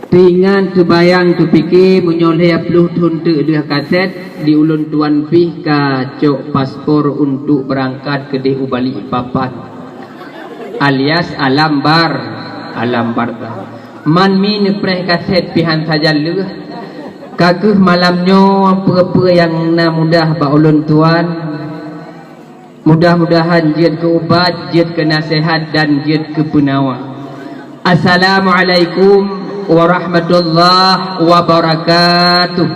Tingan terbayang terfikir menyoleh puluh tuntuk dia kaset di ulun tuan pih ka cok paspor untuk berangkat ke di ubalik papat alias alambar ta man mi nepreh kaset pihan saja leuh kaguh malamnya apa-apa yang na mudah ba ulun tuan mudah-mudahan jiat ke ubat jiat ke nasihat dan jiat ke penawa. Assalamualaikum warahmatullahi wabarakatuh.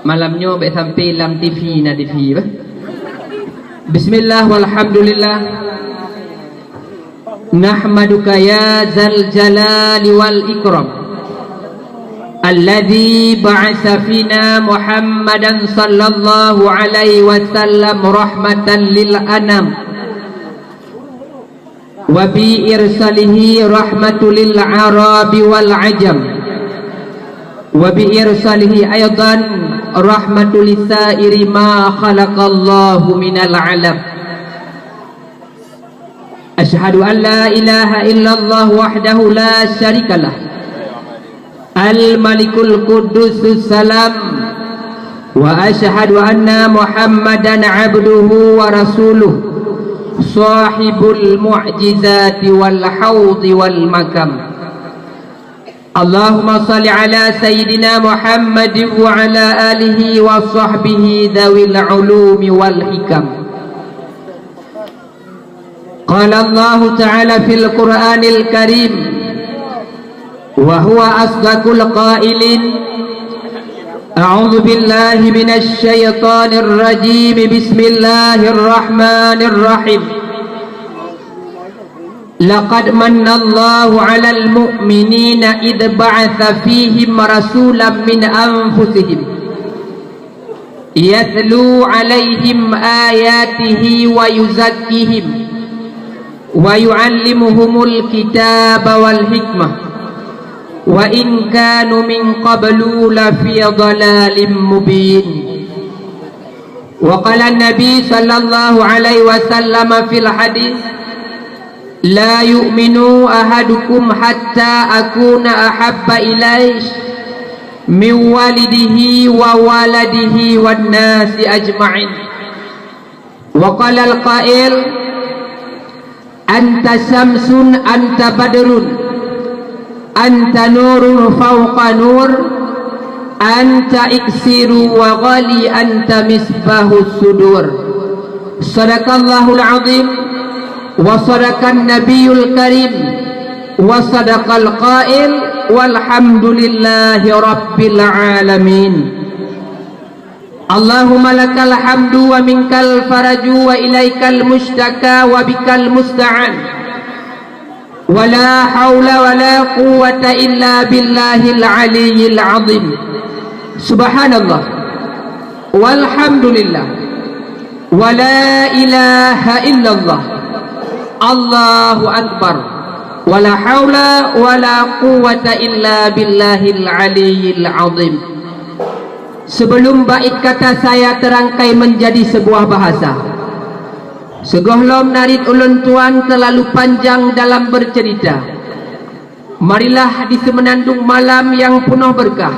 Malamnya baik sampai lam TV na TV bah. Bismillah walhamdulillah. Nahmaduka ya zal jalali wal ikram. Alladzi ba'atsa fina Muhammadan sallallahu alaihi wasallam rahmatan lil anam. Wa bi irsalihi rahmatul lil arabi wal ajam wa bi irsalihi aidan rahmatul lisairi ma khalaqallahu minal alam. Asyhadu an la ilaha illallah wahdahu la syarikalah al malikul quddus salam wa asyhadu anna muhammadan abduhu wa rasuluh sahibul mu'jizati wal hawdi wal makam. Allahumma salli ala sayyidina Muhammad wa ala alihi wa sahbihi dhawil ulumi wal hikam. Qala Allah ta'ala fil Qur'anil Karim wa huwa asdaqul qailin. أعوذ بالله من الشيطان الرجيم بسم الله الرحمن الرحيم لقد من الله على المؤمنين إذ بعث فيهم رسولا من أنفسهم يتلو عليهم آياته ويزكيهم ويعلمهم الكتاب والحكمة وإن كانوا من قبل لفي ضلال مبين. وقال النبي صلى الله عليه وسلم في الحديث لا يؤمن أحدكم حتى أكون أحب إليه من والده وولده والناس أجمعين. وقال القائل أنت شمس أنت بدر Anta nurun fawqa nur Anta iksiru wa ghali Anta misbahus sudur. Sadaqallahul azim wa sadaqan nabiyul karim wa sadaqal qail walhamdulillahi rabbil alamin. Allahumma lakal hamdu wa minkal faraju wa ilaikal mushtaka wa bikal musta'an. ولا حول ولا قوة إلا بالله العلي العظيم. سبحان الله والحمد لله ولا إله إلا الله الله أكبر ولا حول ولا قوة إلا بالله العلي العظيم. Sebelum bait kata saya terangkai menjadi sebuah bahasa, segohlom narit ulun tuan terlalu panjang dalam bercerita. Marilah di semenandung malam yang penuh berkah,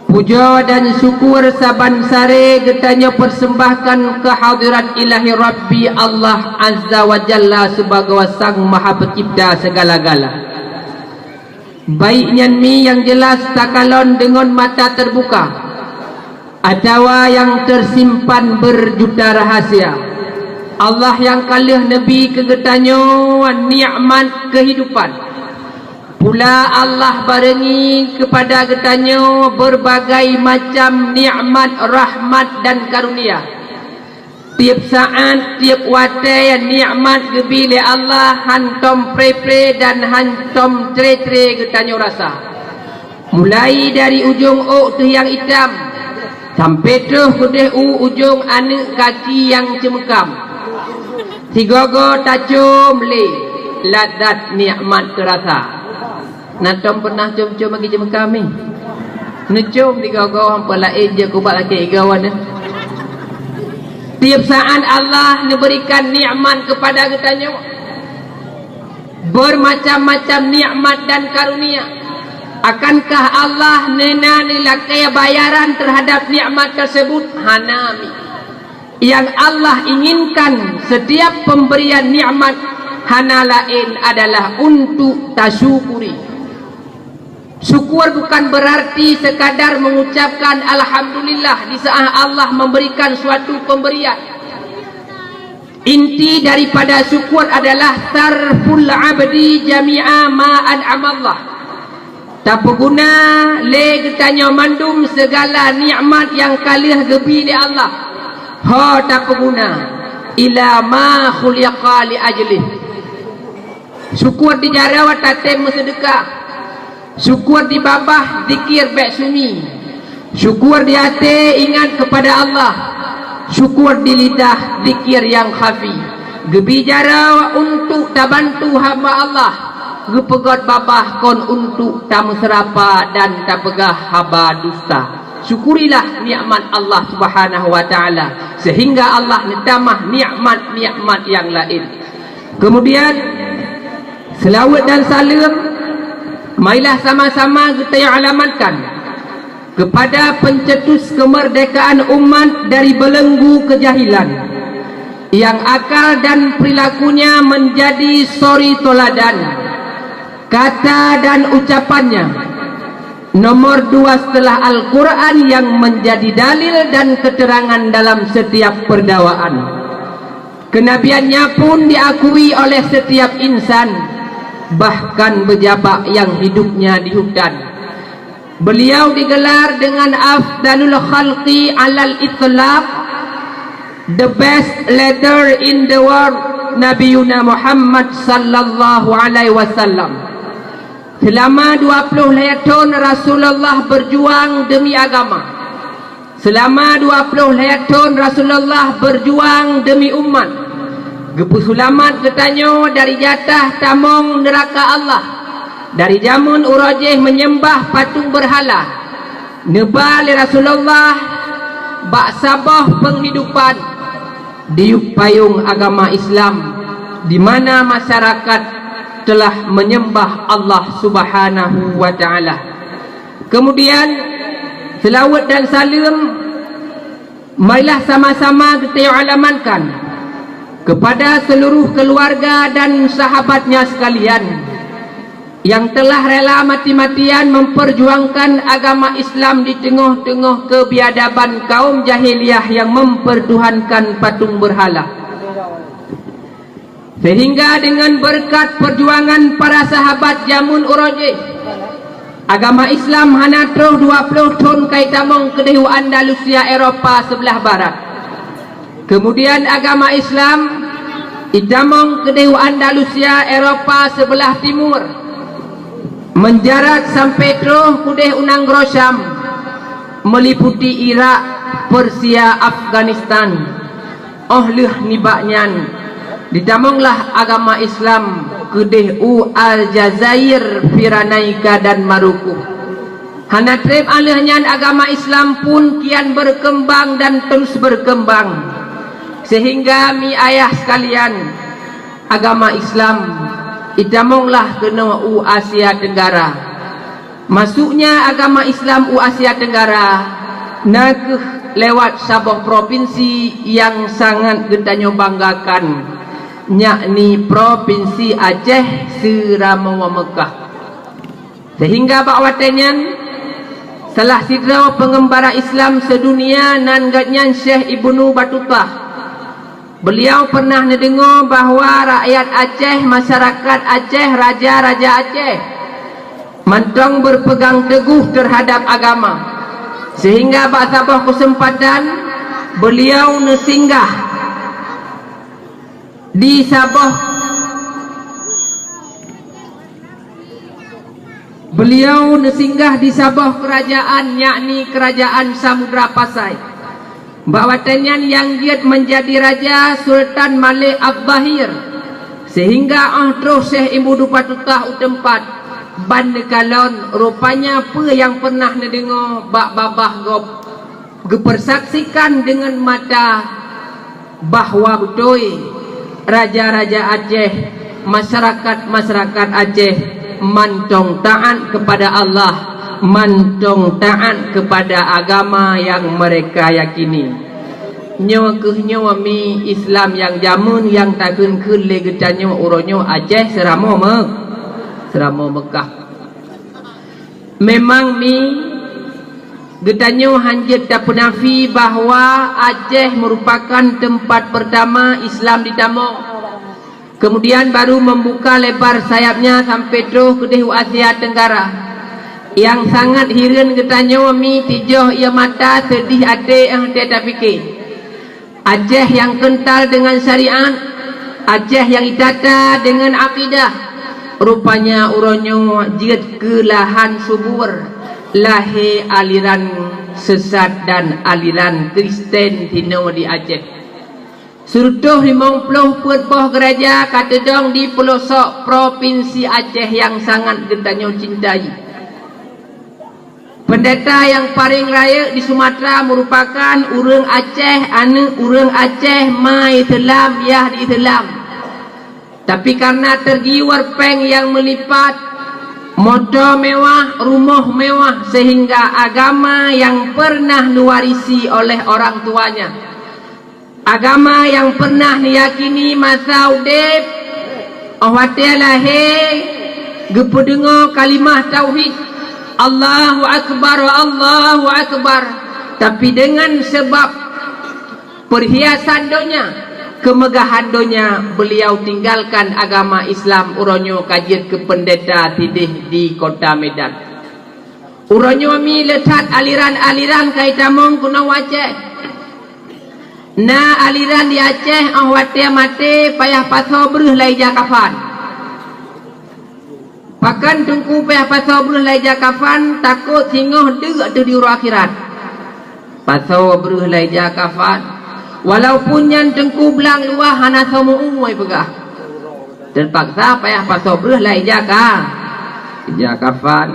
puja dan syukur saban sare getanya persembahkan ke hadirat ilahi Rabbi Allah Azza wa Jalla sebagai sang maha pencipta segala-gala. Baiknya mi yang jelas takalon dengan mata terbuka atau yang tersimpan berjuta rahasia. Allah yang kalih Nabi kegetanya nikmat kehidupan. Pula Allah barengi kepada getanya berbagai macam nikmat, rahmat dan karunia. Tiap saat, tiap waktu nikmat gebile Allah hantom pre-pre dan hantom tre-tre getanya rasa. Mulai dari ujung ok tu yang hitam sampai tu kudeh ujung anak kaki yang cemekam. Tigogo tacum le ladat nikmat terasa. Natom pernah cum-cum bagi jemaah kami. Necum tigogo hampa lain je kubat laki igawan. Tiap saat Allah memberikan nikmat kepada kita, bermacam-macam nikmat dan karunia. Akankah Allah nilai bayaran terhadap nikmat tersebut? Hanami. Yang Allah inginkan setiap pemberian nikmat hana lain adalah untuk tasyukuri. Syukur bukan berarti sekadar mengucapkan alhamdulillah di saat Allah memberikan suatu pemberian. Inti daripada syukur adalah sarful abdi jami'a ma an'amallah. Tak berguna le getanya mandum segala nikmat yang kalih gebi di Allah. Ha tak berguna ila ma khuliqa li ajlih. Syukur di jarawat tatem sedekah. Syukur di babah zikir baik sunyi. Syukur di hati ingat kepada Allah. Syukur di lidah zikir yang khafi. Gebijara untuk tabantu hamba Allah. Gepegot babah kon untuk tamu serapa dan tak pegah haba dusta. Syukurilah nikmat Allah Subhanahu wa taala sehingga Allah menambah nikmat-nikmat yang lain. Kemudian selawat dan salam marilah sama-sama kita alamatkan kepada pencetus kemerdekaan umat dari belenggu kejahilan yang akal dan perilakunya menjadi suri toladan, kata dan ucapannya nomor 2 setelah Al-Quran yang menjadi dalil dan keterangan dalam setiap perdakwaan. Kenabiannya pun diakui oleh setiap insan, bahkan pejabat yang hidupnya di hutan. Beliau digelar dengan afdalul khalqi alal itlaq, the best leader in the world, Nabiuna Muhammad sallallahu alaihi wasallam. Selama 20 tahun Rasulullah berjuang demi agama. Selama 20 tahun Rasulullah berjuang demi umat. Gepu sulamat ketanyo dari jatah tamong neraka Allah. Dari zaman urajih menyembah patung berhala. Nebal Rasulullah bak sabah penghidupan di payung agama Islam, di mana masyarakat telah menyembah Allah Subhanahu wa taala. Kemudian selawat dan salam marilah sama-sama kita alamatkan kepada seluruh keluarga dan sahabatnya sekalian yang telah rela mati-matian memperjuangkan agama Islam di tengah-tengah kebiadaban kaum jahiliyah yang mempertuhankan patung berhala. Sehingga dengan berkat perjuangan para sahabat jamun urajih, agama Islam hana terus 20 tahun kaitamong kedehu Andalusia Eropah sebelah barat. Kemudian agama Islam idamong kedehu Andalusia Eropah sebelah timur, menjarat sampai terus kudeh unang Rosyam, meliputi Irak, Persia, Afghanistan. Ohlih nibaknyan didamonglah agama Islam kedeh Aljazair, Piranaika dan Maruku. Hanatrib alihnya agama Islam pun kian berkembang dan terus berkembang. Sehingga mi ayah sekalian, agama Islam idamonglah kena Asia Tenggara. Masuknya agama Islam Asia Tenggara nak lewat Sabah provinsi yang sangat kita banggakan, yakni Provinsi Aceh Seramawa Mekah. Sehingga bakwatannya salah sidra pengembara Islam sedunia nan gatnya Syekh Ibnu Battuta. Beliau pernah mendengar bahawa rakyat Aceh, masyarakat Aceh, raja-raja Aceh mantong berpegang teguh terhadap agama. Sehingga bak sabah kesempatan beliau nesinggah di Sabah. Beliau nesinggah di Sabah kerajaan, yakni kerajaan Samudra Pasai. Bawatannya yang giat menjadi raja Sultan Malik Abdahir. Sehingga terus Syekh Ibnu Battuta utempat bandekalon rupanya apa yang pernah mendengar bak babah gop gepersaksikan dengan mata bahwa betul raja-raja Aceh, masyarakat-masyarakat Aceh mantong taat kepada Allah, mantong taat kepada agama yang mereka yakini. Nyawa mi Islam yang jamun yang takun kun le getanyo uronyo Aceh seramo Mekah. Memang mi getanyo hanjat tak penafi bahawa Aceh merupakan tempat pertama Islam ditamuk. Kemudian baru membuka lebar sayapnya sampai tu ke Asia Tenggara. Yang sangat hiran getanyo mi tijoh ia mata sedih ate yang tak fikir. Aceh yang kental dengan syariat, Aceh yang itata dengan akidah, rupanya uronyo jid ke lahan subur, lahir aliran sesat dan aliran Kristen tino di Aceh. Surutuh 50 poh gereja katedong di pelosok provinsi Aceh yang sangat getanyo cintai. Pendeta yang paling raya di Sumatera merupakan urang Aceh, urang Aceh mai Islam ya di Islam. Tapi karena tergiur peng yang melipat, motor mewah, rumah mewah, sehingga agama yang pernah diwarisi oleh orang tuanya, agama yang pernah diyakini masa udip, awatnya lahir gepedengo kalimah tauhid Allahu Akbar wa Allahu Akbar, tapi dengan sebab perhiasan donya, kemegahan donya, beliau tinggalkan agama Islam. Uronyo kajian ke pendeta tidih di kota Medan. Uronyo mi letak aliran-aliran kaitamong kuna Aceh. Na aliran di Aceh ahwatia mate payah paso beruh lai jakafan. Pakan tungku payah paso beruh lai jakafan, takut singoh deg tu di uru akhirat. Paso beruh lai jakafan, walaupun yang tengku belang luah hana somu umui pegah. Terpaksa payah paso beruh lai jakafan.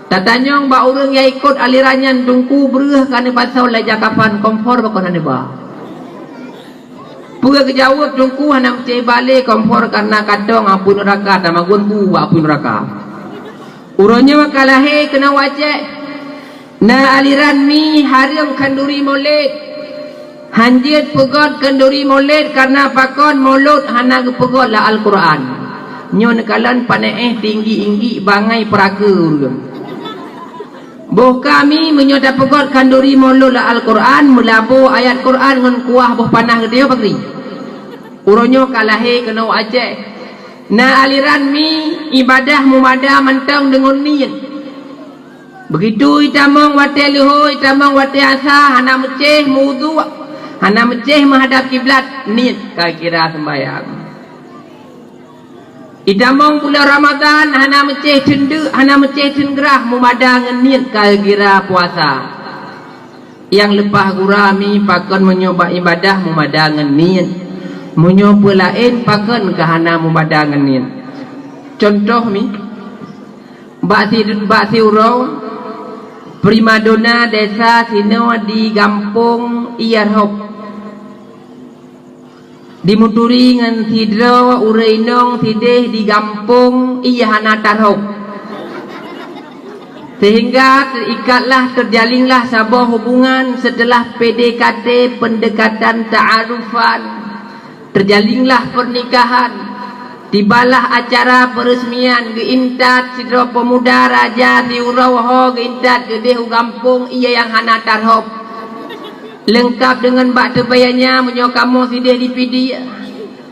Tatanyong ba urang yang ikut alirannya tungku beruh kana paso lai jakafan kompor bakon hane ba. Puga kejawab tungku hana mesti balik kompor karena kadong ampun neraka dan magun bu ampun neraka. Uronya wakalahe kena wajek. Na aliran mi haram kanduri maulid. Hanjit pegot kanduri maulid karena pakon maulud hana pegot la Al-Quran. Nyon kalan paneh tinggi-tinggi bangai peraka urang. Boh kami menyoda pegot kanduri maulud la Al-Quran melabo ayat Quran ngan kuah boh panah gede bakri. Uronyo kalahe kena Aceh. Na aliran mi ibadah mumadah mentang dengan niat. Begitu itamong wate luhur, itamong wate asa, hana meceh wudu, hana meceh menghadap kiblat, niat kira sembahyang. Itamong bulan Ramadan hana meceh cendu, hana meceh cengerah mumadah dengan niat kira puasa. Yang lepas gurami pakon menyoba ibadah mumadah dengan niat. Menyoba lain pakon kahana mumadah dengan niat. Contoh mi Bak si urau primadona desa sino di Gampung Iyarhop dimuturi ngan sidro ureinong sideh di Gampung Iyahana Tarhop, sehingga terikatlah terjalinlah sebuah hubungan setelah PDKT pendekatan ta'arufan, terjalinlah pernikahan. Tibalah acara peresmian geintat sidro pemuda raja di Urauho geintat gede Gampung iya yang hana Tarhop, lengkap dengan bak tebayanya menyokamu sideh di pidi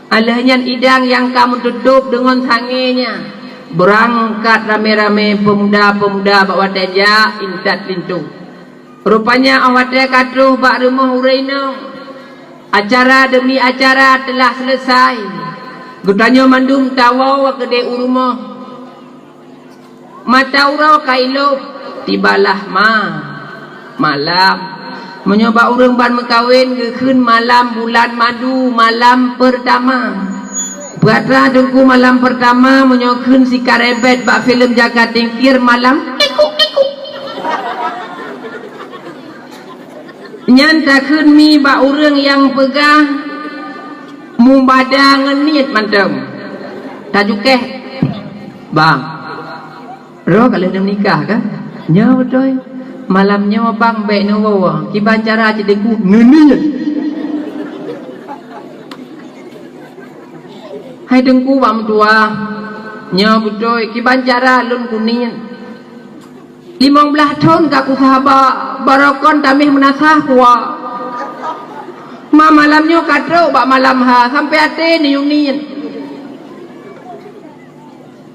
alahnya idang yang kamu tutup dengan sangenya. Berangkat rame-rame pemuda-pemuda bak wataja intat pintu. Rupanya awatnya katuh bak rumah ureino. Acara demi acara telah selesai. Gutanyo mandum tawaw kede urumah. Mata urau kailop tibalah malam. Menyoba urang ban mekawin gekeun malam bulan madu, malam pertama. Berada dengku malam pertama menyokeun si karebet bak film jaga tingkir malam iku. Nyantakeun mi bak urang yang pegah mubadangan niat mantap tajukeh bang roh kalau dah nikah kan nyawa doy malamnya bang baik nawa kiban cara cedengku ngeniat hai dengku bang tua nyawa betul kiban cara lun kuning 15 tahun kaku sahabat barakon tamih menasah kuat malamnya kadro bak malam ha sampai ate ni unian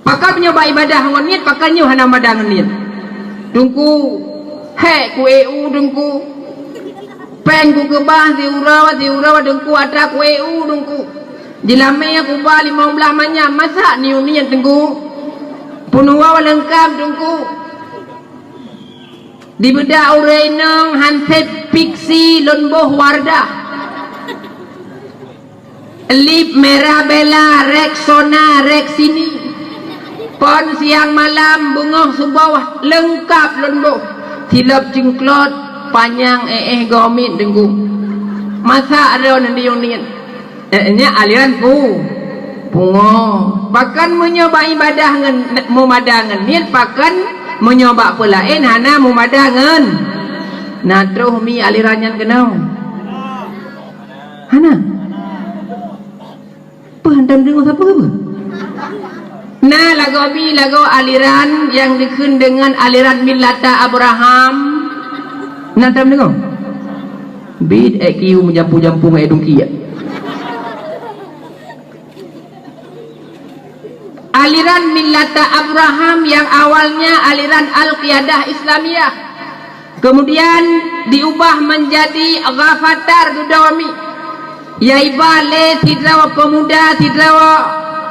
pakal nyoba ibadah ngonit pakal nyu hana madang niat dungku he ku eu dungku peng ku kebah diurawa dungku ada ku eu dungku jilame aku ba 15 manya masa ni unian dungku punua lengkap dungku di beda urenang hanset piksi lonboh wardah lip merah bela reksona reksini pon siang malam bunga subawah lengkap lonbo silap cingklot panjang gomit dengku masa ada nanti unian ini aliran pungo bahkan menyoba ibadah memadangan niat bahkan menyoba pelain hana memadangan natruh mi alirannya kenau hana hentam dengar siapa apa? Nah lagu aliran yang dikun dengan aliran Millata Abraham. Nah hentam dengar? Bid kiu menjampu-jampu ngai dungki ya. Aliran Millata Abraham yang awalnya aliran Al-Qiyadah Islamiyah kemudian diubah menjadi Ghafatar Dudawami yaiba le tidrawa pemuda tidrawa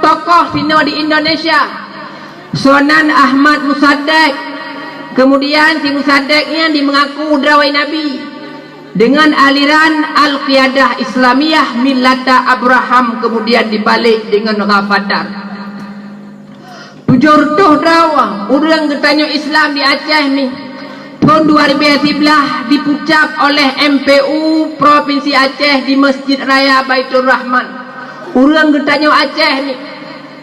tokoh sino di Indonesia Sunan Ahmad Musaddiq kemudian si Musaddiqnya dimengaku drawai Nabi dengan aliran Al-Qiyadah Islamiyah Millata Abraham kemudian dibalik dengan Ghafatar tujur tuh drawah urang getanyo Islam di Aceh ni tahun 2011 dipucap oleh MPU Provinsi Aceh di Masjid Raya Baitur Rahman urang getanyo Aceh ni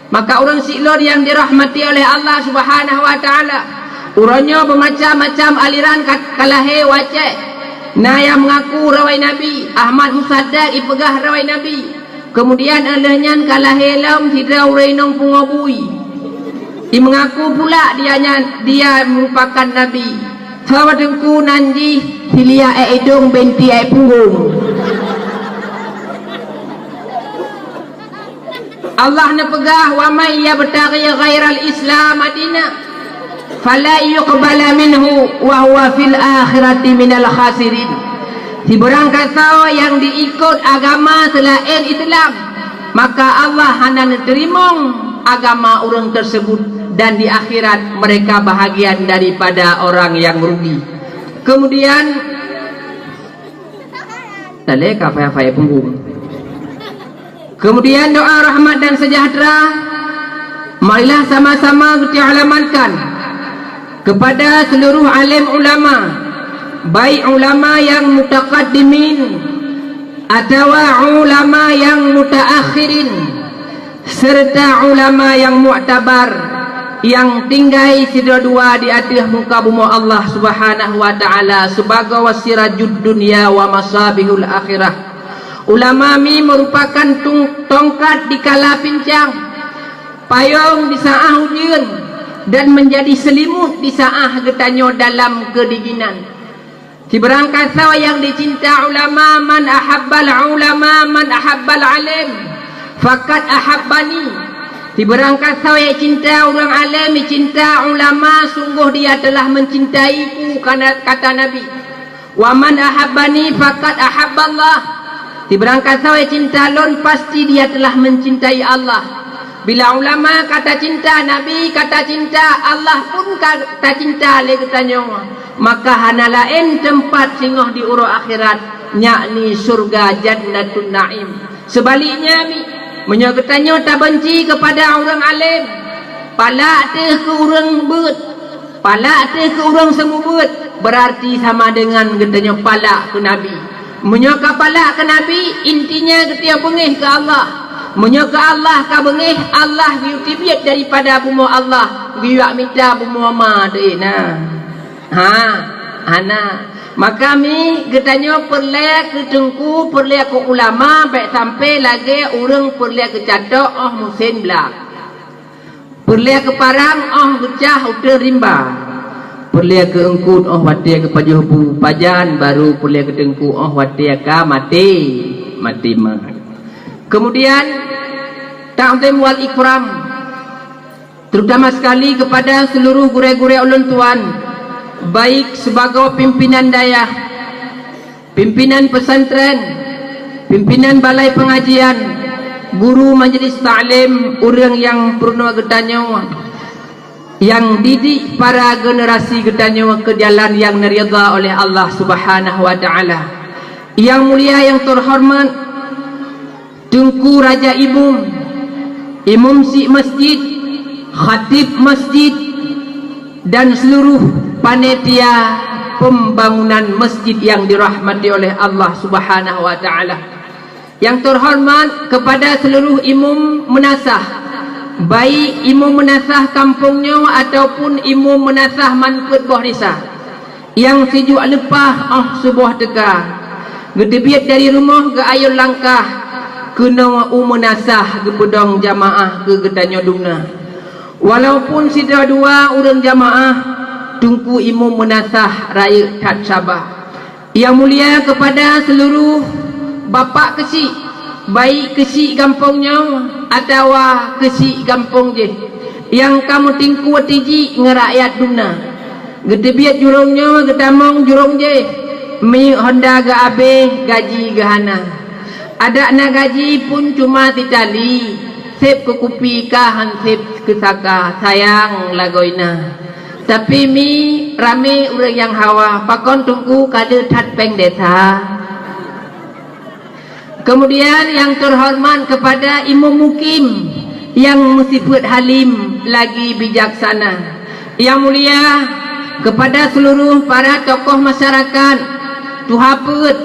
maka orang silor yang dirahmati oleh Allah Subhanahu wa taala urangnya bermacam-macam aliran kalahe Aceh nah yang mengaku rawai Nabi Ahmad Musaddiq ipegah rawai Nabi kemudian alehnya kalahe lam tidak urenong pungobui mengaku pula dia merupakan Nabi sawadengku nanji silia edong benti punggung Allah na pegah wa may yabtaghi ghairal islam madina fala yuqbala minhu wa huwa fil akhirati minal khasirin si barang kata yang diikut agama selain Islam maka Allah hanya menerima agama orang tersebut dan di akhirat mereka bahagian daripada orang yang merugi. Kemudian taleka faya punggung. Kemudian doa rahmat dan sejahtera marilah sama-sama kita alamatkan kepada seluruh alim ulama, baik ulama yang mutaqaddimin atau ulama yang mutaakhirin serta ulama yang mu'tabar yang tinggal dua di atas muka bumi Allah Subhanahu wa taala sebagai wasirajud dunia wa masabihul akhirah. Ulama mi merupakan tongkat di kala pincang, payung di saah hujan dan menjadi selimut di saah getanyo dalam kedinginan. Di berangkat sawa yang dicinta ulama man ahabbal ulama man ahabbal alim faqad ahabbani. Di berangkat saya cinta orang alim, cinta ulama, sungguh dia telah mencintaiku kata Nabi. Wa man ahabbani faqad ahabballah. Di berangkat saya cinta lon pasti dia telah mencintai Allah. Bila ulama kata cinta, Nabi kata cinta, Allah pun kata cinta le katanya. Maka hana lain tempat singoh di uro akhirat, yakni surga Jannatun Naim. Sebaliknya mi menyogetanyo tak benci kepada orang alim palak te ke orang bet palak te ke orang semubut berarti sama dengan getanyo palak ke Nabi Menyo kapala ke Nabi intinya ketia bengih ke Allah. Menyo ke Allah ka bengih Allah biutibiat daripada bumo Allah biak minta bumo ma deui nah. Ana maka mi getanyo perle ke tengku perle ke ulama baik sampai lagi urang perle ke catok musin belak. Perle ke parang gecah udah rimba. Perle ke engkut watia ke pajuhu pajan baru perle ke tengku watia ka mati mah. Kemudian ta'zim wal ikram terutama sekali kepada seluruh gure-gure ulun tuan, baik sebagai pimpinan dayah, pimpinan pesantren, pimpinan balai pengajian, guru majlis ta'lim, orang yang purna getanyo, yang didik para generasi getanyo ke jalan yang diridha oleh Allah Subhanahu wa taala. Yang mulia yang terhormat Tunku Raja Imam si masjid, khatib masjid dan seluruh panitia pembangunan masjid yang dirahmati oleh Allah Subhanahu wa taala. Yang terhormat kepada seluruh imam menasah, baik imam menasah kampungnya ataupun imam menasah manfaat buah desa. Yang sejuk lepah sebuah teka. Gedebiat dari rumah ke ayun langkah kena menasah ke pedang jamaah ke getanyo dumna. Walaupun sida dua orang jamaah tungku imam menasah raya tat sabah. Yang mulia kepada seluruh bapak kesi, baik kesi kampungnya atau kesi kampung je, yang kamu tingku tiji ngerakyat dumna. Gedebiat jurungnya getamong jurung je mi honda ga abe gaji gahana. Ada na gaji pun cuma titali sep ke kupi kahan sep ke saka sayang lagoina. Tapi mi rame orang yang hawa pakon tunggu kada tat peng desa. Kemudian yang terhormat kepada imam mukim yang sifat halim lagi bijaksana. Yang mulia kepada seluruh para tokoh masyarakat, tuhaput,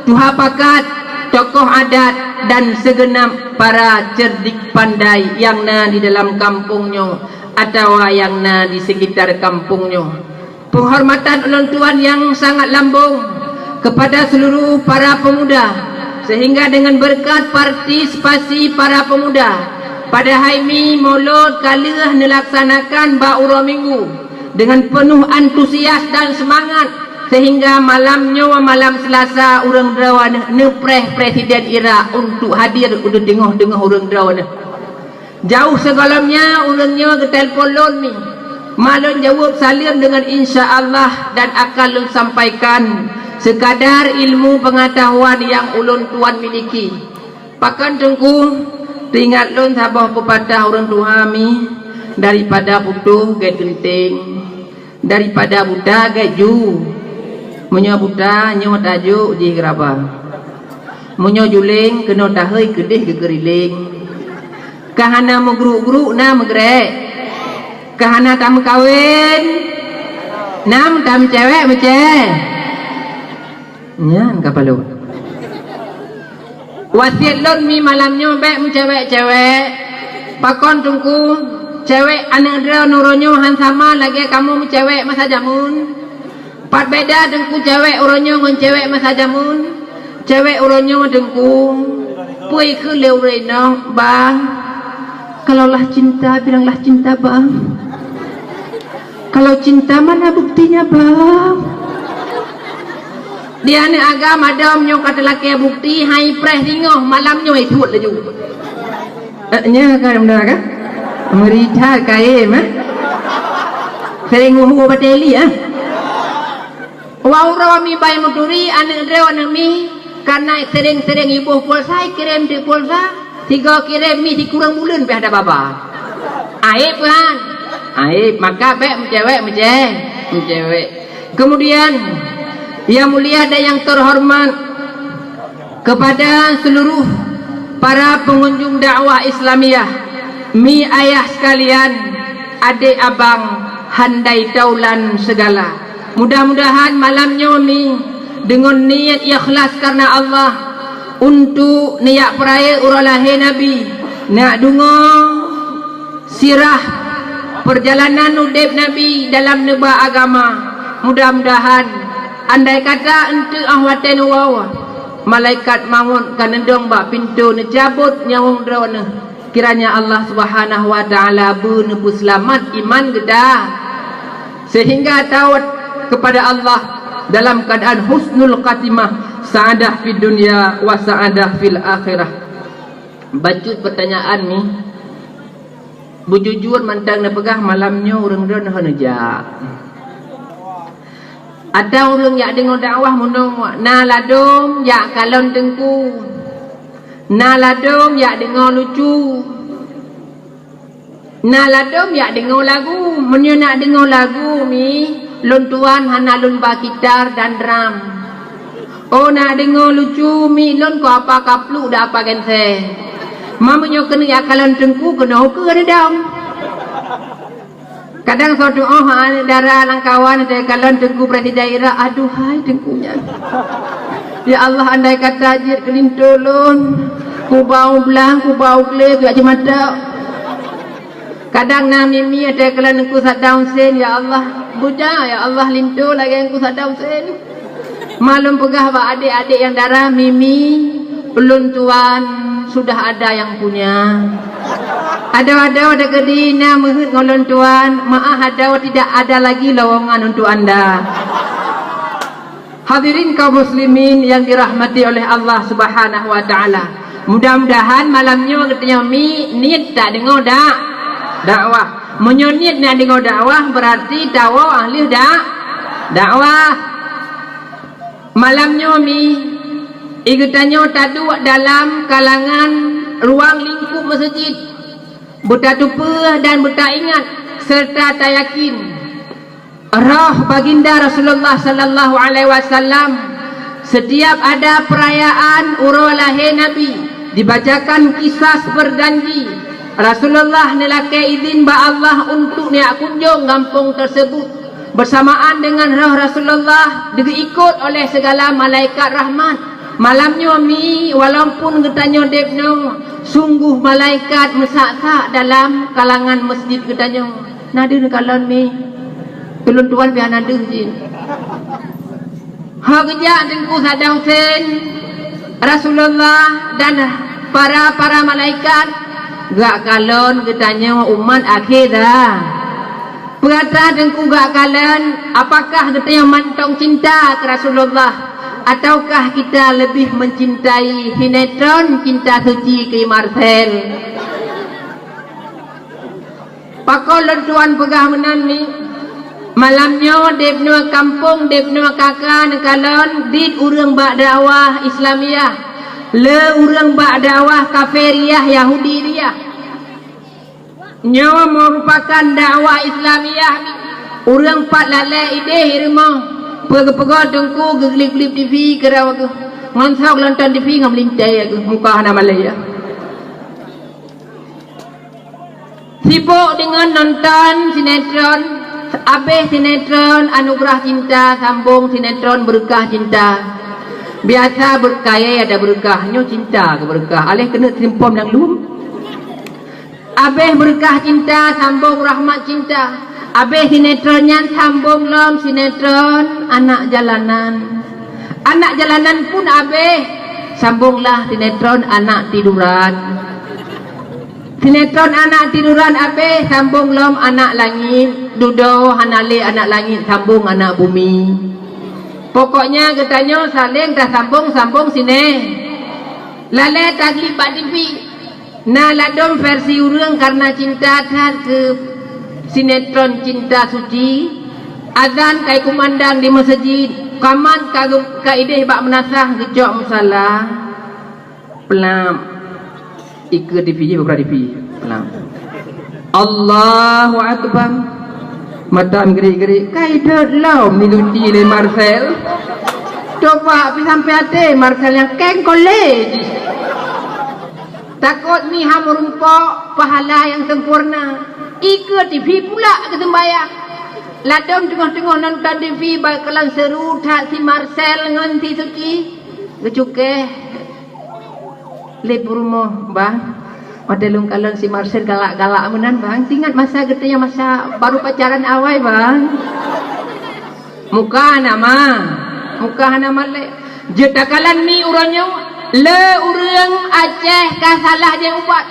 tuhapakat, tokoh adat dan segenap para cerdik pandai yang di dalam kampungnya atau yang di sekitar kampungnya. Penghormatan ulun tuan yang sangat lambung kepada seluruh para pemuda, sehingga dengan berkat partisipasi para pemuda pada hari ini maulud kalilah dilaksanakan ba'ura minggu dengan penuh antusias dan semangat, sehingga malamnya malam Selasa orang Derawan nepreh Presiden Iraq untuk hadir untuk dengar orang Derawan. Jauh segalamnya orangnya ke telefon lon ni malun jawab salim dengan insya-Allah dan akan sampaikan sekadar ilmu pengetahuan yang ulun tuan miliki. Pakan tengku teringat lon sabah pepatah orang tua mi, daripada butuh gaya genting, daripada buta gaya ju. Munyo buta nyo tajuk di geraba. Munyo juling kena tahai kedih ke geriling. Kahana megru-gru na megrek. Kahana tam kawin nam tam cewek mece. Nyan kapalo. Wasiat lon mi malamnya bek cewek-cewek. Pakon tungku cewek anak dra nuronyo han sama lagi kamu cewek masa jamun. Pat beda dengku cewek uronyo ngon cewek masa jamun. Cewek uronyo dengku pui ke leureno bang. Kalaulah cinta bilanglah cinta bang. Kalau cinta mana buktinya bang? Dia ni agama dom nyo kata laki bukti hai preh ringoh malamnya itu laju. Nya kan benar kan? Merita kae mah. Sering ngomong bateli Wau rawami bay muturi anak rewan mi karena sering-sering ibu pulsa kirim di pulsa 3 kirim mi dikurang bulan pe ada baba. Aib kan? Aib maka bek cewek. Kemudian yang mulia dan yang terhormat kepada seluruh para pengunjung dakwah Islamiyah, mi ayah sekalian, adik abang, handai taulan segala. Mudah-mudahan malamnya mi dengan niat ikhlas karena Allah, untuk niat peraya urang lahir Nabi, nak dengar sirah perjalanan udip Nabi dalam nebak agama. Mudah-mudahan andai kata ente ahwatan wawa malaikat mangun kan endong bak pintu ne cabut nyawung drone, kiranya Allah Subhanahu wa taala benepu selamat iman gedah sehingga tawat kepada Allah dalam keadaan husnul khatimah, sa'adah fid dunya wa sa'adah fil akhirah. Bacut pertanyaan ni bujujur mantang na pegah malamnya urang don haneja. Ada orang yang dengar dakwah munong na ladom ya kalon tengku, na ladom ya dengar lucu, na ladom ya dengar lagu. Menyo nak dengar lagu ni lon tuan hana lon ba gitar dan drum. Oh nak dengar lucu mi lon ko apa kaplu da apa gense. Mamanya kena ya kalon tengku kena ke ada dam. Kadang suatu darah langkawan ada kalon tengku berada daerah, aduhai tengkunya. Ya Allah, andai kata ajir kelim tolong, ku bau belang, ku bau kle, ku aja mata. Kadang mimi ada kalon tengku sat down sen, ya Allah, buja ya Allah linto lagi tengku sat down sen. Malum pegah ba adik-adik yang darah mimi belum tuan sudah ada yang punya. Ada kedina menghut ngolon tuan, maaf ada tidak ada lagi lowongan untuk anda. Hadirin kaum muslimin yang dirahmati oleh Allah Subhanahu wa taala. Mudah-mudahan malamnya katanya mi niat tak dengar dak dakwah. Menyoniat nak dengar dakwah berarti tahu ahli dakwah. Malamnya mi igutanyo tadu dalam kalangan ruang lingkup masjid. Buta tupa dan buta ingat serta tak yakin roh baginda Rasulullah sallallahu alaihi wasallam setiap ada perayaan urang lahir Nabi dibacakan kisah berjanji Rasulullah nelake izin ba Allah untuk niat kunjung kampung tersebut bersamaan dengan roh Rasulullah diikut oleh segala malaikat rahmat. Malamnya mi walaupun katanya debno sungguh malaikat mesak-sak dalam kalangan masjid katanya. Nada kalon mi tulun tuan biar nada je. Ha kerja tengku sadau sen Rasulullah dan para malaikat gak kalon katanya umat akhir dah. Perkata tengku gak kalon apakah katanya mantong cinta ke Rasulullah ataukah kita lebih mencintai sinetron Cinta Suci ke Marcel. Pakolon tuan pegah menan ni malamnya debnua kampung debnua kakak nekalon dit urang bak dakwah Islamiah le urang bak dakwah kafiriyah Yahudiyah nyawa merupakan dakwah Islamiah urang pat lalai ide rumah pega-pega tengku gelip-gelip TV kerau aku ngansau lantan TV ngam lintai aku muka hana Malaya sibuk dengan nonton sinetron habis sinetron Anugerah Cinta sambung sinetron Berkah Cinta. Biasa berkaya ada berkahnya cinta ke berkah alih kena simpom yang lum habis Berkah Cinta sambung Rahmat Cinta. Habis sinetronnya sambung lom sinetron Anak Jalanan. Anak Jalanan pun habis sambunglah sinetron Anak Tiduran. Sinetron Anak Tiduran habis sambung lom Anak Langit. Dudo hanale Anak Langit sambung Anak Bumi. Pokoknya katanya saling dah sambung sini. Lale taglib TV. Na ladom versi urang karena cinta kan ke sinetron Cinta Suci. Azan kai kumandang di masjid, kaman ka ide bak menasah gejok musala. Pelam ikut TV je beberapa TV. Pelam Allahu Akbar. Mata gerik-gerik kai dot minuti le Marcel. Coba pi sampai ate Marcel yang keng college. Takut ni ham rumpok pahala yang sempurna. Ikut TV pula ke sembahyang. Ladom tengah-tengah nonton TV bakalan seru tak si Marcel dengan si Suci. Kecuke lep rumah bang. Ada lungkalan si Marcel galak-galak menan bang. Ingat masa getanya masa baru pacaran awal bang. Muka nama le. Jetakalan mi urangnya le urang Aceh kasalah dia ubat.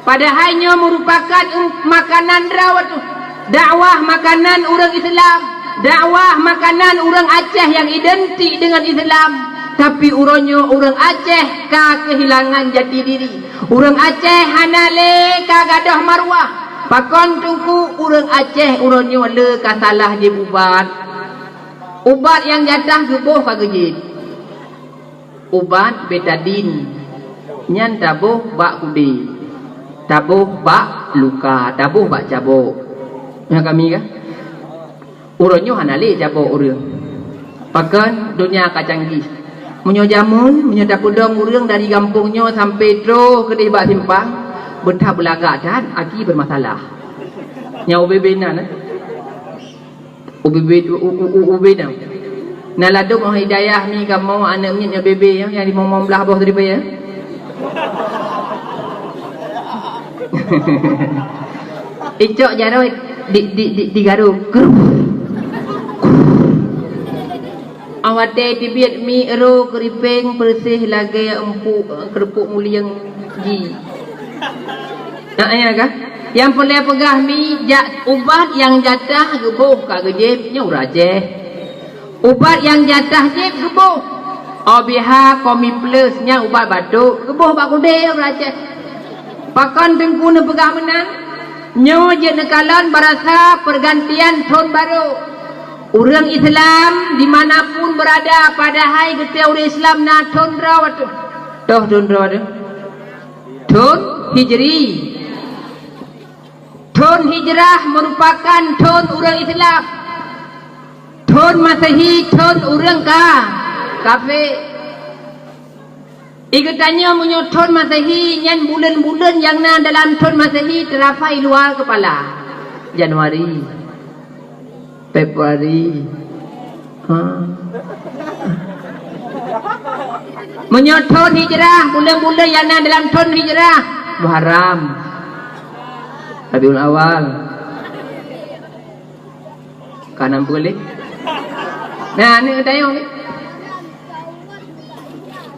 Padahalnya merupakan makanan rawat tu. Dakwah makanan orang Islam, dakwah makanan orang Aceh yang identik dengan Islam, tapi urangnya orang Aceh ka kehilangan jati diri. Orang Aceh hanale ka gadah marwah. Pakon tungku orang Aceh urangnya le ka salah je ubat. Ubat yang jatah geboh ka gejit. Ubat betadin. Nyan tabuh bak kudi. Tabuh bak luka, tabuh bak cabuk. Yang kami kan urangnya hanale jabo urang pakan dunia kacanggih menyo jamun menyo dakudong urang dari kampungnya sampai tro ke di bak simpang betah belagak dan aki bermasalah nya UBB na UBB na naladuk hidayah ni kamu anaknya UBB yang di momong belah bawah tadi ya. Icok jaroi di garu awate dibiat mi ero keripeng bersih lagi empuk kerupuk mulia gi nak ya kah yang boleh pegah mi ubat yang jatah geboh ka gejepnya urajeh ubat yang jatah jep geboh OBH Komi Plusnya ubat batuk geboh bak kude urajeh pakan tengku ne pegah menan nyo je nekalan berasa pergantian tahun baru. Orang Islam dimanapun berada pada hari kita orang Islam na tahun rawat. Tahun rawat. Tahun Hijri. Tahun Hijrah merupakan tahun orang Islam. Tahun Masehi tahun orang kafir. Ikatannya menyusun Masehi yang bulan-bulan yang na dalam tahun Masehi terafai luar kepala. Januari, Februari, menyusun hijrah bulan-bulan yang na dalam tahun hijrah. Muharram, Rabiul Awal, kanan boleh. Nah, ini katanya ni.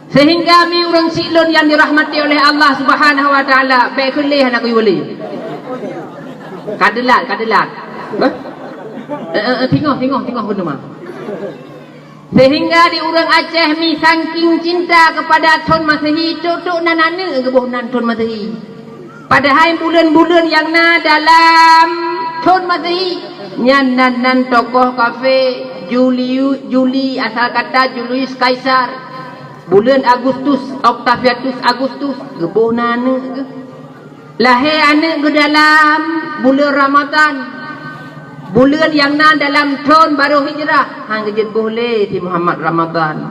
Sehingga mi orang siklon yang dirahmati oleh Allah Subhanahu wa taala baik kelih anak ku boleh. Kadelat. Tengok benda mah. Sehingga di orang Aceh mi saking cinta kepada Tun Masehi tutuk nanane geboh nan Tun Masehi. Padahal bulan-bulan yang na dalam Tun Masehi nyan nan tokoh kafe Juli asal kata Julius Caesar. Bulan Agustus, Octavianus Agustus, geboh nana ke? Lahir anak ke dalam bulan Ramadan. Bulan yang na dalam tahun baru hijrah. Hang kejut boleh si Muhammad Ramadan.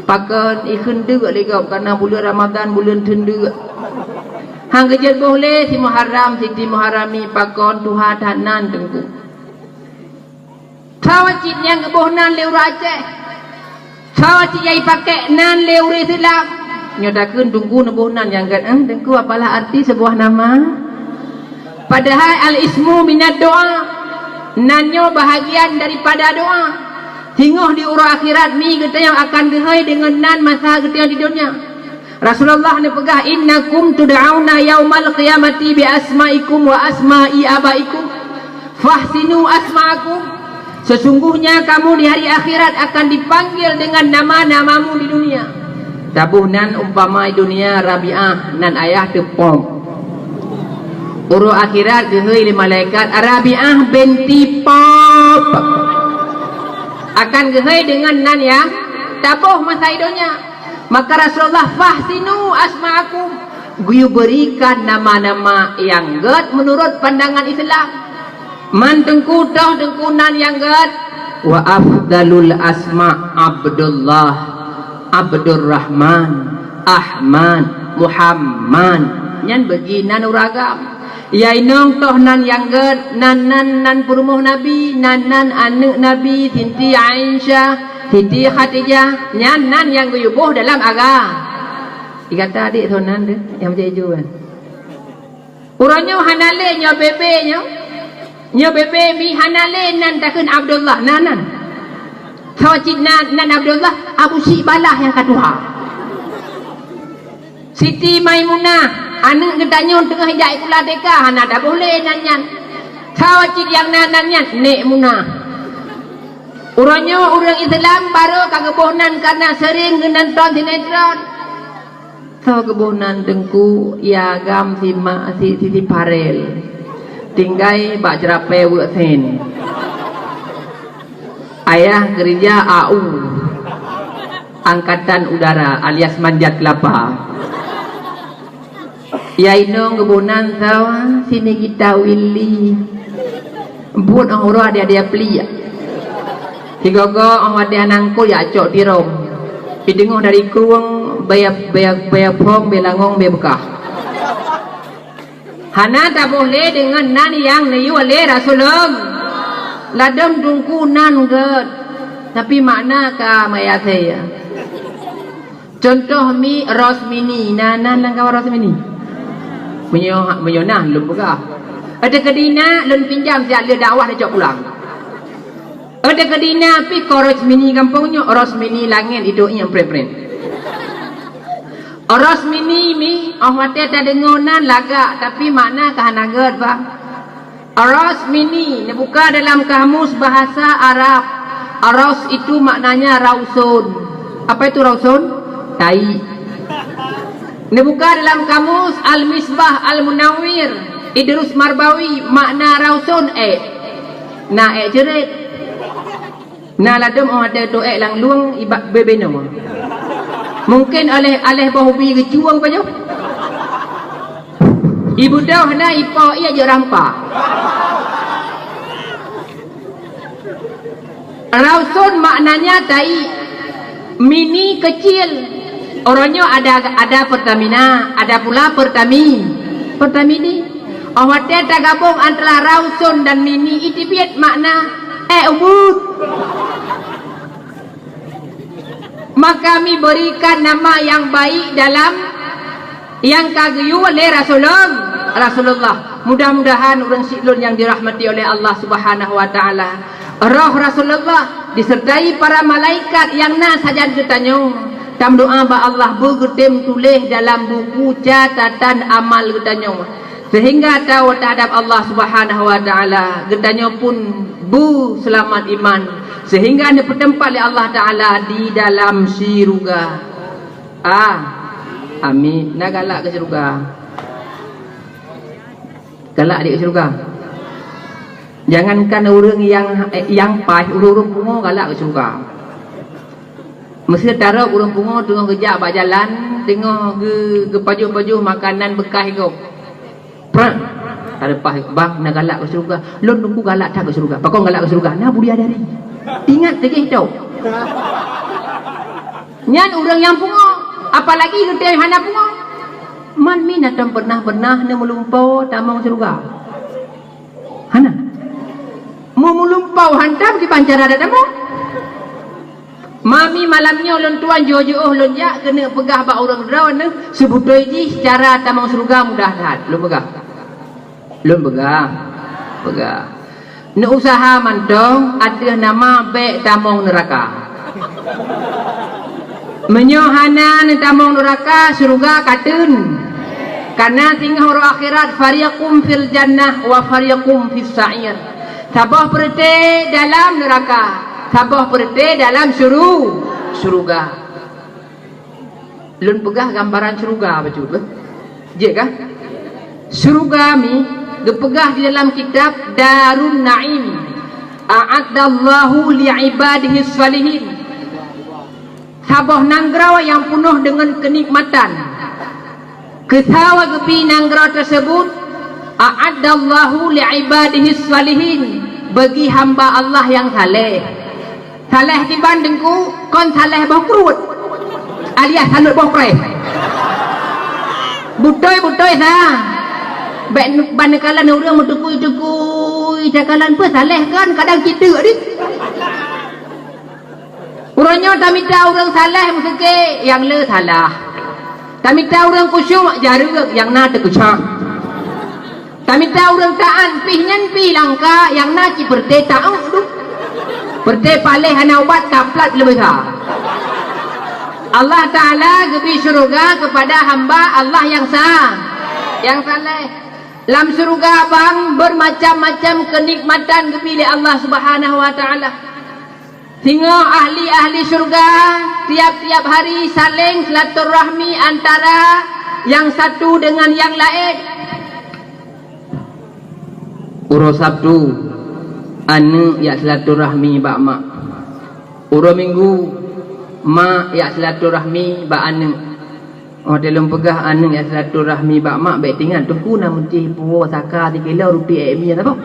Pakan ikhun dek lagi kerana bulan Ramadan bulan tendek. Hang kejut boleh si Muharram, Siti Muharrami pakon Tuhan tanan tengku. Tawacit yang geboh nan leu Aceh. Kau cik pakai nan leuri Islam. Nyodakeun tunggu nebuh nan yang kan tengku apalah arti sebuah nama? Padahal al-ismu minad doa. Nanyo bahagian daripada doa. Hingoh di urang akhirat mi kita yang akan gehai dengan nan masa kita di dunia. Rasulullah ni pegah innakum tud'auna yaumal qiyamati bi asma'ikum wa asma'i abaikum fahsinu asma'akum. Sesungguhnya kamu di hari akhirat akan dipanggil dengan nama-namamu di dunia. Tabuh nan umpama dunia Rabi'ah nan ayah tepom. Uru akhirat gehei li malaikat Rabi'ah binti Pop. Akan gehei dengan nan yang tabuh masa dunia. Maka Rasulullah fahsinu asma'akum. Guyu berikan nama-nama yang ged menurut pandangan Islam. Man tengku tengkunan yang gad wa afdalul asma Abdullah, Abdurrahman, Ahmad, Muhammad. Nyan bagi nan uragam. Ya inong toh nan yang ged nan perumuh Nabi, nan anak Nabi, Siti Aisyah, Siti Khadijah, nan yang guyubuh dalam agama. Dikata adik tonan deh yang jeju kan. Uranyo hanale nyo bebe nyo bebe mi hanale nan takun Abdullah nan. Tawajid nan Abdullah Abu Sibalah yang kedua. Siti Maimunah anak gedanya tengah hijai pula deka hana dah boleh nanyan tawajid yang nanyan nek munah urangnya orang Islam baru kagebonan karena sering nonton sinetron tahu kebonan dengku ya gam si parel tinggai bak jerape weksen ayah gereja AU Angkatan Udara alias manjat kelapa. Ya inong kebunan sawa sini kita Willy buat orang ada peli tiga orang ada nangkul ya cok di rom pidengoh dari kruang bayar pom belangong bekah hana tak boleh dengan nan yang nayu oleh Rasulullah ladam dungku nan ged tapi makna ka maya saya contoh mi Rosmini nanan langkah Rosmini menyonah lun begah ada kedina lun pinjam siap dia dakwah dia cok pulang ada kedina pi ko Rosmini kampungnya Rosmini langit itu yang pre-pre Rosmini mi awate tak dengonan lagak tapi makna kahanagat bang Rosmini ni buka dalam kamus bahasa Arab Aros itu maknanya rausun apa itu rausun tai. Ini buka dalam kamus Al-Misbah Al-Munawwir Idrus Marbawi makna rausun na jerit na ladem ada doa lang luang ibak bebeno mungkin oleh bahubi kejuang banyak ibu dah na ipo ia je rampa rausun maknanya tai mini kecil. Orangnya ada Pertamina, ada pula Pertamini. Awatnya tak gabung antara rausun dan mini itu biat makna ubud. Maka kami berikan nama yang baik dalam yang kagyu oleh Rasulullah. Mudah-mudahan orang silun yang dirahmati oleh Allah Subhanahu wa taala. Roh Rasulullah disertai para malaikat yang sajad ditanya. Tam doa ba Allah bergetem tulis dalam buku catatan amal gedanya sehingga tahu terhadap Allah Subhanahu wa taala gedanya pun bu selamat iman sehingga anda bertempat oleh Allah taala di dalam syurga. Amin. Nak galak ke syurga? Galak di syurga. Jangankan orang yang pah urung pungo galak ke syurga. Mesti taruh urang pungo tengah kerja bak jalan tengah ke baju makanan bekas kau. Ada pah bang nak galak ke syurga. Lon nunggu galak tak ke syurga. Pakong galak ke syurga. Nah budia dari. Ingat tegih tau. Nyan urang yang pungo apalagi gede hana pungo. Man min atam pernah ne melumpau tamang syurga. Hana. Mau melumpau hantam di pancara ada tamu. Mami malamnya ulun tuan jojo ulun jak kena pegah bak orang rawan ne sebutoi ji secara tamang surga mudah-mudahan lu pegah ne usaha mantong ada nama baik tamang neraka menyohana ne tamang neraka surga katun karena tinggal orang akhirat fariqum fil jannah wa fariqum fis sa'ir sabah perte dalam neraka sabah perte dalam syurga. Lun pegah gambaran syurga betul ke? Je kah? Syurga mi gepegah di dalam kitab Darun Naim. A'addallahu li'ibadihi salihin. Sabah nanggrawa yang penuh dengan kenikmatan. Kesawa gepi nanggrawa tersebut a'addallahu li'ibadihi salihin bagi hamba Allah yang saleh. Saleh dibandingku kon saleh bau kerut alias salut bau kres butoi sah ban kalan orang mentukui cakalan apa saleh kan kadang kita ni. Orangnya tak minta orang saleh mesti yang le salah. Tak minta orang kusyuk jaru yang na terkucak. Tak minta orang taan pihnya pi langka yang na ci berte taang tu. Berte paleh hana ubat kaplat lebih ha. Allah Ta'ala gebi syurga kepada hamba Allah yang sah, yang saleh. Dalam syurga bang bermacam-macam kenikmatan gebi oleh Allah Subhanahu Wa Ta'ala. Sehingga ahli-ahli syurga tiap-tiap hari saling silaturahmi antara yang satu dengan yang lain. Uro Sabtu anu ya silaturahmi bak mak. Uro Minggu mak ya silaturahmi bak anu. Oh dalam pegah anu ya silaturahmi bak mak baik tinggal tunggu nak mentih puo saka 3 kilo rupiah mi apa.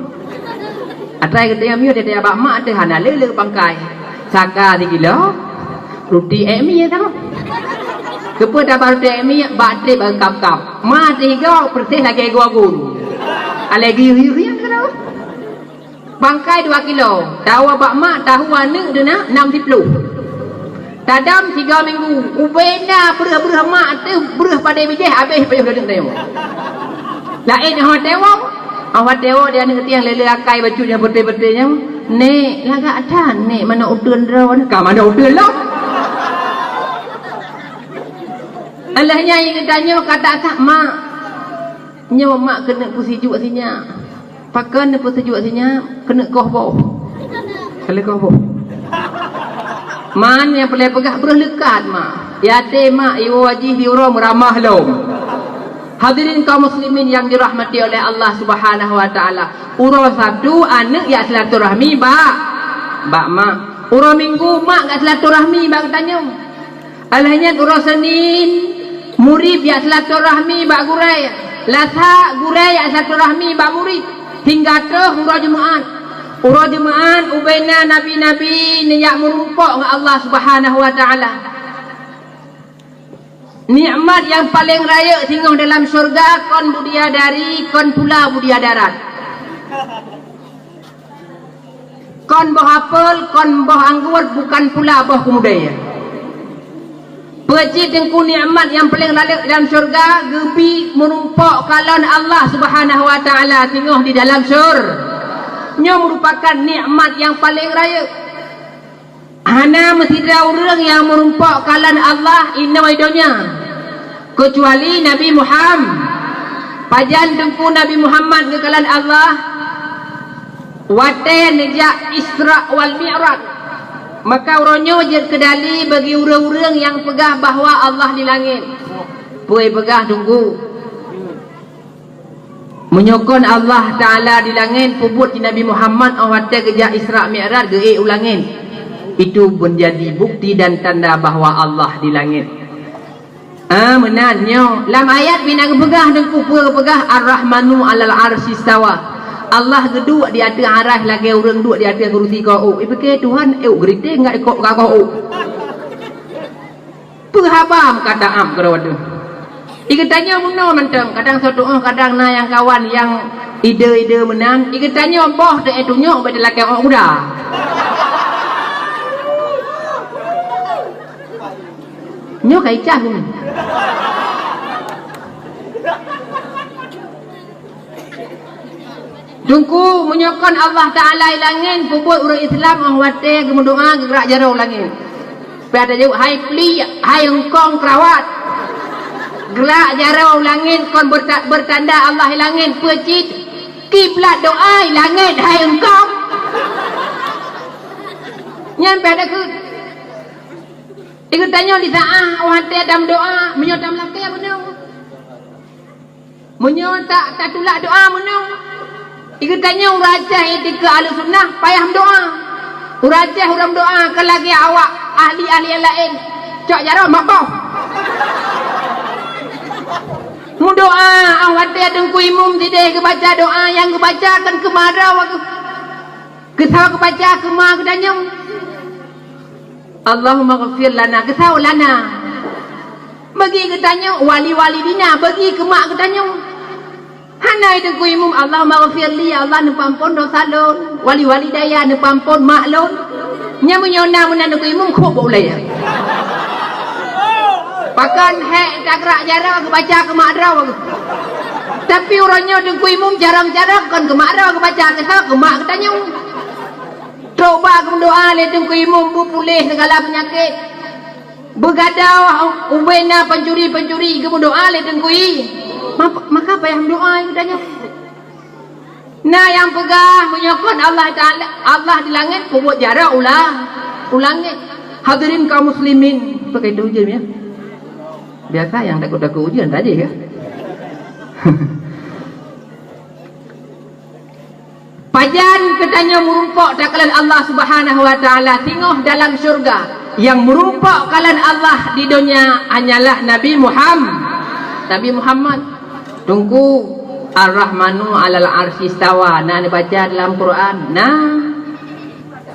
Atai kata mi ada bak mak ada hana lele bangkai. Saka 3 kilo rupiah mi apa. Kepada partai mi bak te kap-kap. Ma 3 persis lagi gua guru. Alagi riang ke dah. Bangkai 2 kilo. Tahu bak mak tahu anu dena 60. Tadam 3 minggu. Ubena berah-berah mak tu berah pada bijih habis payah dah tengok. Lain hot tewong. Awak tewong dia nak tiang lele akai baju yang betul-betulnya. Nek laga ada nek mana udun rawan ka mana udun lah. Allahnya yang tanya kata tak mak. Nyawa mak kena pusijuk sinya. Pakan ne pusijuk sinya kena kohboh. Kalau kohboh. Man yang boleh pegah berah lekat mak. Yatim mak ibu wajih diurang meramah lom. Hadirin kaum muslimin yang dirahmati oleh Allah Subhanahu Wa Taala. Urang Sabtu anak ya silaturahmi bak mak. Urang Minggu mak gak silaturahmi bak tanya. Alahnya urang Senin murid ya silaturahmi bak gurai. Lasa gurai ya silaturahmi bak murid. Hingga ke urang Jumaat. Urang Jumaat ubena nabi-nabi niyak merumpok dengan Allah Subhanahu Wa Taala. Nikmat yang paling raya tinggal dalam syurga kon budia dari kon pula budia darat. Kon boh apel, kon boh anggur bukan pula boh kemudaya. Pejit dengku nikmat yang paling raya dalam syurga gebi merumpok kalon Allah Subhanahu Wa Taala tinggal di dalam syurga. Nya merupakan nikmat yang paling raya. Hana mesti ada orang yang merumpok kalan Allah inna waidonya kecuali Nabi Muhammad. Pajan dengku Nabi Muhammad ke kalan Allah wate nejak Isra wal Mi'raj. Maka uronyo je kedali bagi orang-orang yang pegah bahawa Allah di langit. Puai pegah tunggu menyokon Allah Ta'ala di langit pubut di Nabi Muhammad awate kejak Isra Mi'raj ge ulangin. Itu menjadi bukti dan tanda bahawa Allah di langit. Menanyo dalam ayat bina pegah dengku pegah Ar-Rahmanu 'alal 'arsy istawa. Allah geduk di atas arah lagi orang duduk di atas kerusi kau. Fikir Tuhan gerite enggak ikut kau. Perhabam kata am kerawadu. Ikatanya menang mentang kadang satu kadang na yang kawan yang ide-ide menang. Ikatanya boh de tunjuk pada laki orang muda. Nyo kai cah ni. Dungku menyokon Allah Ta'ala ilangin pubut orang Islam orang wate gemendoa gerak jarau langit. Pada jauh hai pli hai Hongkong kerawat. Gerak jarau langit kon bertanda Allah ilangin pecit kiblat doa ilangin hai Hongkong. Nyan pada ke ikut tanya di saat orang dalam doa menyota melaki menang. Menyota tak tulak doa menang. Ikut tanya urajah etika Ahlussunnah payah doa. Urajah orang doa ke lagi awak ahli-ahli yang lain. Cak jarang makbah. Mu doa awak dia dengku imum tidak kebaca doa yang kebacakan kemarau aku. Kesal kebaca kemar kedanya. Allahumma ghafir lana kesau lana. Bagi ketanya wali-wali dina bagi ke mak ketanya. Hanai tu ku imum Allah maghfirli ya Allah nepampun dosa lon. Wali-wali daya nepampun mak lon. Nya menyona menan ku imum kho boleh ya. Pakan hek tak gerak jarang aku baca ke mak draw aku. Tapi orangnya tu ku imum jarang-jarang kan ke mak draw aku baca ke sa ke mak katanya. Coba aku doa le tu ku imum bu pulih segala penyakit. Begadau ubena pencuri-pencuri ke doa le tu ku maka apa yang doa katanya. Nah yang pegang menyokong Allah Taala, Allah di langit buat jarak ulangit. Hadirin kaum muslimin, pakai ujian ya. Biasa yang takut-takut ujian tadi ya. Pajan katanya merumpok dakalan Allah Subhanahu wa taala tinggal dalam syurga. Yang merumpok kalan Allah di dunia hanyalah Nabi Muhammad. Tunggu Ar-Rahmanu 'alal 'arsy istawa. Nah baca dalam Quran. Nah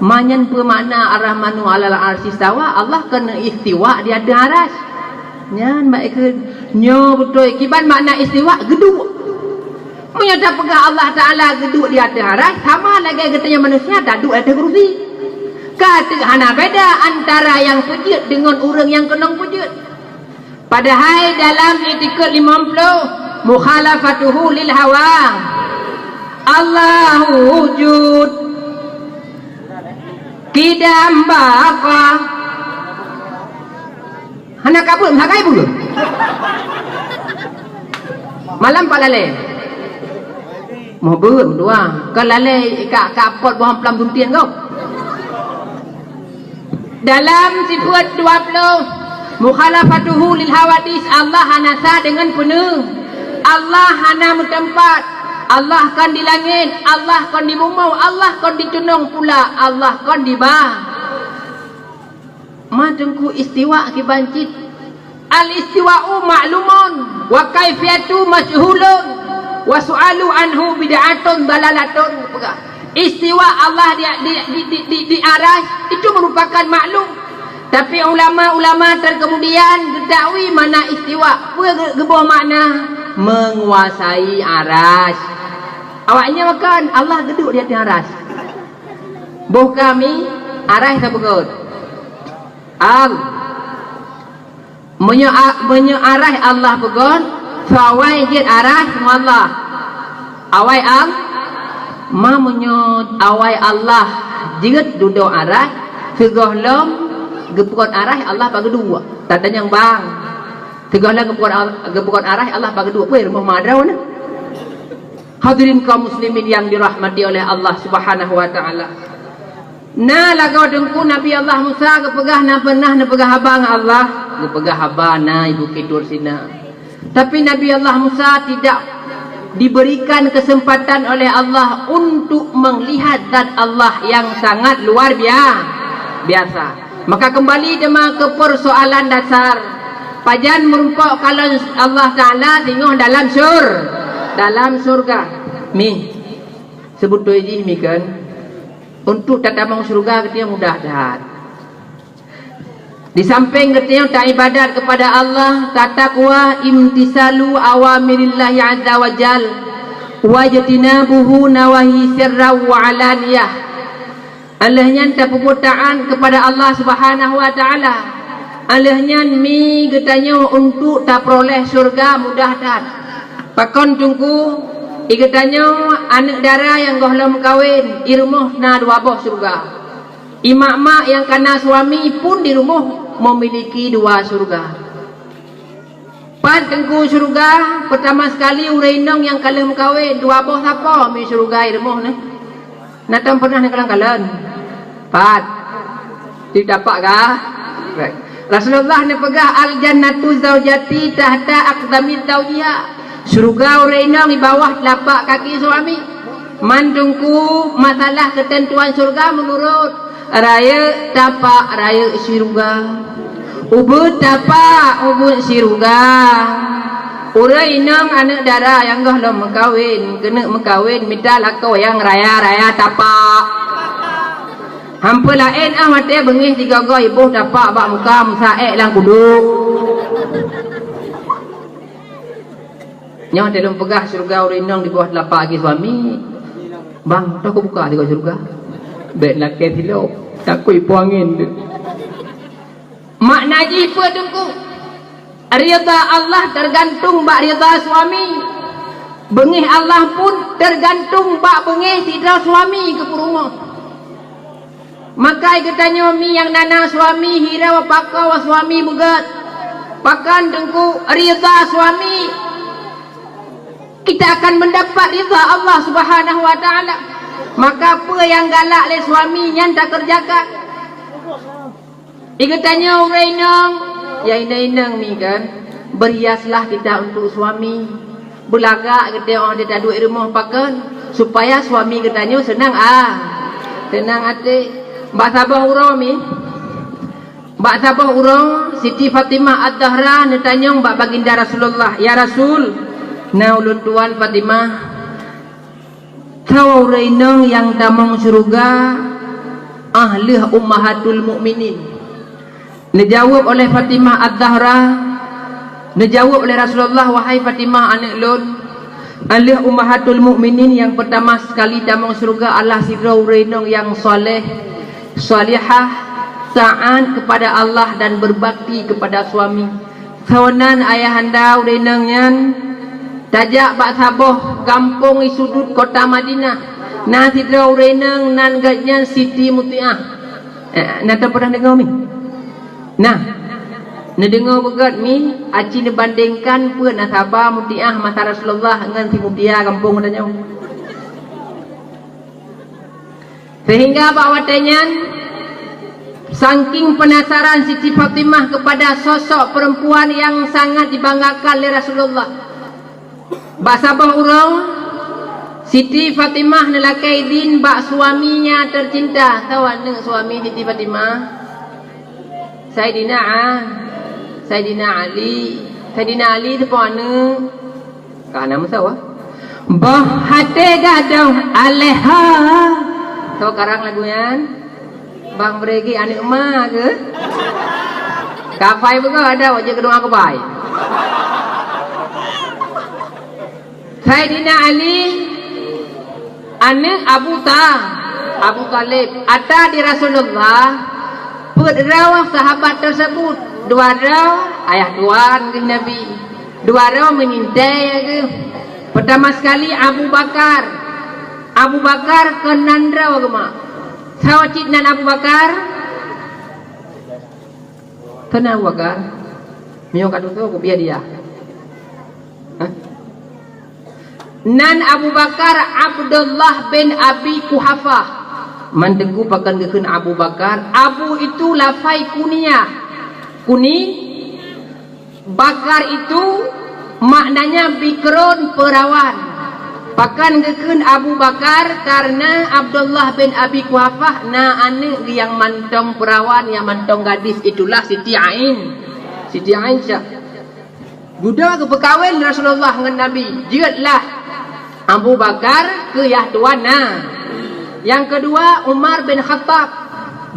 manyan bermakna Ar-Rahmanu 'alal 'arsy istawa, Allah kena istiwa di atas aras. Nyan baik ke nyo betul kiban makna istiwa geduk. Menyata pegah Allah Taala geduk di atas aras sama lagi katanya manusia duduk atas kursi. Kata hana beda antara yang sujud dengan orang yang kena sujud. Padahal dalam etikad 50 mukhalafatuhu lil hawa. Allahu wujud kidam baqa. Hana kabut hakai pun. Malam palale. Mau beut dua. Kalau lale kak pot buah pelam tuntian kau. Dalam sifat 20 mukhalafatuhu lil hawadis, Allah hanasa dengan penuh. Allah hana bertempat, Allah kan di langit, Allah kan di bumi, Allah kan di tunung pula, Allah kan di bawah. Madengku istiwa kibancit. Al istiwa'u ma'lumun wa kaifiyatu majhulun wa su'alu anhu bid'atun dalalatun. Istiwa Allah di aras itu merupakan maklum. Tapi ulama-ulama terkemudian ketahui mana istiwa. Apa gebuah makna? Menguasai aras. Awaknya makan Allah duduk di atas aras. Boh kami aras tak begut. Menyearah Allah begut. Fawai jid aras Allah. Awai ma menyot awai Allah jirat duduk aras segah lom gepukon arah Allah bagi dua tadanya yang bang segah lom gepukon arah Allah bagi dua puai rumah madraw na. Hadirin kaum muslimin yang dirahmati oleh Allah Subhanahu wa taala. Na lagau dengku Nabi Allah Musa kepegah na pernah na pegah abang Allah kepegah habana ibu kidur sina. Tapi Nabi Allah Musa tidak diberikan kesempatan oleh Allah untuk melihat zat Allah yang sangat luar biasa. Maka kembali dema ke persoalan dasar. Pajan merumpok kalau Allah Ta'ala tengok dalam surga. Mi sebut tu ini mi kan. Untuk tatamang surga katanya mudah dah. Di samping katanya tak ibadat kepada Allah, tak takwa, imtisalu awamirillahi azza wa jal, wajtinabuhu nawahi sirra wa alaniyah. Alahnya tak perbuatan kepada Allah Subhanahu wa taala. Alahnya mi katanya untuk tak peroleh surga mudah dah. Pakon tunggu ikatanya anak dara yang gohlam kawin irumuh na dua boh surga. Imak-mak yang kena suami pun di rumah memiliki dua surga. Pan tengku surga pertama sekali urainong yang kalian kawin dua boh siapa mi surga irumuh ni. Natam pernah nak kalang-kalan. Pat. Tidak dapat kah? Baik. Rasulullah ni pegah al jannatu zaujati tahta aqdami zawjiha. Surga urainong di bawah telapak kaki suami. Mandungku masalah ketentuan surga menurut raya tapak raya surga, ubud tapak ubud surga. Urai inang anak dara yang gah lo mengkawin, kena mengkawin minta lakau yang raya tapak. Hampa lain mati bengih tiga gah ibu tapak bak muka musaek lang kuduk. Nyawa dalam pegah syurga urinong di bawah telapak kaki suami. Bang, dah aku buka tengok syurga. Baik laki silap. Takut ipu angin tu. Makna jipa tunggu. Rida Allah tergantung bak rida suami. Bengih Allah pun tergantung bak bengih sidra suami ke rumah. Maka katanya mi yang nana suami hira wa pakau wa suami begat. Pakan tunggu rida suami. Kita akan mendapat rida Allah Subhanahu wa taala. Maka apa yang galak oleh suami yang tak kerjakan. Dia tanya orang inang, ya inang ni kan, berhiaslah kita untuk suami. Berlagak kita orang dia tak duit rumah pakan supaya suami katanya senang senang hati. Mbak Sabah urang mi. Mbak Sabah urang Siti Fatimah Ad-Dahra netanya mbak baginda Rasulullah, ya Rasul, na ulun tuan Fatimah tahu reinang yang damang syurga ahli ummahatul mukminin. Dijawab oleh Fatimah Ad-Dahra, dijawab oleh Rasulullah, wahai Fatimah anak lun, ahli ummahatul mukminin yang pertama sekali damang syurga Allah sidra reinang yang soleh, salihah, taat kepada Allah dan berbakti kepada suami. Tawanan ayahanda reinangnya tajak bak Sabah kampung isudut kota Madinah. Nah sidra urenang nan gatnya Siti Mutiah. Nata pernah dengar mi? Nah, dengar begat mi aci bandingkan pun Sabah Mutiah masa Rasulullah dengan si Mutiah kampung katanya. Sehingga bawatannya saking penasaran Siti Fatimah kepada sosok perempuan yang sangat dibanggakan oleh Rasulullah. Bak Sabah urang Siti Fatimah nelakai din bak suaminya tercinta. Tahu anda suami Siti Fatimah? Saidina Ali. Saidina Ali tu pun anda kan nama sawa? Bah hati gadau aleha. Tahu karang lagunya? Bang beregi anak emak ke? Kapai pun ada wajah kedua kapai. Saidina Ali anak Abu Talib ada di Rasulullah. Perdraw sahabat tersebut, dua raw ayah tuan ke Nabi, dua raw menyintai ke. Pertama sekali Abu Bakar ke nandraw ke mak. Sawacit nan Abu Bakar kena Abu Bakar mio kadu tu ko biar dia. Nan Abu Bakar Abdullah bin Abi Kuhafah mandegu pakan keun Abu Bakar. Abu itu lafai kunia, kuni. Bakar itu maknanya bikrun, perawan. Pakan keun Abu Bakar karena Abdullah bin Abi Kuhafah na anak yang mantong perawan, yang mantong gadis, itulah Siti Aisyah. Budak ke berkahwin Rasulullah dengan Nabi. Jiatlah Abu Bakar ke Yahtuan. Yang kedua Umar bin Khattab.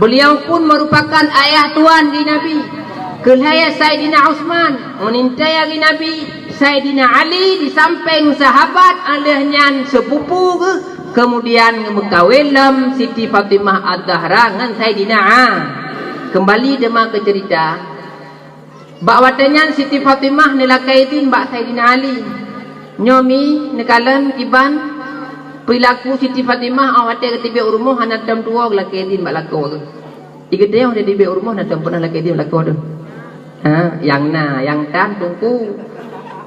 Beliau pun merupakan ayah tuan di Nabi. Kelihaya Saidina Uthman menintai di Nabi. Saidina Ali di samping sahabat alihnya sepupu ke. Kemudian berkahwin Siti Fatimah Ad-Dahra dengan Saidina Kembali demak ke cerita. Bakwatanya Siti Fatimah nilakaitin bak Saidina Ali. Nyomi nekalan kiban perilaku Siti Fatimah awate ketibe urumuh anak dam tua lakaitin bak lako. Igede yang di be urumuh nak pernah lakaitin lako tu. Yang tan tungku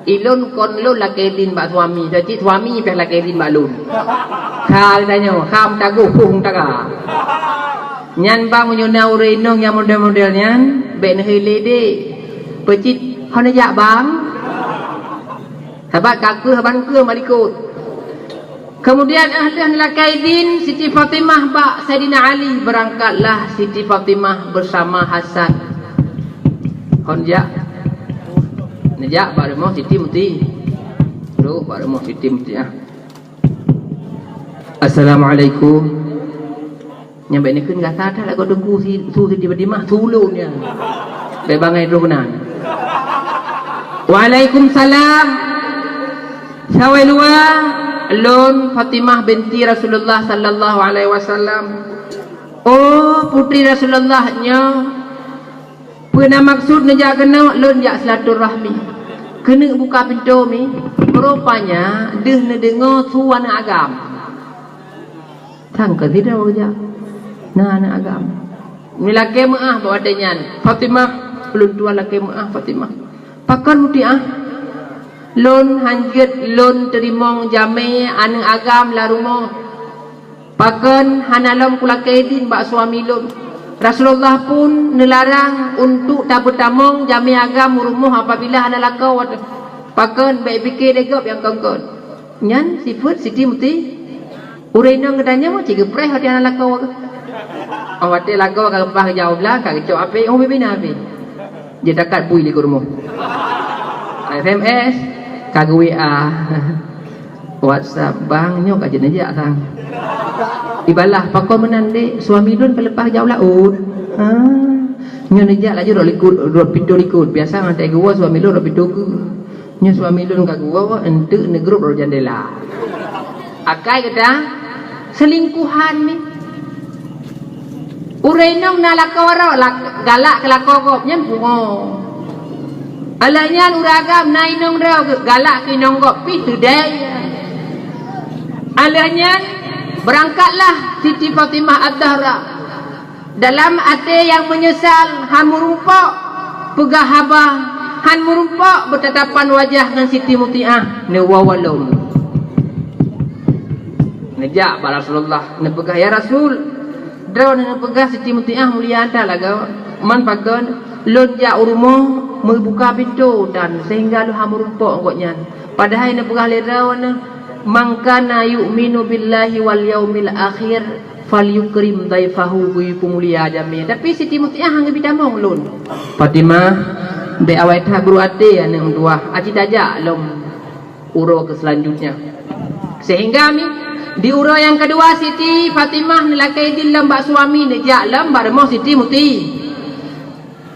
ilun kon lun lakaitin bak suami. Jadi suami peh lakaitin bak lun. Kal tanya, kam tagu pung taga. Nyan bang menyuna urenong yang model-modelnya ben helede. Pecit hana jak bang. Sahabat kaku haban ke malikut. Kemudian ahli lakaidin Siti Fatimah bak Saidina Ali. Berangkatlah Siti Fatimah bersama Hasan. Honjak nejak bak rumah Siti Muti. Duduk bak rumah Siti Muti. Assalamualaikum. Nyampe ni kun kata dah lagu tunggu Siti Fatimah tulungnya. Bebangai dronan. Waalaikumsalam. Sawai luar lon Fatimah binti Rasulullah sallallahu alaihi wasallam. Oh putri Rasulullah nya pernah maksud nejak kena lon jak silaturahmi. Kena buka pintu mi. Rupanya deh ne dengar suara agam. Tang ke tidak wajah. Nah anak agam. Ni laki maah bawa denyan. Fatimah belum tua laki maah Fatimah. Pakan mutiah. Lon hanjut lon terimong jame anu agam la rumah. Pakan hanalom kula kedin bak suami lon. Rasulullah pun nelarang untuk tak bertamong jame agam rumah apabila ada lakau. Pakan baik fikir legap yang kongkon. Nyan sifat Siti Muti. Urena ngedanya mo ciga preh hati anak lakau. Awak te lakau ka pah jauh belah ka kecok ape oh bebina ape. Dia dekat bui di rumah. SMS kagak WA WhatsApp bang nyok aja aja sang ibalah pakon menande suami don pelepah jauh laut nyo nejak laju rot pintu likut biasa ngantai gua suami don rot pintu ke nyo suami don kagak gua ente ne grup rot jendela akai kata selingkuhan ni urenong nalakawara galak kelakogop nyen bungo. Alanya uragam nainong rau galak kinong kopi tudai. Alanya berangkatlah Siti Fatimah Ad-Dahra dalam hati yang menyesal han merumpok pegah habah han merumpok bertatapan wajah dengan Siti Mutiah ne wawalum. Nejak ba Rasulullah ne pegah ya Rasul. Draw ne pegah Siti Mutiah mulia anta laga man pagon lonjak rumah membuka pintu dan sehingga lu hamurumpok ngoknya padahal ne pegah lerau ne mangkana yu'minu billahi wal yaumil akhir falyukrim daifahu bi pemulia jami tapi Siti Mutiah hang bidamong lun Fatimah be awai ta guru ate ane dua aci dajak lom uro ke selanjutnya sehingga mi di uro yang kedua Siti Fatimah nelakai di lembak suami nejak lembar mo Siti Muti.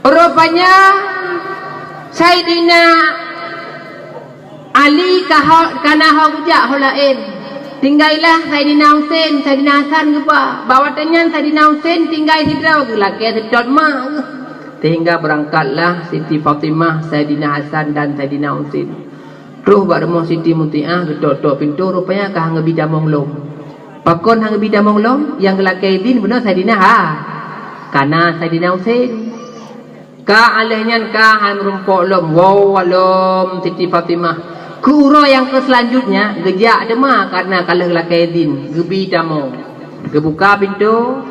Rupanya Sayyidina Ali kana hujak holain. Tinggailah Sayyidina Husain, Sayyidina Hasan gepa. Bawatannya Sayyidina Husain tinggal hidrau ke laki sedot mak. Sehingga berangkatlah Siti Fatimah, Sayyidina Hasan dan Sayyidina Husain. Terus baremo Siti Mutiah gedok-dok pintu rupanya ka hang bidamong lom. Pakon hang bidamong lom yang laki din benar Sayyidina kana Sayyidina Husain. Ka alehnya ka han rumpok lom wawalom Siti Fatimah kuro yang ke selanjutnya gejak demah karena kalah lakaidin gebi damo gebuka pintu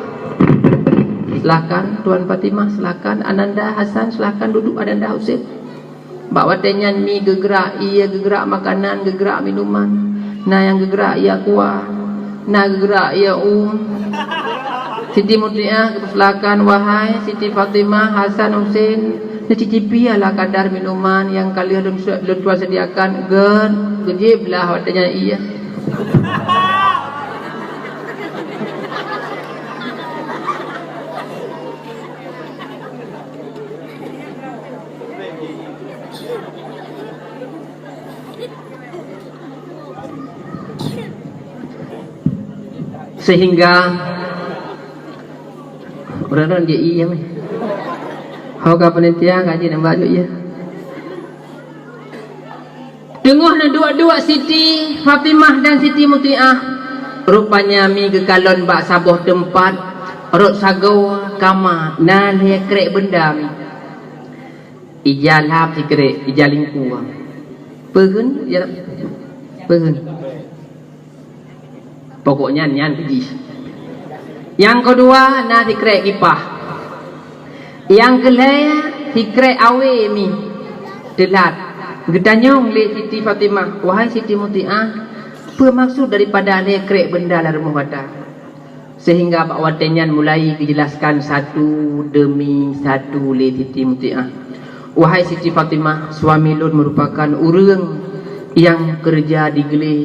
silakan Tuan Fatimah silakan Ananda Hasan silakan duduk Ananda Husain bawa tenyan mi gegerak ia gegerak makanan gegerak minuman nah yang gegerak ia kuah nah gegerak ia Siti Mutiah silakan wahai Siti Fatimah Hasan Husain cicipi lah kadar minuman yang kalian tuan sediakan gejiblah watanya iya sehingga orang-orang dia iya meh. Hau ka penelitian kaji nak baju ya. Dengoh na dua-dua Siti Fatimah dan Siti Mutiah. Rupanya mi gekalon bak sabuh tempat rot sagau kama na le krek benda mi. Ijal hap si krek, ijal lingku. Peun ya. Peun. Pokoknya nyan pergi. Yang kedua na si krek kipah. Yang kelaya sikre awe mi delat gedanyong le Siti Fatimah wahai Siti Mutiah bermaksud daripada le krek benda la rumah kata sehingga Pak Watenyan mulai dijelaskan satu demi satu le Siti Mutiah wahai Siti Fatimah suami lun merupakan urang yang kerja di gele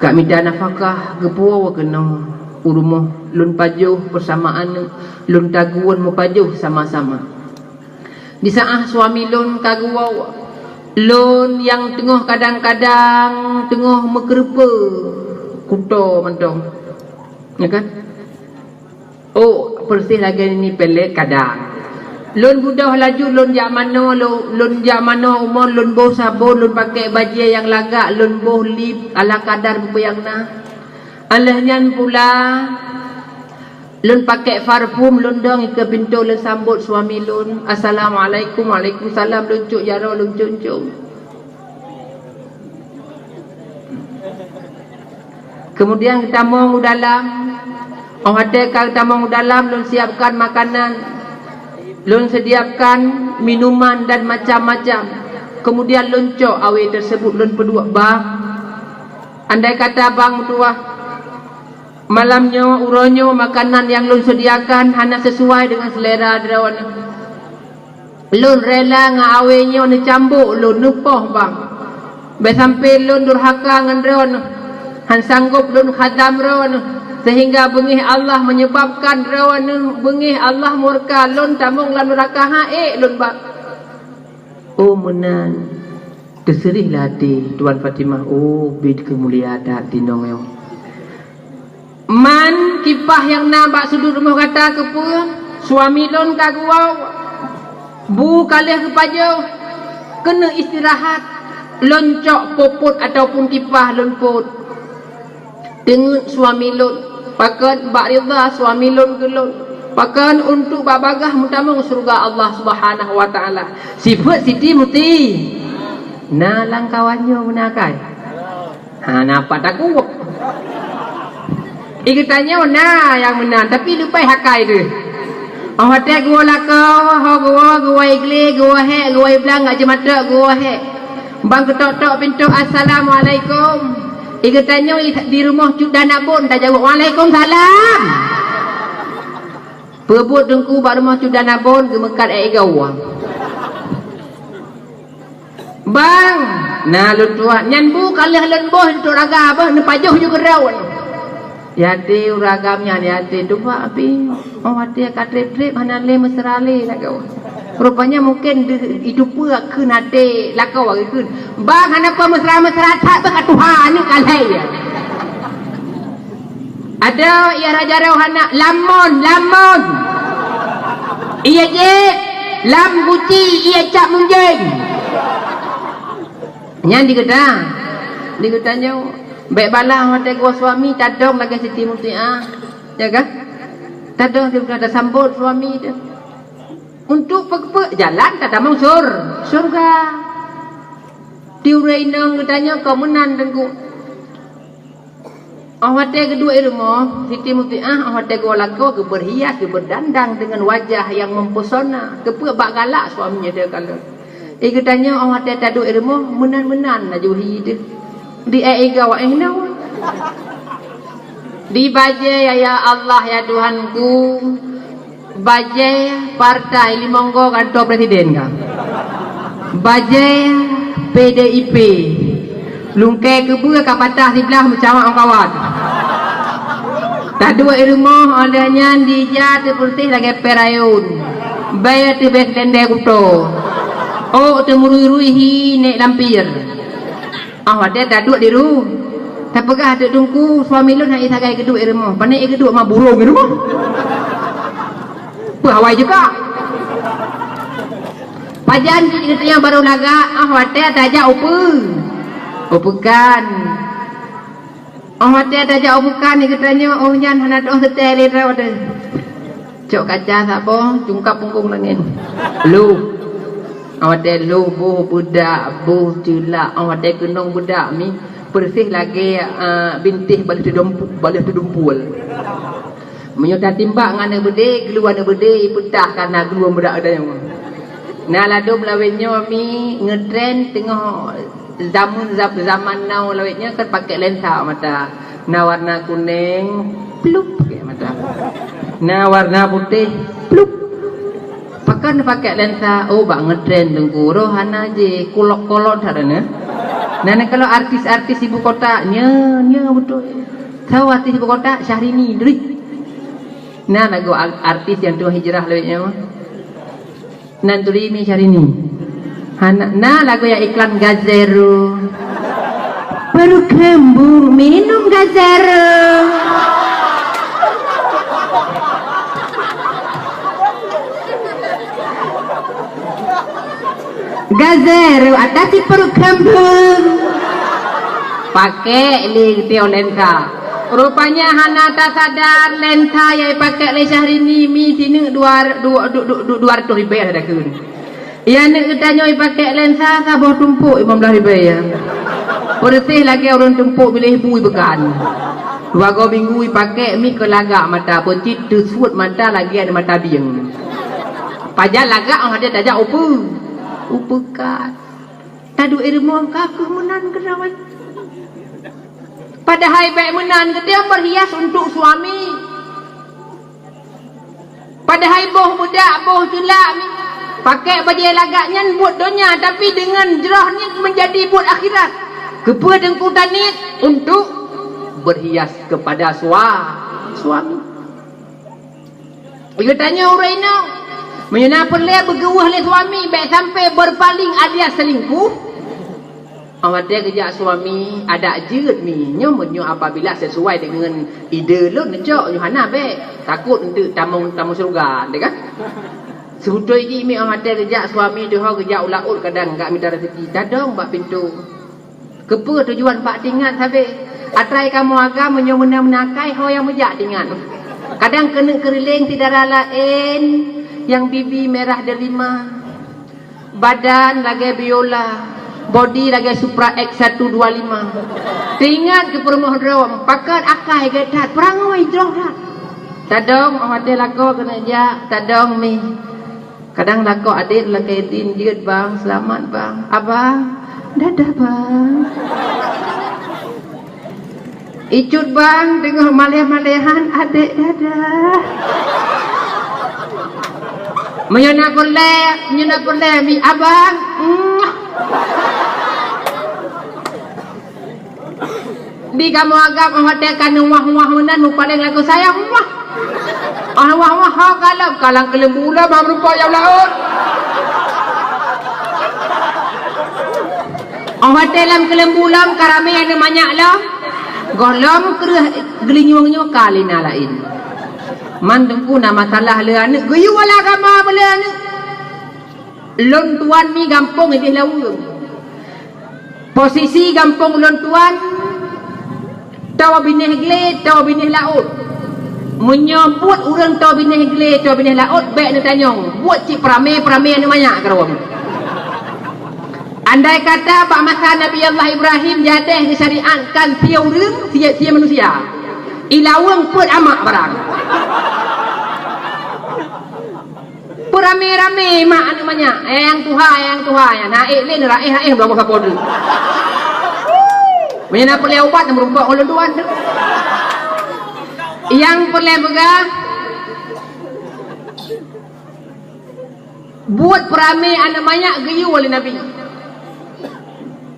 kak minta nafkah gepuwa kena urumuh lun pajuh persamaan lun taguan mu pajuh sama-sama di saat suami lun kaguwa Lon yang tengah kadang-kadang tengah mekerupa kuto mentong. Ya kan? Oh, persih lagi ni pelet kadang. Lon budah laju lon jak mana lon jak mana umur lon boh sabun lon pakai baju yang lagak lon boh lip ala kadar bepayangna. Alahnya pula lon pakai parfum lon dong ke pintu lon sambut suami lon. Assalamualaikum, waalaikumsalam lon cuk jaro lon cuk. Kemudian kita mau dalam hotel kita mau dalam lon siapkan makanan. Lon sediakan minuman dan macam-macam. Kemudian loncok awe tersebut lon pedua bang. Andai kata bang mutua malamnya uronyo makanan yang lon sediakan hanya sesuai dengan selera derawan. Lon rela ngawe nyo ne cambuk lon nupoh bang. Be sampai lon durhaka ngan derawan. Han sanggup lon khadam derawan. Sehingga bengih Allah menyebabkan rawan bengih Allah murka lon tamung lan neraka hae lon bak. Oh menan terserihlah hati Tuan Fatimah. Oh bid kemuliaan hati nong yo. Man kipah yang nampak sudut rumah kata ke pun suami lon kagua bu kalih kepajau kena istirahat loncok popot ataupun kipah lon pot dengan suami lon. Pakan Mbak Ridha suami lon gelon. Pakan untuk babagah mutamang surga Allah Subhanahu wa taala. Sifat Siti Muti. Nah langkawannya menakai. Ha napa taku? Ikatanya nah yang menang tapi lupa hakai tu. Awak tak gua lakau, gua igle, gua he, gua iblang aja mata gua he. Bang ketok-tok pintu assalamualaikum. Ika tanya di rumah cuk dana pun tak jawab waalaikumsalam. Perebut dengku bak rumah cuk dana pun gemekat gawang. Bang, nah lu tua nyanbu kalih lemboh untuk raga apa nepajuh juga rawan. Ya ti uragamnya ya ti tu pak api. Oh hati katrip-trip hanale mesrale lah kau. Rupanya mungkin itu pula ke nate lakau lagi ke. Bang hanapa mesra-mesra tak bang Tuhan ni kalai. Ada ia raja rohana lamon. Iya je lam guci ia cak munjeng. Nyan digedanya baik balah hotel gua suami tadong lagi Siti Mutia. Ya kan? Tadong dia ada sambut suami dia. Untuk jalan kata mau surga. Diurai nang katanya kau menan dengku. Awate kedua rumah Siti Mutiah awate gua laku ke berhias ke berdandang dengan wajah yang mempesona. Ke bak galak suaminya dia kalau. Katanya awate tadu rumah menan-menan najuhi dia. Di gawa nau. Di baje ya Allah ya Tuhanku. Baje partai Limonggo kantor presiden kan. Baje PDIP. Lungkai kebu kat patah sebelah macam orang kawan. Tak dua rumah olehnya dijat bersih lagi perayun. Bayar tu bes dendai kuto. Oh temurui-rui hi nek lampir. Ada tak dua di rumah. Tak pegah ada tungku suami lu nak isagai kedua rumah. Panik kedua mah burung di rumah. Hawai juga. Pajan kita baru laga hotel tajak bukan. Hotel tajak bukan ni katanya oh nyan hana dong setel rawat. Cok kaca sapa cungkap punggung langin. Lu. Hotel lu buh budak buh cula hotel kenong budak mi bersih lagi bintih balik tudumpul. Menyota timbak ngana bede keluar na bede iputah karena keluar budak ada yang nah ladu melawetnya mi ngetrend tengah zaman now lawetnya kan pakai lensa mata nah warna kuning plup pakai mata nah warna putih plup pakai lensa oh bak ngetrend tengku rohana je kolok-kolok darana nah kalau artis-artis ibu kota nya betul tahu artis ibu kota Syahrini Dri. Nah lagu artis yang tua hijrah lewatnya mah. Nanturi mi Syahrini. Nah lagu yang iklan Gazero. Baru kembung minum Gazero. Gazero ada si perut kembung. Pakai Tio lensa. Rupanya Hana tak sadar lensa yang pakai le Syahrini mi sini 200 ribu ada kun. Ya nak katanya pakai lensa sabah tumpuk 15 ribu ya. Bersih lagi orang tumpuk bila ibu bekan. 2 minggu pakai mi ke lagak mata pocit tu suut mata lagi ada mata biang. Pajak lagak orang ada tajak upekat. Tadu ilmu kaku menan kerawan. Padahal baik menan dia berhias untuk suami. Padahal boh budak boh jelak pakai baju lagaknya buat dunia tapi dengan jerah ni menjadi buat akhirat. Kepa dengkutan ni untuk berhias kepada suami. Dia tanya orang ini, menyana pelai bergewah oleh suami baik sampai berpaling alias selingkuh. Awak dia kejak suami ada jeut mi nyo apabila sesuai dengan ide lu necok Yohana baik takut untuk tamu surga dek kan. Sebutoi ji mi awak dia kejak suami dia kejak ulaut kadang enggak minta rezeki dadong bak pintu. Kepa tujuan pak tingan sabe atrai kamu agak menakai ho yang mejak tingan. Kadang kena keriling tidak lain yang bibi merah delima. Badan lagi biola. Body lagi Supra X125. Teringat ke permohon rawam pakat akai getat perang oi drong dah. Tadong awak lako kena jak tadong mi. Kadang lako adik lakai din jeut bang selamat bang. Abang dadah bang. Icut bang tengok malih-malihan adik dadah. Menyana kolek mi abang. Di kamu agak mengatakan wah menan paling lagu sayang wah. Wah kalang kelembula bang rupa yang laut. Dalam kelembulam karame yang banyak lah. Golom gelinyung kali nalain. Mandengku nama masalah le anak geyu wala agama bela anak. Lon tuan mi gampung idih lawung. Posisi gampung lon tuan tawa binih gle tawa binih laut. Menyambut orang tawa binih gle tawa binih laut baik nak tanyong buat cik prame ni banyak karawam. Andai kata pak masa Nabi Allah Ibrahim jadeh disyariatkan sia urang sia manusia. Ilawang pun amak barang. Rame-rame mak anu banyak. Yang Tuhan ya. Naik le raih berapa siapa tu. Menyana pelai ubat yang merumpak oleh tuan tu. Yang pelai begah buat perame anak banyak geyu oleh Nabi.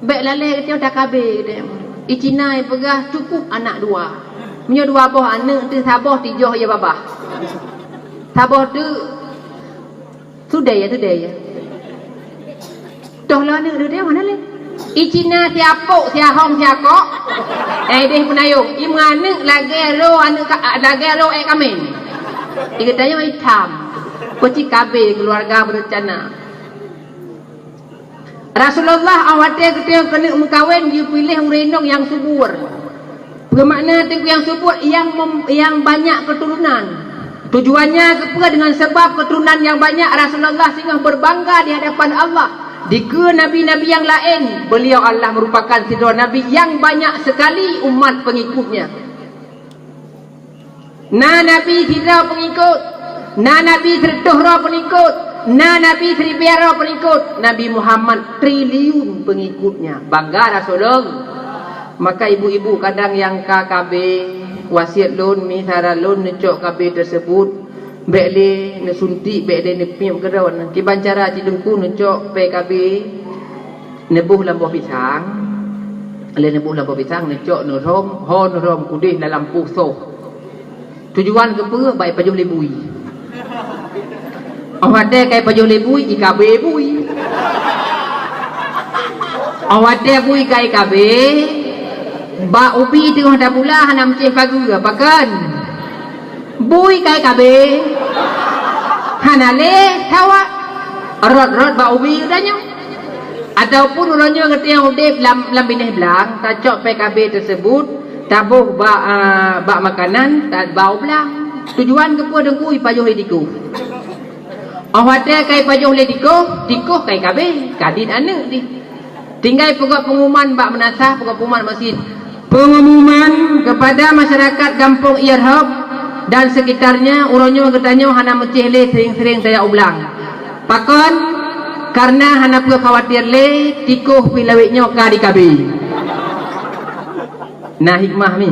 Baik lalai kata dah kabeh dia. Icina pegah cukup anak 2. Punya 2 boh anak tu sabah 3 ya babah. Sabah tu sudah ya. Toh lah anak dia mana le? Icina siapok siahong siakok. Dia penayung. Imanak lagi ro anak lagi ro kamen. Dia katanya hitam. Kucing kabeh keluarga berencana. Rasulullah awatnya ketika kena mengkawin dia pilih renong yang subur. Bermakna tengku yang subur yang banyak keturunan. Tujuannya kepada dengan sebab keturunan yang banyak Rasulullah sehingga berbangga di hadapan Allah. Jika nabi-nabi yang lain beliau Allah merupakan sidra nabi yang banyak sekali umat pengikutnya. Nabi sidra pengikut, Nabi sertuhra pengikut, Nabi seribiara pengikut, Nabi Muhammad triliun pengikutnya. Bangga Rasulullah. Maka ibu-ibu kadang yang KKB wasiat lon misara lon necok KB tersebut bekle nesuntik bekle nepiam kerawan kibancara cidengku necok PKB nebuh lampu pisang le nebuh lampu pisang necok nerom hon rom kudih dalam pusoh. Tujuan kepa baik pajuh lebui. Awak ada kai pajuh lebui IKB bui. Awate bui kai kabe. Ba ubi tengah dah pula hana mecih pagu apakan? Bui kai kabe. Hana le tawa. Rot ba ubi udahnya. Ataupun orangnya kata yang udip lam binih belang, tacok PKB tersebut, tabuh bak makanan, tak bau belang. Tujuan ke puan dengku ipajuh lidiku. Awate kai pajuh lidiku, dikuh kai KB, kadin ane di. Tinggal pegawai pengumuman bak menasah, pegawai pengumuman masjid. Pengumuman kepada masyarakat Kampung Iyarhab dan sekitarnya, orangnya katanya hana mecih le sering-sering saya ulang. Pakon karena hana pun khawatir le tikuh pilawiknya ka di kabi. Nah hikmah mi.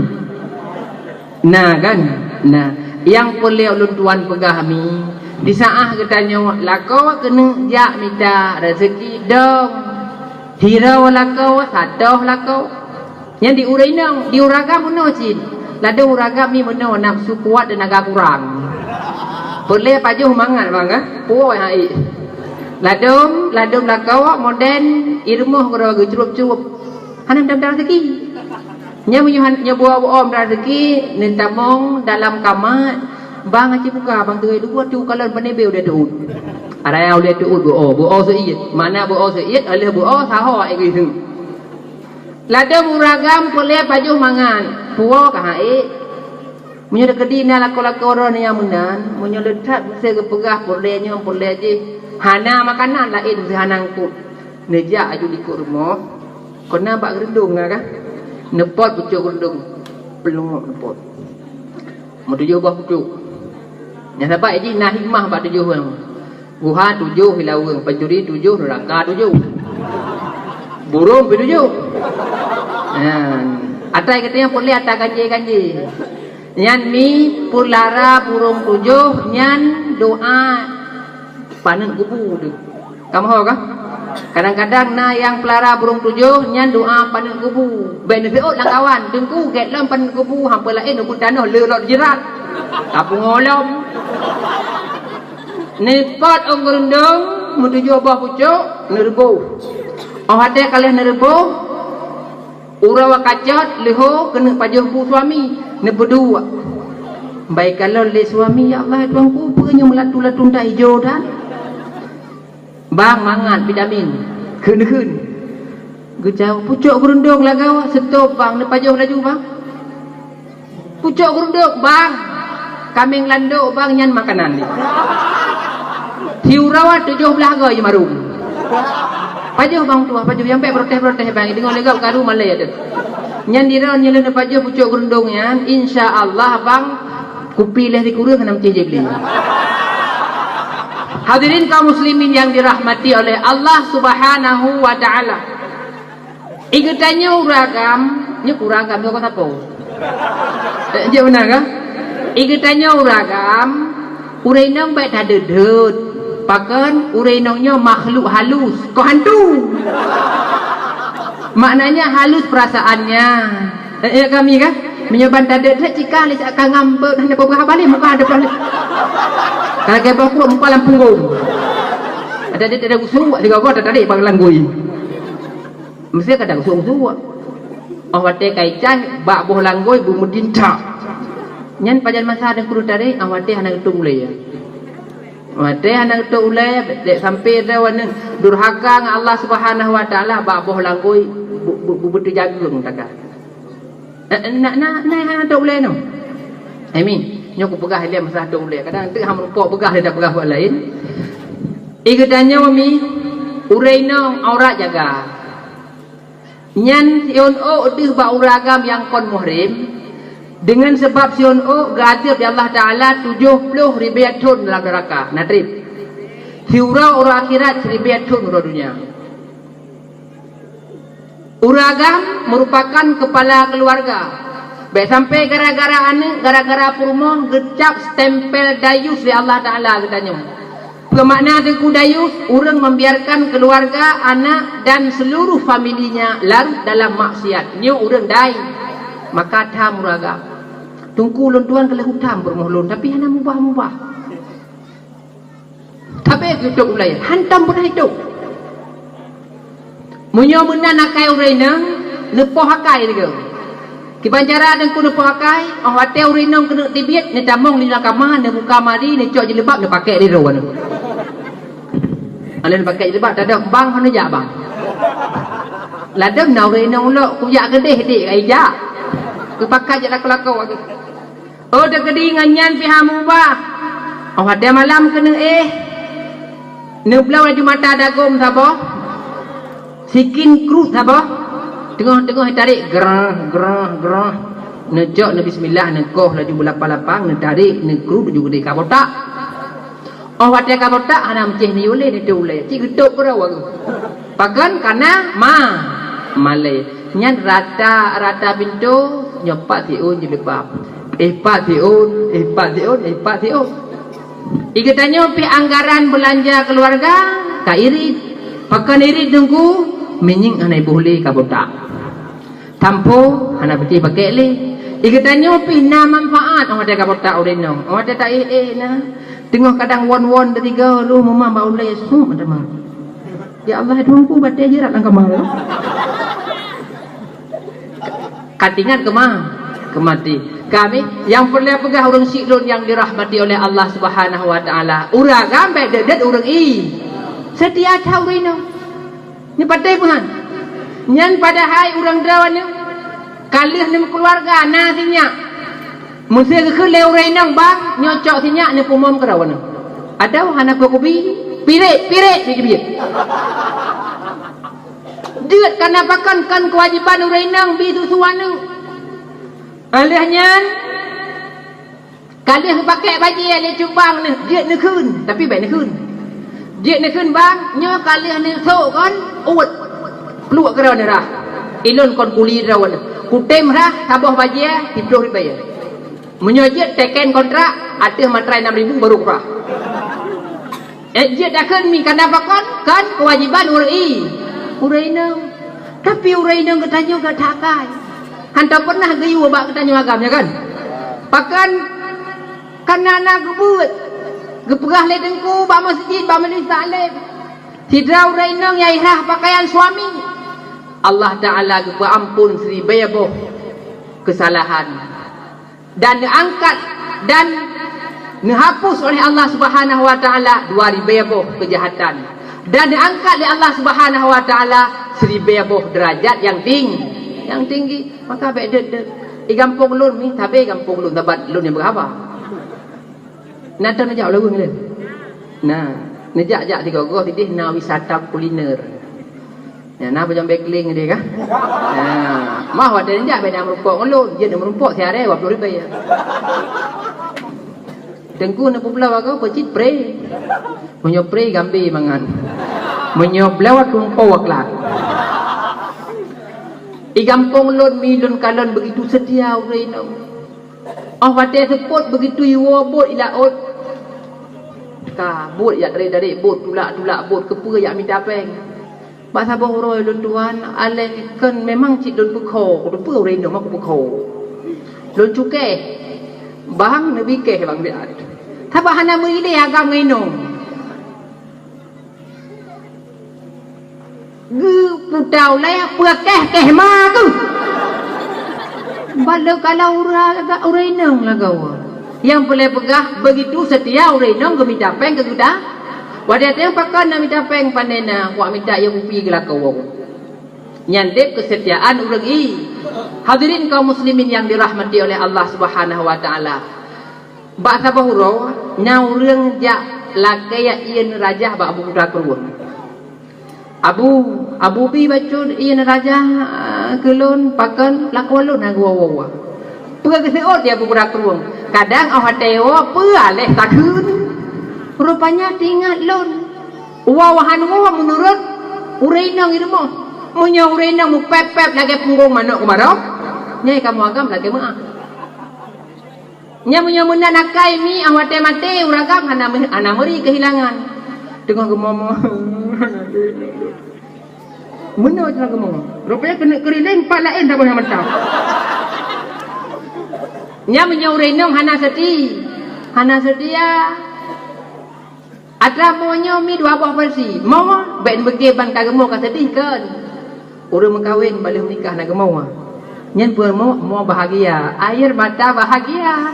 Nah kan. Nah yang boleh ulun tuan pegah mi di saah katanya lakau kena jak minta rezeki dong. Hirau lakau sadoh lakau. Yang diurainang diuragam meno cin. Lada uragam mi meno nafsu kuat dan agak kurang. Boleh pajuh mangat bang puai hai. Ladum lakau moden irmuh geraga curup-curup. Hanam dalam rezeki. Nya buah-buah rezeki nentamong dalam kamar. Bang aci buka bang tuai dua tu kalau penebe udah tuut. Ada yang udah tuut buah seit. Mana buah seit oleh buah saho ai gitu. Ladum uragam boleh pajuh mangan. Puo ka hai. Munyo kedina lakau-lakau ron yang menan, munyo letak bisa kepegah bolehnya boleh je. Hana makanan lain sehanangku. Nejak aju di rumah. Kena bak gerendung kan? Nepot pucuk gerendung. Pelungok nepot. Mau 7 buah pucuk. Yang dapat ini nah hikmah bak 7 orang. Guha 7 hilaweng, pencuri 7, neraka 7. Burung 7. Atai katanya boleh atai ganji. Nyan mi pulara burung 7, nyan doa panen kubu tu. Kamu tahu kah? Kadang-kadang na yang pelara burung 7 nyan doa panen kubu. Benefit lang kawan, dengku get lam panen kubu hampa lain aku tanah lelot jerat. Kapu ngolom. Ni pot ong gerundung menuju buah pucuk nerbo. Oh ada kalian nerbo. Urawa kacot leho kena pajuh bu suami ne berdua. Baik kalau le suami ya Allah tuanku punya melatu-latu dah hijau dah. Bang mangan vitamin. Keun. Gejau pucuk gerundung lagau setop bang ne pajuh laju bang. Pucuk gerundung bang. Kambing landuk bang nyan makanan ni. Tiurawa 17 gay marum. Pajuh bang tua, pajuh sampai protes bang. Dengar legap karu malai ada. Nyan dira nyelena pajuh pucuk gerundung yan, insya-Allah bang kupilih di kurang kena mecih beli. Hadirin kaum muslimin yang dirahmati oleh Allah Subhanahu wa taala. Igutannya uragam, nya uragam tu kata apa? Je benar ke? Igutannya uragam, urainang baik tak dedet. Pakan urainangnya makhluk halus, kau hantu. Maknanya halus perasaannya. Ya kami kan? Menyoban tadi tak jika li akan ngambek hanya beberapa balik muka ada balik. Kalau ke bawah muka lampung gong. Ada dia ada usuk di kau ada tadi bang langgui. Mesti kadang usuk. Awate kaicah bak boh langgui bu mudinta. Nyan pajan masa ada kurut tadi awate hana itu mulai ya. Awate hana itu mulai sampai rawan durhaka dengan Allah Subhanahu wa taala bak boh langgui bu betul jagung takah. Nak hana tak boleh no. Amin. Nyok pegah dia masalah tak boleh. Kadang tu hang lupa pegah dia dah pegah buat lain. Igutannya mi uraina aurat jaga. Nyan sion o deh ba uragam yang kon muhrim. Dengan sebab sion o gadib ya Allah Taala 70 ribayatun dalam neraka. Natrib. Hiura ura akhirat ribayatun ura dunia. Uragam merupakan kepala keluarga. Baik sampai gara-gara ane, gara-gara purmo gecap stempel dayus di Allah Taala katanya. Bermakna dengku dayus, orang membiarkan keluarga, anak dan seluruh familinya larut dalam maksiat. Nyo orang dai. Maka tham uragam. Tungku lon tuan kalau hutam bermohlon tapi hana mubah-mubah. Tapi hidup mulai hantam pun hidup. Munyo muna nakai urinang nepoh hakai dia. Kibanjara dan ku nepoh hakai, hotel urinang kena tibiat ne tamong ni nakama ne buka mari ne cok jilbab ne pakai di rowan. Alen pakai jilbab tak ada bang hana ja bang. Ladem na urinang lo ku ya gedeh dik ai ja. Ku pakai je lako-lako lagi. Oh dak gedi nganyan pi hamu ba. Hotel malam kena ne blau laju mata dagom sabo. Sikin krut sabo. Tengah-tengah tarik gerah nejok ne bismillah ne koh laju belapang-lapang ne tarik ne krut laju gede kabotak. Oh wate kabotak ana mceh ni ule ni tule ci gedok berawa. Pagan kana malai nyan rata pintu nyopak tiun jilbab. Pak tiun. Ikatanyo pi anggaran belanja keluarga ka irit. Pakan irit dengku menying anai boleh kabotak. Tampo hana beti pakai le. Ikatanyo pi na manfaat orang ada kabotak urenong. Orang ada tak na. Tengok kadang won ketiga lu mama ba ulai su macam. Ya Allah tunggu batai jerat lang kamal. Katingan kemati. Kami yang pernah pegah orang siklon yang dirahmati oleh Allah Subhanahu wa taala. Urang gambe dedet urang setia tahu reno. Ni patai punan. Nyan pada hai urang drawan ni kalih ni keluarga na sinya. Mesti ke leu renang bang nyocok sinya ni pumom kerawan. Ada hana kopi pirik dia. Dia kana pakan kan kewajiban renang bi susuan ni. Alihnya kalih pakai baju le cubang ni dia ni kun tapi baik ni kun. Dia ni kun bang nyo kalih ni sok kan uut keluar kerana ni rah ilon kon kuli rawan kutem rah taboh bajia 10 ribu menyojit teken kontrak ada matrai 6,000 baru rah dia dah kan mi kana pakon kan kewajiban urainang tapi urainang katanya gak takai hanta pernah gayu bak katanya agamnya kan pakan kanana gebut geperah le dengku ba masjid ba majlis taklim sidrau urainang yai rah pakaian suami Allah Ta'ala ampun seribu kesalahan dan diangkat dan dihapus oleh Allah Subhanahu Wa Ta'ala 2,000 kejahatan dan diangkat oleh Allah Subhanahu Wa Ta'ala 1,000 derajat yang tinggi maka baik di kampung lun ni tapi kampung lun tabat lun yang berapa nanti najak leweng ni nah najak tiga-tiga tidih na wisata kuliner. Ya, nak macam backling dia kan? Mah ada njak benda merumpok ngelun, dia nak merumpok sehari 20 ribu ya. Tengku nak pulau aku pecit pre, menyopre gambi mangan, menyoblau tumpau waklat. I kampung lun milun kalon begitu setia urino. Oh wate sepot begitu iwo bot ilaut. Ka bot ya dari bot tulak bot kepa ya minta peng. Bahasa boroi lun tuan ale kan memang cik lun pekho lun peu reno mak pekho lun cuke bang nabi ke bang biat thaba hana mui le agam ngaino gu putau le pua keh ma tu balo kalau urenong lagawa yang boleh pegah begitu setia urenong ke minta peng ke guda wadah yang pakan nak minta peng panena wak minta yang upi gelakau nyandep kesetiaan urang hadirin kaum muslimin yang dirahmati oleh Allah Subhanahu Wa Ta'ala bak sabahuro nyau reung jak lakaya ien rajah bak abu putra keruang abu bi bacun ien rajah kelun pakan lakwalun agwa pega keseot dia abu putra keruang kadang awak tewa pea leh takun rupanya tinggal lon wawahan menurut urenang irmo munya urenang mu pepep lagi punggung manuk kemarau nyai kamu agam lagi maaf nya munya muna nakai mi awate mate uragam ana meri kehilangan dengan gemomo muna jangan gemomo rupanya kena keriling pak lain tak boleh mentau nya munya urenang hana setia Atra monyo mi 2 buah versi. Mau ben begeban kagemo ka sedih kan. Orang berkahwin balik menikah nak gemau. Nyen pun mau bahagia. Air mata bahagia.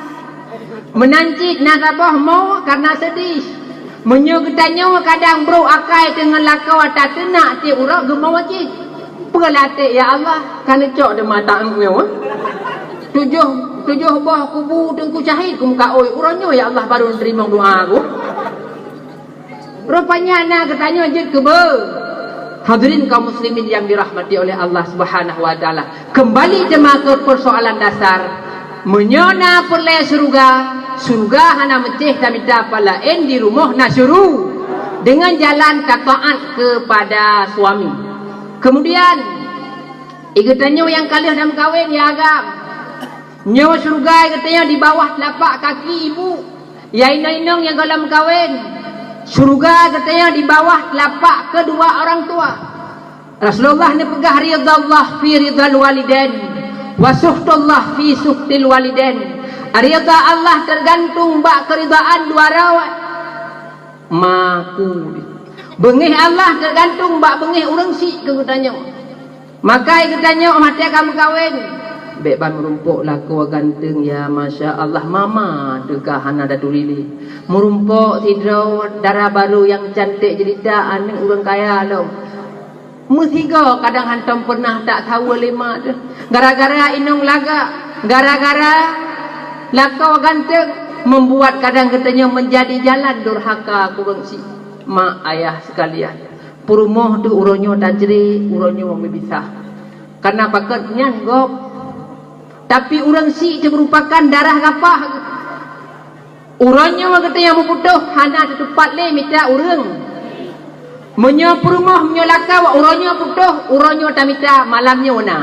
Menancit nasabah mau karena sedih. Menyo ketanya kadang bro akai dengan lakau atas tenak ti urak gemau cik. Perlatik ya Allah kan cok de mata engkau. Tujuh bah kubu tengku syahid ku muka oi. Urangnya ya Allah baru terima doa aku. Rupanya nak ketanya je ke be. Hadirin kaum muslimin yang dirahmati oleh Allah Subhanahu wa taala. Kembali jemaah ke persoalan dasar. Menyona perle surga hana meceh tamita pala en di rumah nak suruh dengan jalan taat kepada suami. Kemudian ikatanya yang kalih dalam kahwin ya agam. Nyawa surga katanya di bawah telapak kaki ibu. Ya inang-inang yang dalam kahwin. Surga katanya di bawah telapak kedua orang tua. Rasulullah ni pegah ridha Allah fi ridhal walidain wa suhtullah fi suhtil walidain. Ridha Allah tergantung bak keridaan dua rawat. Maku. Bengih Allah tergantung bak bengih urang si ke katanya. Maka katanya mati kamu kahwin. Bek ban merumpuk laku ganteng ya Masya Allah mama dekah hana dah tulili merumpuk tidro darah baru yang cantik jelita aning orang kaya lo musiga kadang hantam pernah tak tahu lima tu gara-gara inong laga gara-gara laku ganteng membuat kadang katanya menjadi jalan durhaka kurang si mak ayah sekalian perumah tu uronyo tajri uronyo membisah karena pakat nyanggop. Tapi orang si itu merupakan darah kapah. Orangnya kata yang memputuh hana tepat le minta orang. Menyo perumah menyo laka orangnya putuh, orangnya tamita malamnya ona.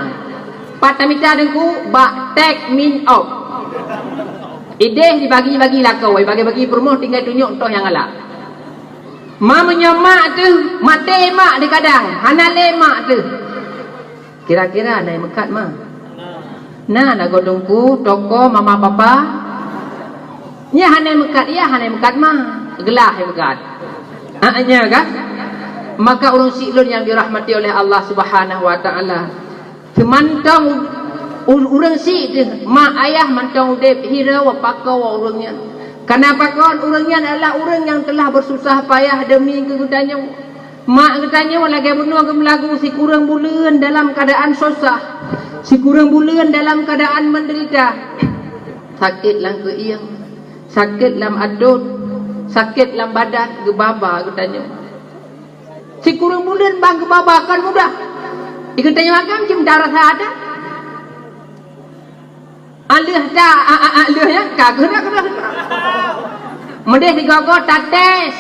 Pat tamita dengku bak take min out. Ide dibagi-bagi laka wai bagi-bagi perumah tinggal tunjuk toh yang ala. Ma menyo mak tu mate mak di kadang, hana le mak tu. Kira-kira nai mekat mak. Nah, nak godongku, toko, mama, papa. Ya, hanai mekat mah. Gelah yang mekat. Nya kan? Maka urang si'lun yang dirahmati oleh Allah Subhanahu wa taala. Semantang urang si mak ayah mantang udip hira wa pakau wa urangnya. Kenapa kawan urangnya adalah orang yang telah bersusah payah demi kegudanya. Mak katanya lagi bunuh gemelagu si kurang bulan dalam keadaan susah. Si kurang bulan dalam keadaan menderita. Sakit lang keiang, sakit lam adut, sakit lam badan, gebaba katanya. Si kurang bulan bang gebaba kan mudah. Ikatanya makan macam darah ada. Alih dah, alih ya, kagak dah. Medeh digogo tates,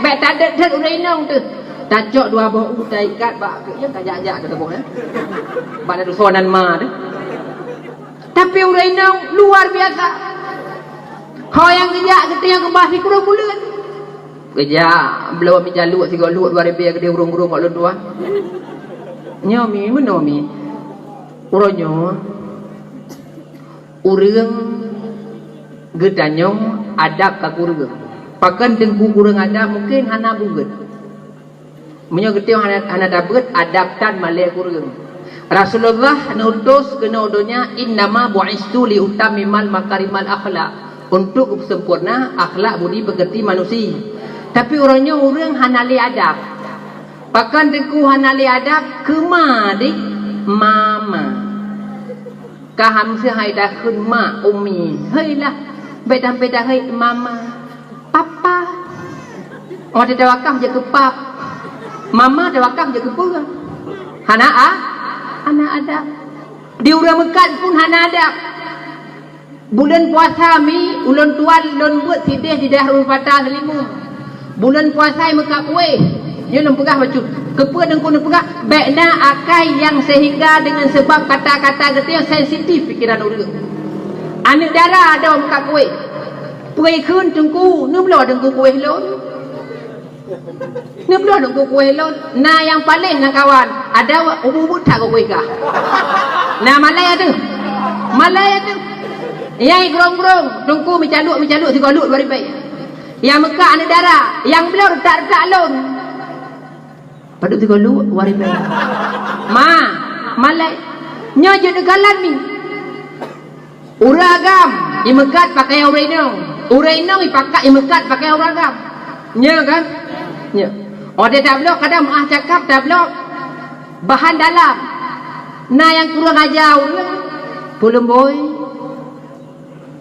baik tadet tet udah inang tu. Tajok dua bau utai ikat bak ke yang kajak-ajak kata boh ya. Pada dusonan ma tu. Tapi udah inang luar biasa. Kau yang kejak kita yang kebah si kurang bulan. Kejak belum mi jaluk si goluk 2000 ke dia urung-urung kok lu dua. Nyomi menomi. Uronyo urang gedanyong adab ka kurang. Pakan dengku kurang adab mungkin hana buget. Menyo getih hana dapat adabtan malai kurang. Rasulullah nutus kena odonya innama bu'istu li utammimal makarimal akhlak. Untuk sempurna akhlak budi pekerti manusia. Tapi orangnya orang hana li adab. Pakan dengku hana li adab kema dik mama. Kaham sehai dah kun ma ummi. Heuilah beda-beda hei mama, papa. Oh dia wakaf je ke pap. Mama dia wakaf je ke pura. Hana ada. Di urang mekat pun hana ada. Bulan puasa mi ulun tuan ulun buat tidih di daerah patah selimu. Bulan puasa mekat kuih. Dia lem pegah baju. Kepa dengku pegah baikna akai yang sehingga dengan sebab kata-kata getih sensitif fikiran orang. Anak darah ada muka kuih. Kuih kun dengku, nu belah dengku kuih lon. Nu belah dengku kuih lon. Nah yang paling nak kawan, ada ubu-ubu tak kuih kah? Nah Malay ada. Yang gerong-gerong, dengku micaluk si goluk bari baik. Yang Mekah anak darah, yang belah retak lon. Paduk tiga lu wari bela. Malai. Nya je degalan ni. Uragam imekat pakai urenong. Urenong ipakat imekat pakai uragam. Nya kan? Nya. Ode tak blok kadang maah cakap tak blok. Bahan dalam. Nah yang kurang ajar pulung boy.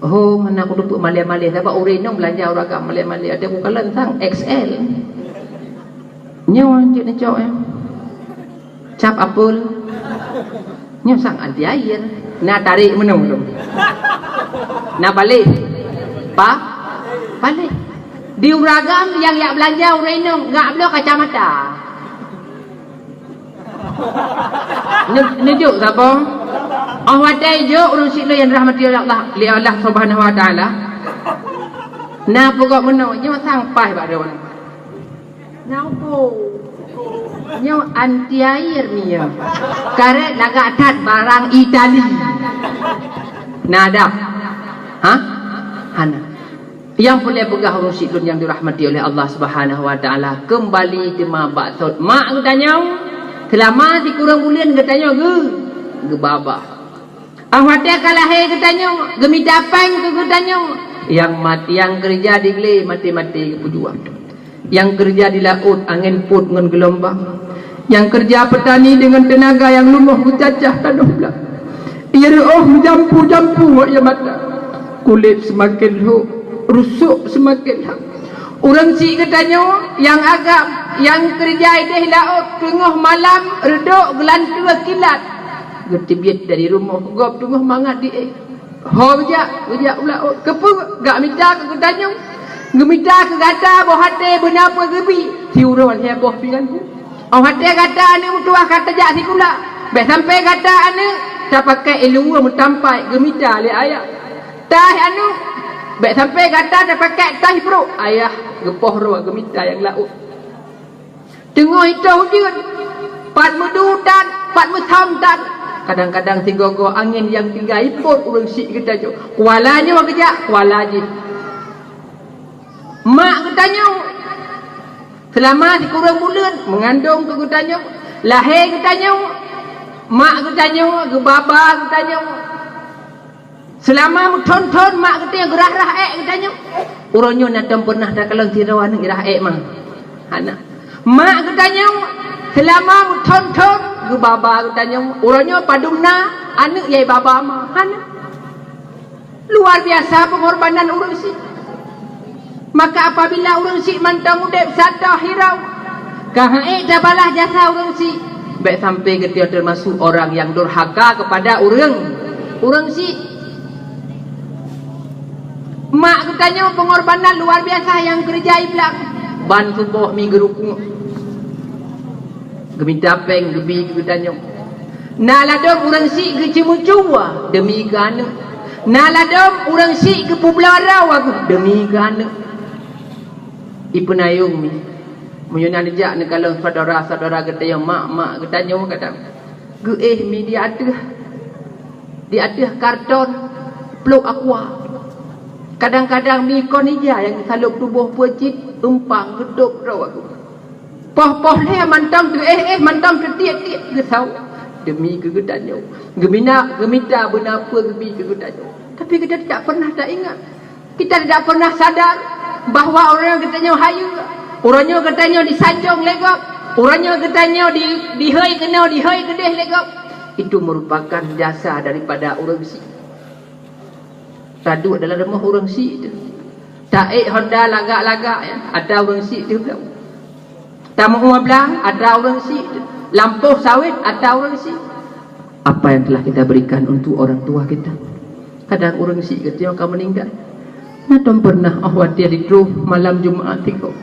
Oh mana aku lupa malai-malai sebab urenong belanja uragam malai-malai ada bukalan sang XL. Nya je nak cok ya. Cap apel. Nya sang anti air. Nak tarik menung tu. Nak balik. Balik. Di uragam yang belanja urenong enggak blok kacamata. Nejuk siapa? Wadai jo urang sik yang dirahmati Allah li Allah Subhanahu wa taala. Nah pokok menung nya sang pai bak dia orang. Napa? Nya anti air ni ya. Karet lagak tat barang Itali. Nadap. Hana. Yang boleh pegah urang sik yang dirahmati oleh Allah Subhanahu wa taala kembali di mabak saud. Mak tanya, selama di kurang bulan katanya ge babah. Awak kalah katanya, gemi dapang ke katanya. Yang mati yang kerja di gele mati-mati ke pejuang. Yang kerja di laut angin put dengan gelombang. Yang kerja petani dengan tenaga yang lumuh bercacah tanah belak. Ia jampu-jampu ya mata. Kulit semakin rusuk semakin hak. Orang si katanya yang agak yang kerja di laut tengah malam reduk gelantua kilat. Gertibiat dari rumah gop tengah mangat di bejak laut. Kepu gak minta ke katanya. Gemita ke kata boh hati benapa gebi. Si urang heboh pinganku. Hati kata ane mutuah kata jak si kula. Baik sampai kata ane tak pakai elua mutampai gemita le ayah. Tah anu baik sampai kata tak pakai tah bro. Ayah gepoh roh gemita yang laut. Tengah itu hujan. Pat medudan, pat mesamdan. Kadang-kadang si gogo angin yang tinggal iput urang sik kita jo. Kualanya wa kejak, kuala je. Mak katanya selama di kurang bulan mengandung ke katanya, lahir katanya, mak katanya, ke baba katanya. Selama tonton mak katanya gerah-rah katanya. Urangnya nak pernah dah kalau tirawan gerah mah. Anak. Mak katanya selama tonton ke baba katanya. Urangnya padumna anak yai baba mah. Anak. Luar biasa pengorbanan urang sih. Maka apabila urang sik mantang udep sadar hirau, kahai dah balah jasa urang sik. Baik sampai ketika termasuk orang yang durhaka kepada urang sik. Mak katanya pengorbanan luar biasa yang kerja iblang. Ban subuh mi gerukung. Gemi dapeng gebi katanya. Naladom urang sik ke Cimucua demi gana. Naladom urang sik ke Pubelarau demi gana. Ipenayung mi menyuna dijak ne kalau saudara-saudara kata yang mak katanya kata mi dia ada karton peluk aqua. Kadang-kadang mi kon ija yang saluk tubuh pecit empang geduk raw aku. Poh-poh le mantang tu mantang ketiak-tiak gesau demi kegedannya. Gemita benapa gebi kegedannya. Tapi kita tidak pernah tak ingat. Kita tidak pernah sadar bahawa orang katanya hayu, orangnya katanya disanjung legap, orangnya katanya dihai kedeh legap. Itu merupakan jasa daripada orang si. Tadu adalah rumah orang si itu. Taik Honda lagak-lagak ya, ada orang si itu pula. Tamu Belang ada orang si itu. Lampuh sawit ada orang si. Apa yang telah kita berikan untuk orang tua kita? Kadang orang si katanya akan meninggal. Natom pernah dia di truh malam Jumaat tiga.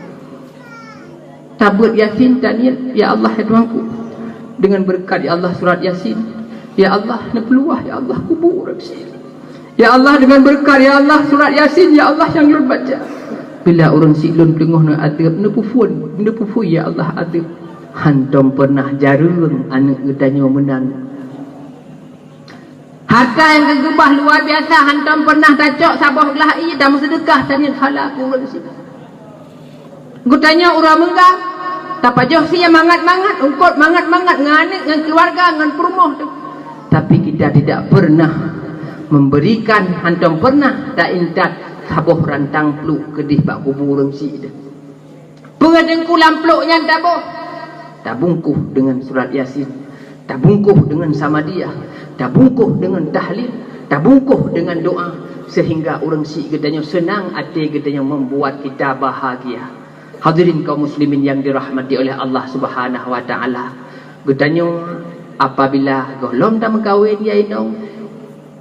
Tabut Yasin Daniel, ya Allah ya Tuhanku. Dengan berkat ya Allah surat Yasin. Ya Allah nak peluah ya Allah kubur Yasin. Ya Allah dengan berkat ya Allah surat Yasin ya Allah yang lun baca. Bila orang silun tengah nak adab nepufun ya Allah adab. Hantom pernah jarung anak gedanya menang. Harta yang kegebah luar biasa. Hantam pernah tacok sabah kelahi dan sedekah tanya halak urang si. Gutanya urang menggam Tapa joh sia mangat-mangat, ungkot mangat-mangat nganik dengan keluarga, dengan perumah tu. Tapi kita tidak pernah memberikan, antum pernah tak intat sabuh rantang peluk kedih pak kubur orang si dah. Pengadengku lampluknya tabuh. Tak bungkuh dengan surat Yasin, tak bungkuh dengan samadiyah, tak bungkuh dengan tahlil, tak bungkuh dengan doa, sehingga orang si gedanya senang hati, gedanya membuat kita bahagia. Hadirin kaum muslimin yang dirahmati oleh Allah Subhanahu wa taala. Gedanya apabila golom dah mengkawin ya inong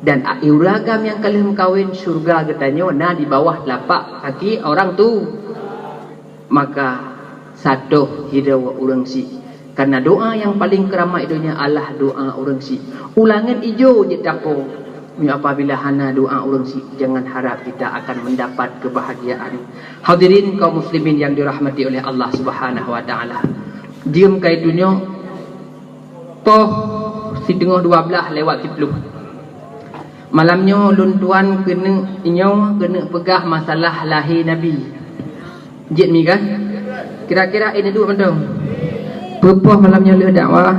dan iuragam yang kalian mengkawin surga gedanya na di bawah telapak kaki orang tu, maka satu hidup orang si. Karena doa yang paling keramat dunia adalah doa orang si. Ulangan hijau je tapo. Apabila hana doa orang si, jangan harap kita akan mendapat kebahagiaan. Hadirin kaum muslimin yang dirahmati oleh Allah Subhanahu wa taala. Diam kai dunia toh si tengah 12 lewat 10. Malamnya lun tuan kena inyau kena pegah masalah lahir Nabi. Jid mi kan? Kira-kira ini dua benda. Berapa malamnya le dakwah.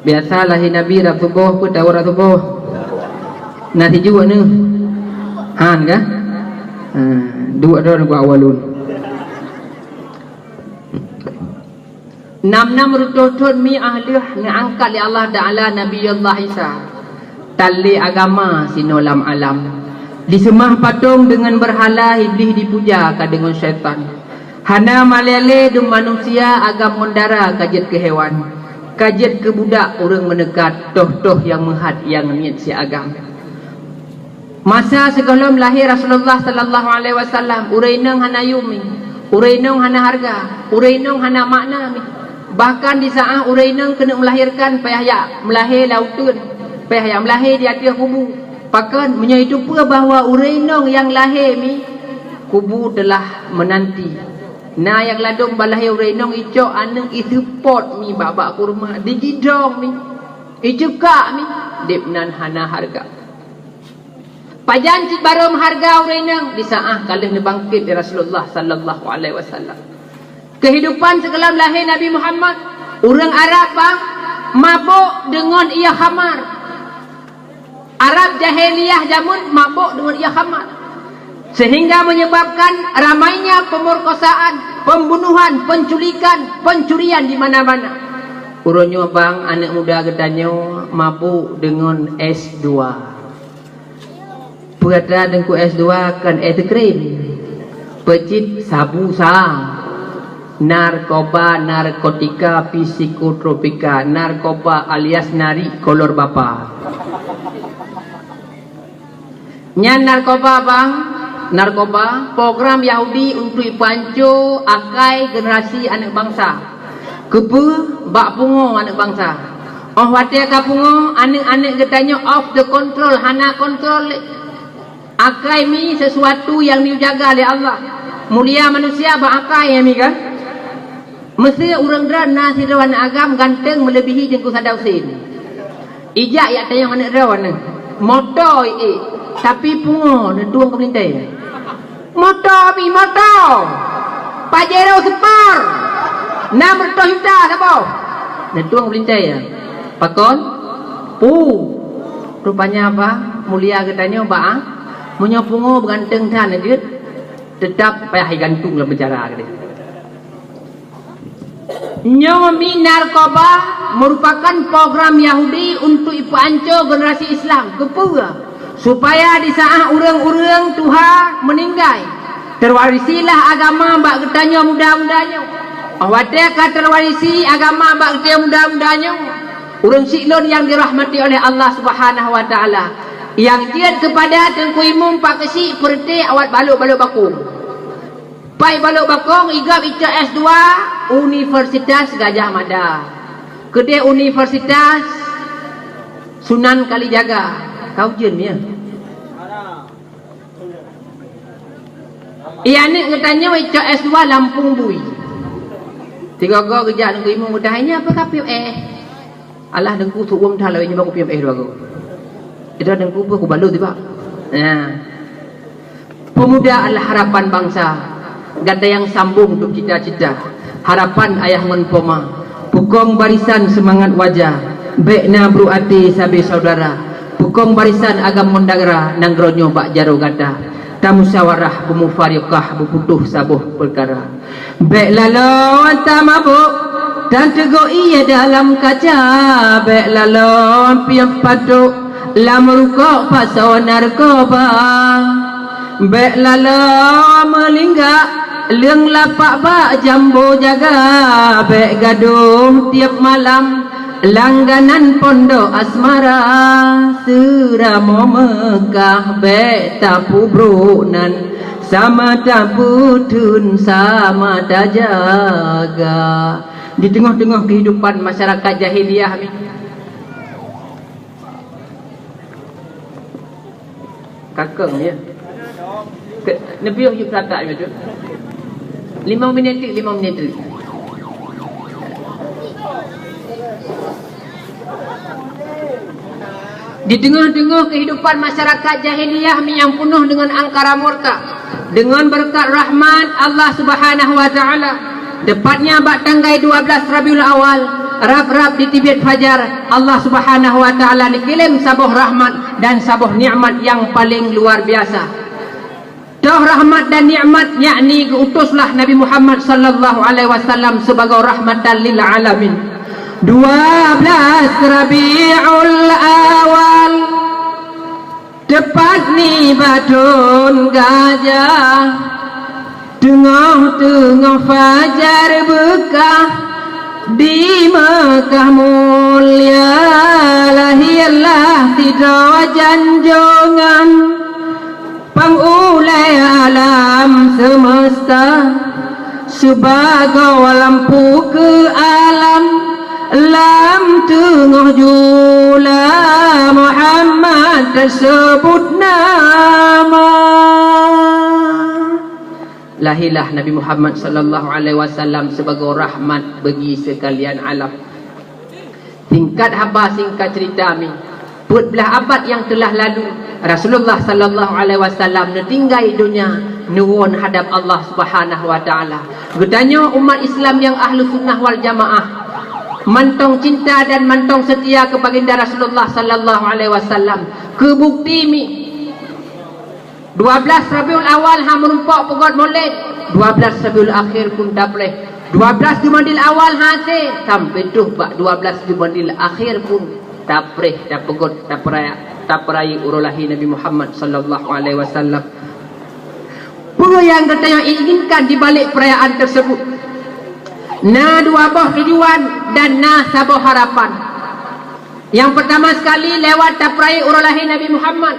Biasa lahir Nabi dah subuh pun tahu dah subuh. Nanti juga ni. Han kan? Dua orang gua awalun. 66 rutun mi ahli ngangkat li Allah Taala Nabi Allah Isa. Tali agama sinolam alam. Disemah patung dengan berhala, iblis dipuja ka dengan syaitan. Hana malele du manusia agam mendara kajet ke hewan. Kajet ke budak orang menekat toh-toh yang mehat yang niat si agam. Masa sebelum lahir Rasulullah sallallahu alaihi wasallam, urainang hana yumi, urainang hana harga, urainang hana makna mi. Bahkan di saat urainang kena melahirkan payah melahir lautun, payah melahir di atas kubu. Pakan menyaitu pula bahawa urainang yang lahir mi kubu telah menanti. Nah yang ladung balahir urainang icok aneng isupot mi babak kurma dijidong mi. Icukak mi dipnan hana harga. Pajan cik barum harga urainang di saat kalih nebangkit di Rasulullah sallallahu alaihi wasallam. Kehidupan sebelum lahir Nabi Muhammad, orang Arab bang mabuk dengan ia khamar. Arab jahiliyah jamun mabuk dengan ia khamar. Sehingga menyebabkan ramainya pemerkosaan, pembunuhan, penculikan, pencurian di mana-mana. Urunnya bang anak muda gedanya mabuk dengan S2. Berada dengan S2 kan es krim. Pecit sabu sang. Narkoba, narkotika, psikotropika, narkoba alias nari kolor bapa. Nyan narkoba bang, narkoba program Yahudi untuk pancu akai generasi anak bangsa. Kepa bak pungo anak bangsa. Oh watia ka pungo anak-anak getanya off the control, hana kontrol. Akai mi sesuatu yang dijaga oleh Allah. Mulia manusia bak akai ya mi kan? Mesti orang dran nasi rawan agam ganteng melebihi jengku sadausin. Ijak ya tayang anak rawan ni. Motor tapi pungo na tuang kemelintai. Motor bi motor. Pajero Sport. 600 juta sapa? Na tuang kemelintai ya. Pakon rupanya apa? Mulia katanya ba munyo pungo ganteng tan dia tetap payah gantung dalam penjara dia. Nyomi narkoba merupakan program Yahudi untuk ipanco generasi Islam kepura supaya di saat orang-orang Tuhan meninggal terwarisilah agama bak getanya muda-mudanya. Awadeka terwarisi agama bak getanya muda-mudanya. Urang siklon yang dirahmati oleh Allah Subhanahu wa taala yang jiat kepada tengku imum pak kesi perti awat baluk-baluk bakung. Pai baluk bakong igap ica S2 Universitas Gajah Mada. Kedai Universitas Sunan Kalijaga. Kau jen ya. Ia ni katanya ica S2 Lampung Bui. Tiga go kerja nunggu imam mudahnya apa kapiu Allah dengku suwam dah lawanya baku piam dua go. Itu dengku aku balut tiba. Nah. Pemuda adalah harapan bangsa. Ganda yang sambung untuk cita-cita. harapan ayah mun poma pukong barisan semangat wajah bekna bru ati sabi saudara pukong barisan agam mundagara nanggronyo bak jaro gata tamusyawarah bumufariqah buputuh sabuh perkara bek lalon tamabuk dan teguh ia dalam kaca bek lalon piam paduk lamrukok pasau narkoba bek lalon melinggak leung lapak bak jambu jaga bek gaduh tiap malam langganan pondok asmara seramo Mekah bek tapu brunan sama tabutun sama dajaga di tengah-tengah kehidupan masyarakat jahiliyah ni kakeng ya Nabi yuk kata betul 5 minit di tengah-tengah kehidupan masyarakat jahiliyah yang penuh dengan angkara murka dengan berkat rahmat Allah Subhanahu wa taala tepatnya bak tanggal 12 Rabiul Awal rap-rap di Tibet Fajar Allah Subhanahu wa taala dikirim sabuh rahmat dan sabuh nikmat yang paling luar biasa. Dah rahmat dan nikmat yakni diutuslah Nabi Muhammad sallallahu alaihi wasallam sebagai rahmatan lil alamin. 12 Rabiul Awal tepat ni batun gajah tengah-tengah fajar bekah di Mekah mulia lahirlah tidak janjongan pangulai alam semesta sebagai lampu ke alam lam tengah jula Muhammad tersebut nama lahirlah Nabi Muhammad sallallahu alaihi wasallam sebagai rahmat bagi sekalian alam. Tingkat haba singkat cerita mi put belah abad yang telah lalu Rasulullah sallallahu alaihi wasallam tinggal dunia nuwun hadap Allah Subhanahu wa taala. Gedanya umat Islam yang ahlu sunnah wal jamaah mantong cinta dan mantong setia ke baginda Rasulullah sallallahu alaihi wasallam. Kebukti mi 12 Rabiul Awal ha merumpak pegot Maulid, 12 Rabiul Akhir pun tak boleh. 12 Jumadil Awal ha te sampai tu bak 12 Jumadil Akhir pun tak boleh, tak pegot, tak peraya urulahi Nabi Muhammad sallallahu alaihi wasallam. Apa yang kata yang inginkan di balik perayaan tersebut? Na dua buah tujuan dan na sabuh harapan. Yang pertama sekali lewat tapraya urulahi Nabi Muhammad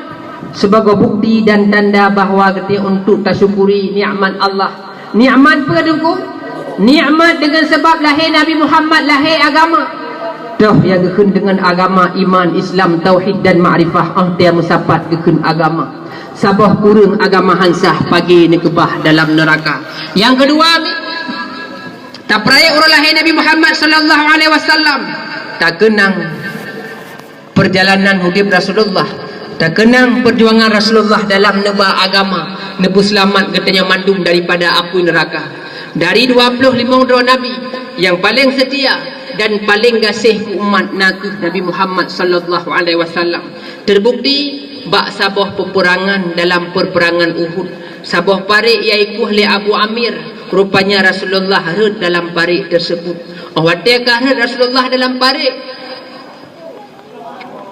sebagai bukti dan tanda bahawa kita untuk tersyukuri nikmat Allah. Nikmat pedungku, nikmat dengan sebab lahir Nabi Muhammad, lahir agama. Dah yang gekun dengan agama iman, Islam, tauhid dan ma'rifah angtia musapat gekun agama. Sabah kurung agama hansah pagi ni kebah dalam neraka. Yang kedua tak peraya urulahi Nabi Muhammad sallallahu alaihi wasallam tak kenang perjalanan hidup Rasulullah, tak kenang perjuangan Rasulullah dalam neba agama, nebu selamat katanya mandum daripada api neraka. Dari 25 Nabi yang paling setia dan paling kasih umat Nabi Muhammad sallallahu alaihi wasallam terbukti bak sabah peperangan dalam perperangan Uhud. Sabah parik iaitu oleh Abu Amir, rupanya Rasulullah red dalam parik tersebut. Watakah red Rasulullah dalam parik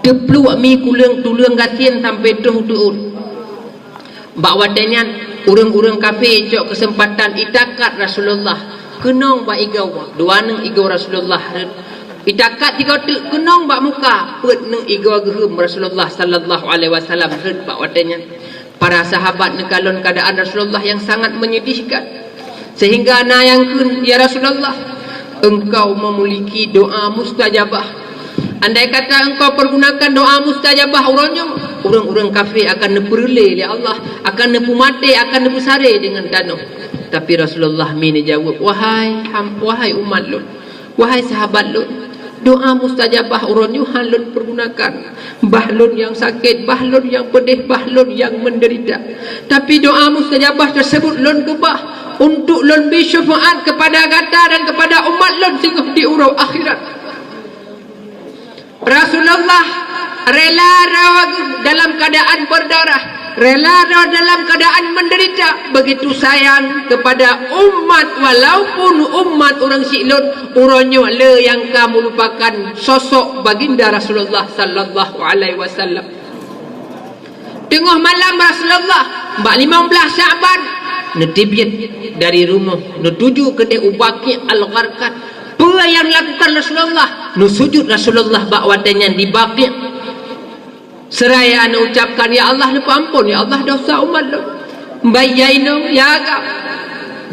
teplu mi kulang tulung gatin sampai tuh bak wadanya urang-urang kafir cok kesempatan itakat Rasulullah kenong bak igau dua neng igau Rasulullah red itakat tiga kenong bak muka pet neng igau gehem Rasulullah sallallahu alaihi wasallam red bak wadanya. Para sahabat nekalon keadaan Rasulullah yang sangat menyedihkan sehingga nayangkeun, ya Rasulullah, engkau memiliki doa mustajabah. Andai kata engkau pergunakan doa mustajabah orang-orang kafir akan neperle oleh Allah, akan nepu mati, akan nepu sare dengan tanah. Tapi Rasulullah mini jawab, wahai umat lu, wahai sahabat lu, doa mustajabah urunyu halun pergunakan bahlun yang sakit, bahlun yang pedih, bahlun yang menderita. Tapi doa mustajabah tersebut lun kebah untuk lon bi syafaat kepada gata dan kepada umat lon sehingga di urau akhirat. Rasulullah rela dalam keadaan berdarah, rela dalam keadaan menderita, begitu sayang kepada umat, walaupun umat orang silon uronyo le yang kamu lupakan sosok baginda Rasulullah sallallahu alaihi wasallam. Tengah malam Rasulullah 15 Syaban netibiat dari rumah nutuju ke Ubaqi Al-Gharqad. Apa yang lakukan Rasulullah? Nusujud Rasulullah bakwatanya di Baqi. Seraya anu ucapkan, ya Allah lupa ampun, ya Allah dosa umat lu. Bayaino ya agam.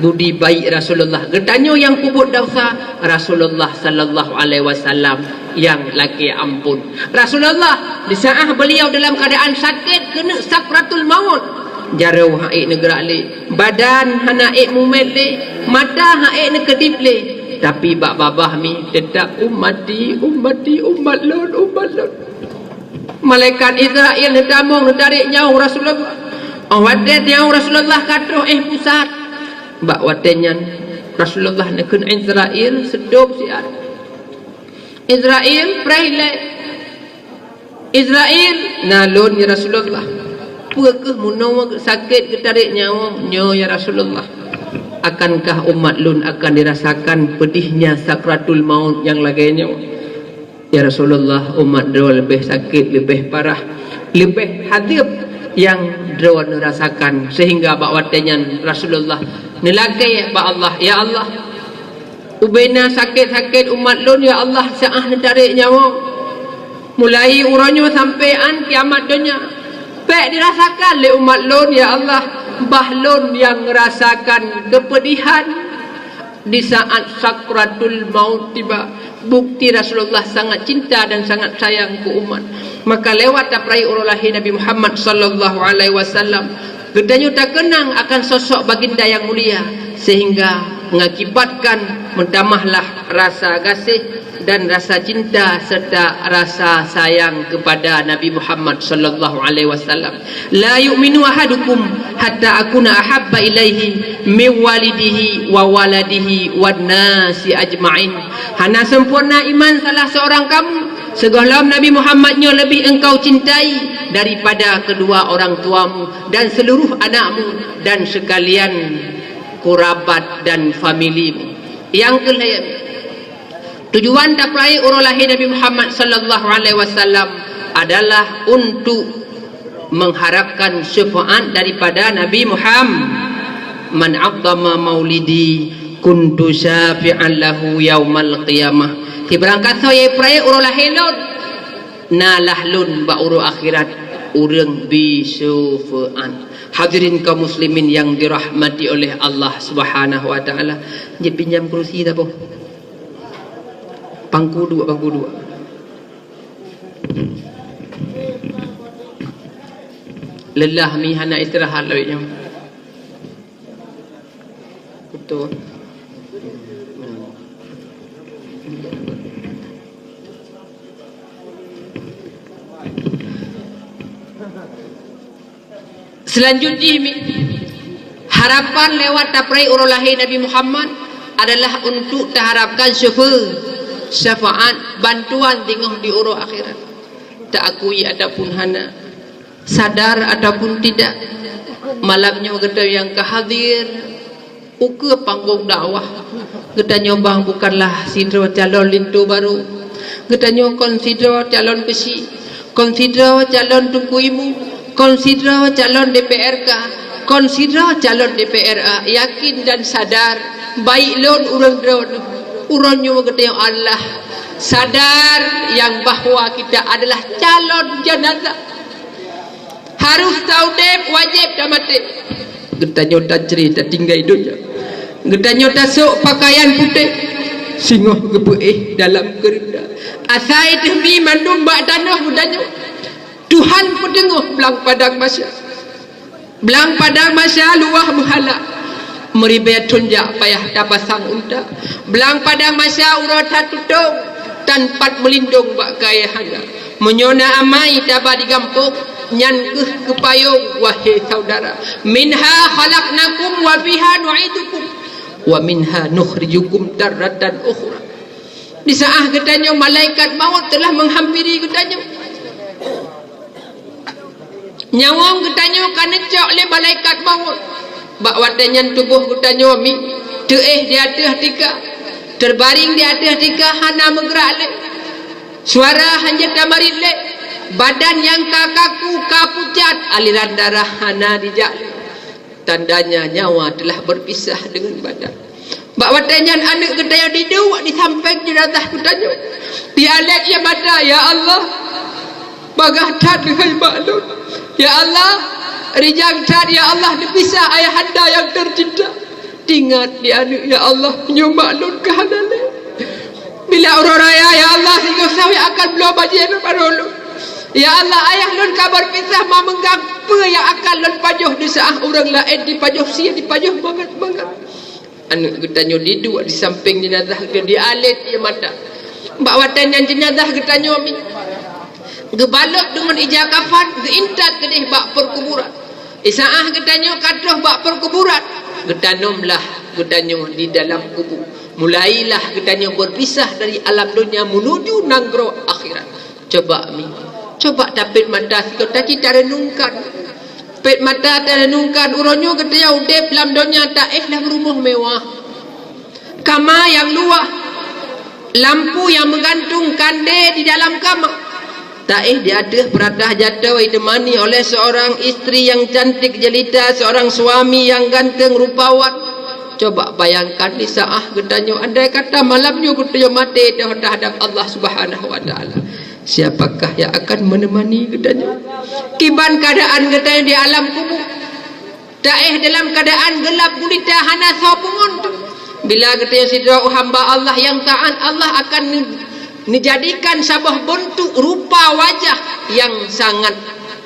Budi baik Rasulullah. Getanyo yang kubur dosa Rasulullah sallallahu alaihi wasallam yang laki ampun. Rasulullah di saat beliau dalam keadaan sakit kena sakratul maut. Jarau haik negara le, badan hanaik mumele, mata haik ne kedip le. Tapi bak babah mi tetap umat lon. Malaikat Israel nedamong nedarik nyawa Rasulullah. Wadet nyawa Rasulullah kata pusat. Bak watenyan Rasulullah nekun Israel sedop siar. Israel praile. Israel nalon ya Rasulullah. Puakah munawa sakit ketarik nyawa ya Rasulullah. Akankah umat lun akan dirasakan pedihnya sakratul maut yang lagainya? Ya Rasulullah, umat dua lebih sakit, lebih parah, lebih hadib yang dua dirasakan, sehingga bakwatnya Rasulullah nelakai ba Allah, ya Allah ubena sakit-sakit umat lun, ya Allah saah tarik nyawa mulai uranyo sampean kiamat dunia baik dirasakan le umat lun, ya Allah. Bahlon yang merasakan kepedihan di saat sakratul maut tiba. Bukti Rasulullah sangat cinta dan sangat sayang ke umat. Maka lewat taprai urulahi Nabi Muhammad sallallahu alaihi wasallam, gedanya tak kenang akan sosok baginda yang mulia, sehingga mengakibatkan mentamahlah rasa kasih dan rasa cinta serta rasa sayang kepada Nabi Muhammad sallallahu alaihi wasallam. La yu'minu ahadukum hatta akuna ahabba ilaihi min walidihi wa waladihi wan nasi ajma'in. Hana sempurna iman salah seorang kamu sebelum Nabi Muhammadnya lebih engkau cintai daripada kedua orang tuamu dan seluruh anakmu dan sekalian kerabat dan familimu. Yang kelima, tujuan taprai urulahi Nabi Muhammad sallallahu alaihi wasallam adalah untuk mengharapkan syafaat daripada Nabi Muhammad. Man 'azzama maulidi kuntu syafi'an lahu yaumal qiyamah. Ti berangkat saya prai urulahi lun nalah lun ba uru akhirat urang bi syafaat. Hadirin kaum muslimin yang dirahmati oleh Allah Subhanahu wa taala. Dia pinjam kerusi tak apa? Pangku dua. Lelah mi hana istirahat lawitnya. Betul. Selanjutnya harapan lewat taprai urulahi Nabi Muhammad adalah untuk terharapkan syafaat bantuan tengah di urut akhirat. Tak akui ataupun hana, sadar ataupun tidak, malamnya kita yang kehadir uke panggung dakwah kita nyobang bukanlah sidro calon lintu baru, kita konsidro calon besi, konsidro calon tungku imu, konsidro calon DPRK, konsidro calon DPRA. Yakin dan sadar baik lon uronyo kita Allah sadar yang bahwa kita adalah calon jenazah, harus tahu dep wajib dah mati. Kita nyota cerita tinggal hidupnya, kita nyota sok pakaian putih singoh gebuih dalam kereta asai demi mandum bak tanah budanya Tuhan pendengar belang padang masya luah muhala meribet tunjak payah tapasang unta belang padang masya urata tutung tanpa melindung bak gaya hana menyona amai tabah digampuk nyan kepayung wahai saudara. Minha khalaqnakum wa fiha nu'idukum wa minha nukhrijukum taratan ukhra. Di saat katanya malaikat maut telah menghampiri katanya, nyawang katanya kana cak oleh malaikat maut. Bak wadanyan tubuh katanya mi teeh di atas tika, terbaring di atas tika, hana menggerak le. Suara hanya tamarit le, badan yang kakaku kapucat, aliran darah hana dijak le. Tandanya nyawa telah berpisah dengan badan. Bak wadanyan anak katanya diduk di samping jenazah katanya. Dia alat ya mata, ya Allah, bagatan dengan maklum. Ya Allah, rijang tad, ya Allah, dipisah ayah anda yang tercinta. Tingat dia anak, ya Allah, nyumaklun kehanale. Bila orang raya, ya Allah, hingga sawi akan belum bajian parolo. Ya Allah, ayah lun kabar pisah ma menggapa yang akan lun pajuh di saah orang lain di pajuh sia di pajuh banget. Anak katanya diduk di samping jenazah ke di alit ya mata. Mbak watan yang jenazah katanya mi gebalot dengan ijak kafan geintat kedih bak perkuburan. Isaah katanya katuh bak perkuburan. Getanomlah katanya di dalam kubur. Mulailah katanya berpisah dari alam dunia menuju nanggro akhirat. Coba mi, coba tapit mata kau tadi renungkan. Pet mata terenungkan uronyo katanya udep dalam dunia tak dalam rumah mewah. Kamar yang luah, lampu yang menggantung kande di dalam kamar. Tak di atas peradah jatuh ditemani oleh seorang istri yang cantik jelita, seorang suami yang ganteng rupawan. Coba bayangkan di saat katanya andai kata malamnya katanya mati terhadap Allah Subhanahu wa taala. Siapakah yang akan menemani katanya? Kiban keadaan katanya di alam kubur. Daeh dalam keadaan gelap gulita hana sopungun. Bila katanya sidra hamba Allah yang taat, Allah akan dijadikan sebuah bentuk rupa wajah yang sangat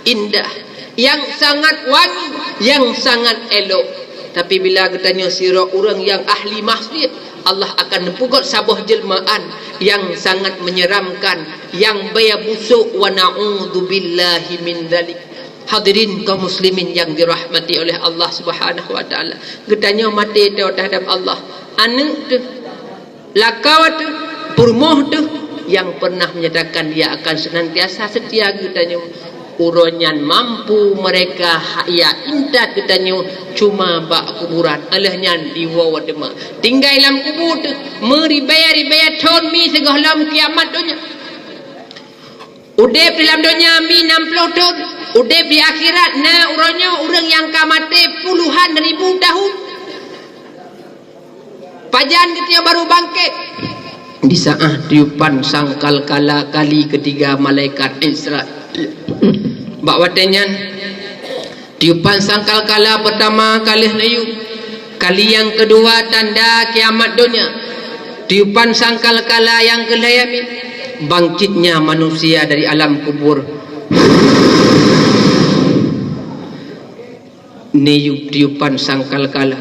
indah, yang sangat wangi, yang sangat elok. Tapi bila katanya sira orang yang ahli maksiat, Allah akan mempugot sebuah jelmaan yang sangat menyeramkan, yang baya busuk. Wa na'udzubillahi min dzalik. Hadirin kaum muslimin yang dirahmati oleh Allah Subhanahu wa taala. Katanya mati terhadap Allah. Anak tu, lakawat tu, purmoh tu yang pernah menyatakan dia akan senantiasa setia katanya. Uronyan mampu mereka ya intat katanya cuma bak kuburan alahnya diwawa demak tinggal dalam kubur tu meribaya tahun mi segah dalam kiamat dunia. Udep dalam dunia mi 60 tahun, udep di akhirat na uronyo orang yang kamate puluhan ribu tahun. Pajan katanya baru bangkit. Di saat tiupan sangkal kala kali ketiga malaikat Israel. Bak watenyan tiupan sangkal kala pertama kali layu, kali yang kedua tanda kiamat dunia. Tiupan sangkal kala yang kelayami bangkitnya manusia dari alam kubur. Niup tiupan sangkal kala,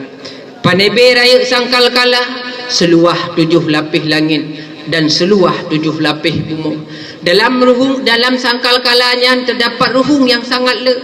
panebe raya sangkal kala, seluah 7 lapis langit dan seluah 7 lapis bumi. Dalam sangkal kalanya terdapat ruhung yang sangat le.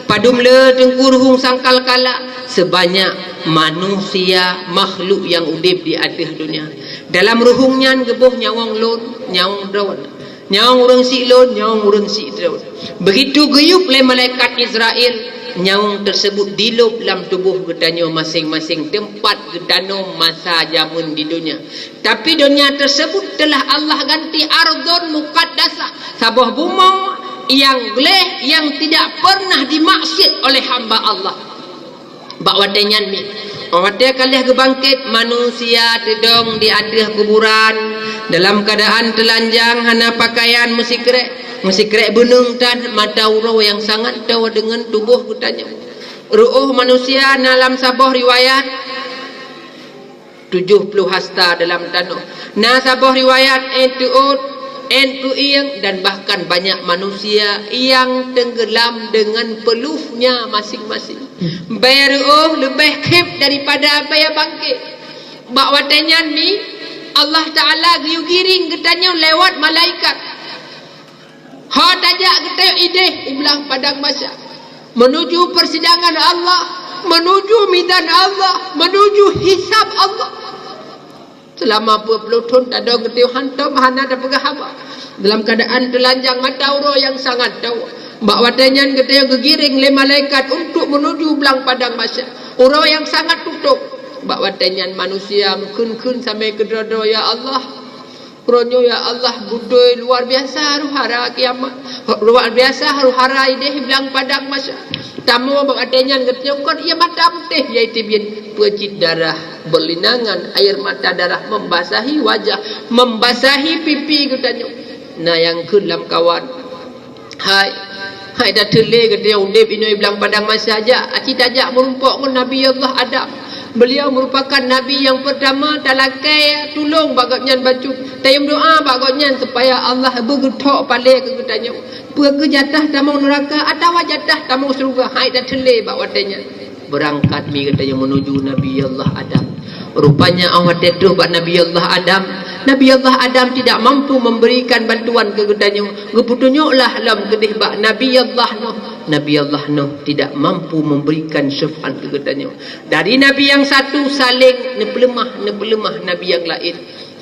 Padum le tengku ruhung sangkal kala sebanyak manusia makhluk yang udip di atas dunia. Dalam ruhungnya gebuh nyawang lon, nyawang drawan, nyawang urang si lon, nyawang urang si drawan. Begitu geyup oleh malaikat Israel, nyawang tersebut dilop dalam tubuh gedanya masing-masing tempat gedano masa jamun di dunia. Tapi dunia tersebut telah Allah ganti ardon muqaddasah, sebuah bumi yang geleh, yang tidak pernah dimaksud oleh hamba Allah. Bak watenyan ni wate kalih gebangkit manusia tedong di atas kuburan dalam keadaan telanjang hana pakaian musikrek benung tan mata urau yang sangat tawa dengan tubuh kutanya. Ruh manusia dalam sabah riwayat 70 hasta dalam tanah. Na sabah riwayat entu iyang dan bahkan banyak manusia yang tenggelam dengan peluhnya masing-masing. Bayar lebih kep daripada bayar bangkit. Bak watenyan ni Allah Ta'ala giring getanya lewat malaikat. Ha tajak tajak kita ideh ulang padang mahsyar, menuju persidangan Allah, menuju midan Allah, menuju hisab Allah. Selama 20 tahun tak ada kita hantam hana ada pegahaba dalam keadaan telanjang mata uro yang sangat tahu. Mbak wadanyan kita yang gegiring le malaikat untuk menuju belang padang mahsyar. Uro yang sangat tutup. Mbak wadanyan manusia kun sampai ke dodo ya Allah. Ronyo ya Allah budoi luar biasa ruhara kiamat. Luar biasa ruhara ini belang padang mahsyar. Tamu mbak wadanyan kita kan ia mata putih iaitu bien pecit darah berlinangan air mata darah membasahi wajah, membasahi pipi katanya. Nah yang kelam kawan. Hai dah terle ke dia undip ini bilang padang mahsyar aja. Acik tajak merumpok ke Nabi Allah Adam. Beliau merupakan Nabi yang pertama talakai tolong bagaknya baju. Tayam doa bagaknya supaya Allah bergetok pale ke katanya. Pergi jatah tamu neraka atau jatah tamu surga. Hai dah terle bawadanya. Berangkat mi katanya menuju Nabi Allah Adam. Rupanya awak deduh bak Nabi Allah Adam. Nabi Allah Adam tidak mampu memberikan bantuan ke gedanya. Geputunyoklah lam kedih bak Nabi Allah Nuh. Nabi Allah Nuh tidak mampu memberikan syafaat ke gedanya. Dari Nabi yang satu saling nepelemah Nabi yang lain.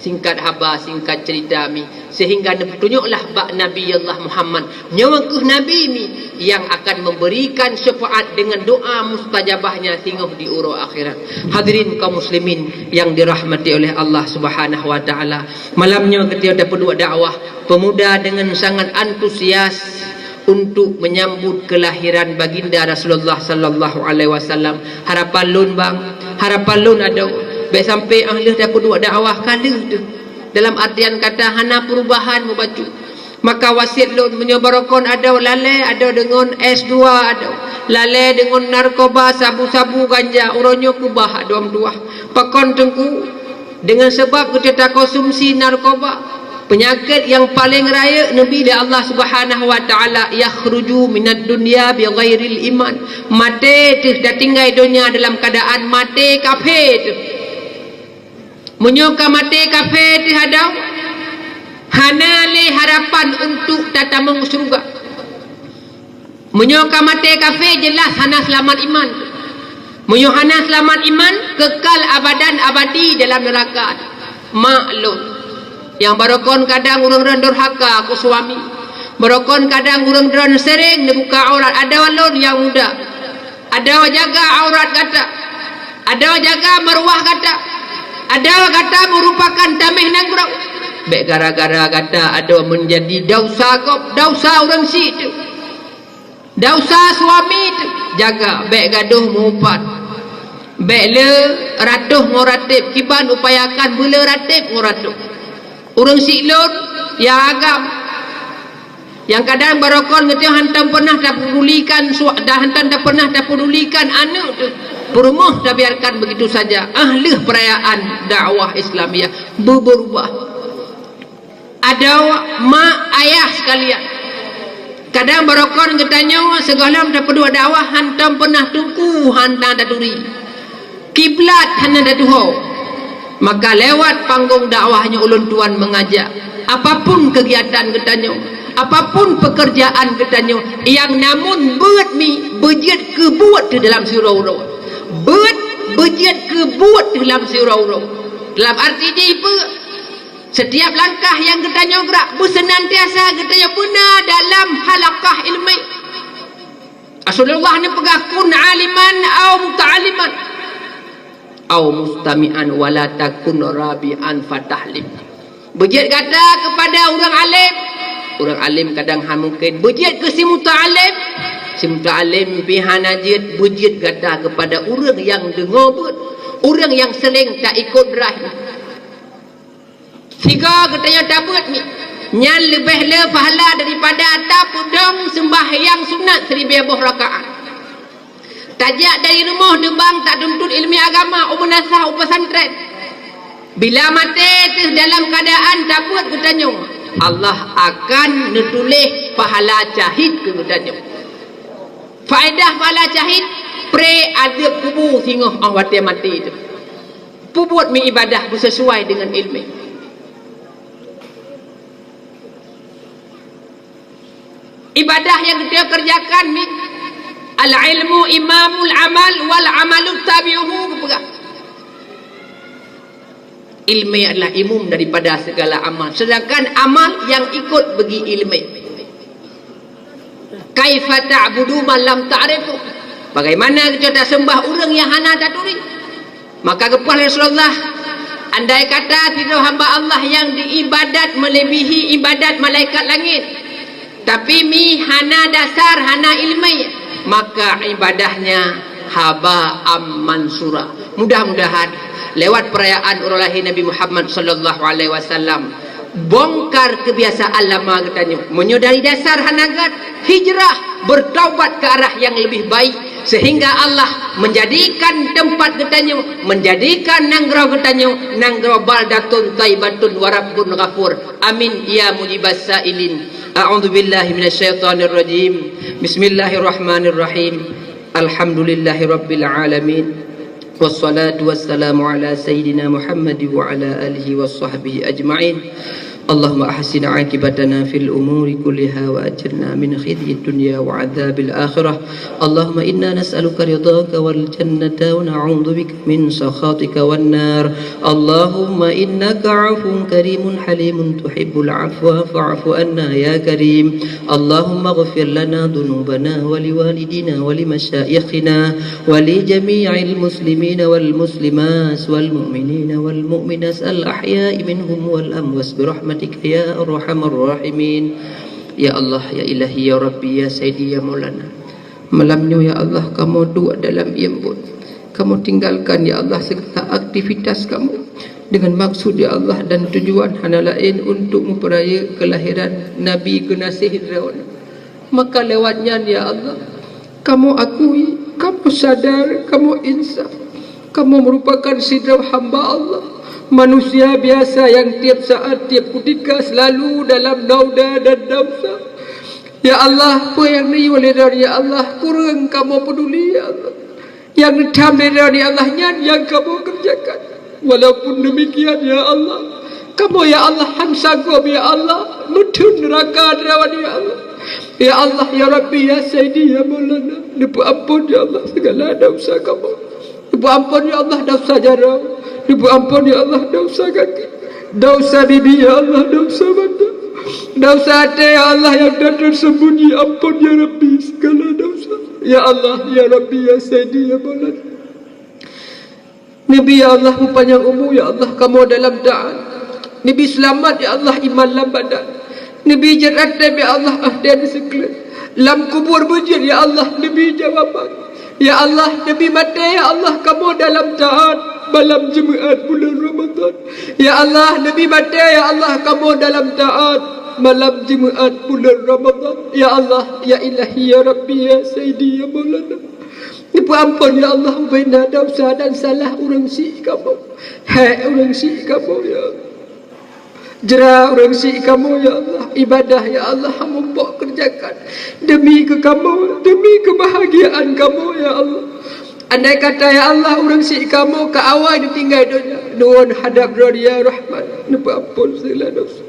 Singkat haba, singkat cerita mi. Sehingga nepetunyoklah bak Nabi Allah Muhammad. Nyawakuh Nabi mi yang akan memberikan syafaat dengan doa mustajabahnya hingga di uro akhirat. Hadirin kaum muslimin yang dirahmati oleh Allah Subhanahu wa taala. Malamnya ketika dapat dua dakwah, pemuda dengan sangat antusias untuk menyambut kelahiran baginda Rasulullah sallallahu alaihi wasallam. Harapan lun bang, harapan lun ada baik sampai ahli dapat dua dakwah kali tu. Dalam artian kata hana perubahan membaca. Maka wasiat lun menyebarkan ada lalai, ada dengan S2, ada lalai dengan narkoba, sabu-sabu, ganja, uronyo kubah, ada dua. Pakon tengku dengan sebab kita konsumsi narkoba, penyakit yang paling raya Nabi Allah Subhanahu wa taala yakhruju minad dunya bighairil iman. Mati tu dah tinggal dunia dalam keadaan mati kafir tu. Menyoka mati kafir tu hadau hana le harapan untuk datang surga. Menyoka mati kafir jelas hana selamat iman. Menyohana selamat iman kekal abadan abadi dalam neraka. Maklum yang barokon kadang urang durhaka aku suami. Barokon kadang urang sering dibuka aurat. Ada walon yang muda. Ada jaga aurat kata. Ada jaga maruah kata. Ada kata merupakan tamih nanggurau. Baik gara-gara kata ada menjadi dausa kop, dausa orang si tu. Dausa suami tu. Jaga baik gaduh mupat. Baik le ratuh ngoratib kiban upayakan bela ratib ngoratuh. Orang siklon yang agam yang kadang barokon ngerti hantam pernah tak pedulikan dah hantam tak pernah tak pedulikan anak tu perumuh dah biarkan begitu saja. Ahli perayaan dakwah Islamiyah berubah. Ada mak ayah sekalian kadang barokon ketanya segala tak pedua dakwah hantam pernah tungku hantam dah duri kiblat hanya dah duho. Maka lewat panggung dakwahnya ulun tuan mengajak apapun kegiatan ketanya, apapun pekerjaan ketanya yang namun buat mi berjid kebuat di dalam surau-urau. Buat berjid kebuat di dalam surau-urau. Dalam arti dia apa? Setiap langkah yang ketanya gerak bersenantiasa ketanya benar dalam halaqah ilmi. Rasulullah ni pegah kun aliman atau muta'aliman au mustami'an wala takun rabi'an fatahlim. Berjid kata kepada orang alim kadang mungkin berjid ke si muta'alim, si muta'alim pihak najid berjid kata kepada orang yang dengar ber, orang yang sering tak ikut rahim. Tiga katanya tabut ni nyan lebih le pahala daripada tapudong sembahyang sunat 1000 rakaat. Tajak dari rumah debang tak tuntut ilmu agama umunasah upasantren. Bila mati tu dalam keadaan tabut katanya Allah akan menulis pahala syahid ke katanya. Faedah pahala syahid pre adab kubur sehingga awak mati tu. Buat mi ibadah bersesuai dengan ilmu. Ibadah yang kita kerjakan ni, al-ilmu imamul amal wal amalu tabi'uhu. Ilmu adalah imam daripada segala amal, sedangkan amal yang ikut bagi ilmu. Kaifa ta'budu man lam ta'rifu, bagaimana kita tak sembah orang yang hana tak turi. Maka kepada Rasulullah, andai kata tidak hamba Allah yang diibadat melebihi ibadat malaikat langit, tapi mi hana dasar, hana ilmu, maka ibadahnya haba mansura. Mudah-mudahan lewat perayaan ulang lahir Nabi Muhammad sallallahu alaihi wasallam, bongkar kebiasaan lama katanya, menyodari dasar hanagat, hijrah, bertaubat ke arah yang lebih baik, sehingga Allah menjadikan tempat katanya, menjadikan nangrau katanya, nangrau baldatun taibatun warabbun ghafur. Amin ya mujibas sailin. A'udzubillahi minasyaitonir rajim. Bismillahirrahmanirrahim. Alhamdulillahi rabbil alamin. Wassalatu wassalamu ala sayyidina Muhammad wa ala alihi washabbihi ajma'in. Allahumma ahsin aqibatana fil umuri kulliha wa ajirna min khizyi dunya wa adzabil akhirah. Allahumma inna nas'aluka ridhaka wal jannata wa na'udzu bika min sakhatika wan nar. Allahumma innaka 'afuwun karimun halimun tuhibbul 'afwa fa'fu anna ya karim. Allahumma ighfir lana dhunubana wa liwalidina wa limasyayikhina wa li jami'il muslimina wal muslimat wal mu'minina wal mu'minat al ahya'i minhum wal amwas bi rahmatika ya arhamar rahimin. Ya Allah, ya Ilahi, ya Rabbi, ya Sayyidi, ya Maulana, malamnya ya Allah kamu dua dalam iambun, kamu tinggalkan ya Allah segala aktivitas kamu dengan maksud ya Allah dan tujuan hana lain untuk memperaya kelahiran Nabi Gunasih Rawana. Maka lewatnya ya Allah kamu akui, kamu sadar, kamu insaf, kamu merupakan sidra hamba Allah, manusia biasa yang tiap saat, tiap ketika selalu dalam nauda dan dausa. Ya Allah, apa yang ni oleh ya Allah kurang kamu peduli ya Allah. Yang ngecam dari ya Allah yang kamu kerjakan. Walaupun demikian ya Allah, kamu ya Allah hamsagom ya Allah, mudun neraka rawan ya Allah. Ya Allah, ya Rabbi, ya Sayyidi, ya Maulana, nipu ampun ya Allah segala dosa kamu. Nipu ampun ya Allah dosa jarau. Ibu ampun ya Allah dosa kaki, dosa bibi ya Allah, dosa mata, dosa hati ya Allah yang dah tersembunyi. Ampun ya Rabbi segala dosa. Ya Allah, ya Rabbi, ya Sayyidi, ya Maulana. Nabi ya Allah panjang umur ya Allah kamu dalam taat. Nabi selamat ya Allah iman lam badan. Nabi jerat ya Allah ahdian sekalian. Lam kubur bujur ya Allah Nabi jawaban. Ya Allah Nabi mati ya Allah kamu dalam taat malam Jumaat bulan Ramadan. Ya Allah Nabi mati ya Allah kamu dalam taat malam Jumaat bulan Ramadan. Ya Allah, ya Ilahi, ya Rabbi, ya Sayyidi, ya Maulana, nipu ampun ya Allah bina dosa dan salah orang si kamu. Hai orang si kamu ya Allah, jera orang si kamu ya Allah. Ibadah ya Allah hamba kerjakan demi ke kamu, demi kebahagiaan kamu ya Allah. Andai kata ya Allah orang si kamu ke awal ditinggal dunia, nuwun hadap ya Rahman, nipu ampun segala dosa.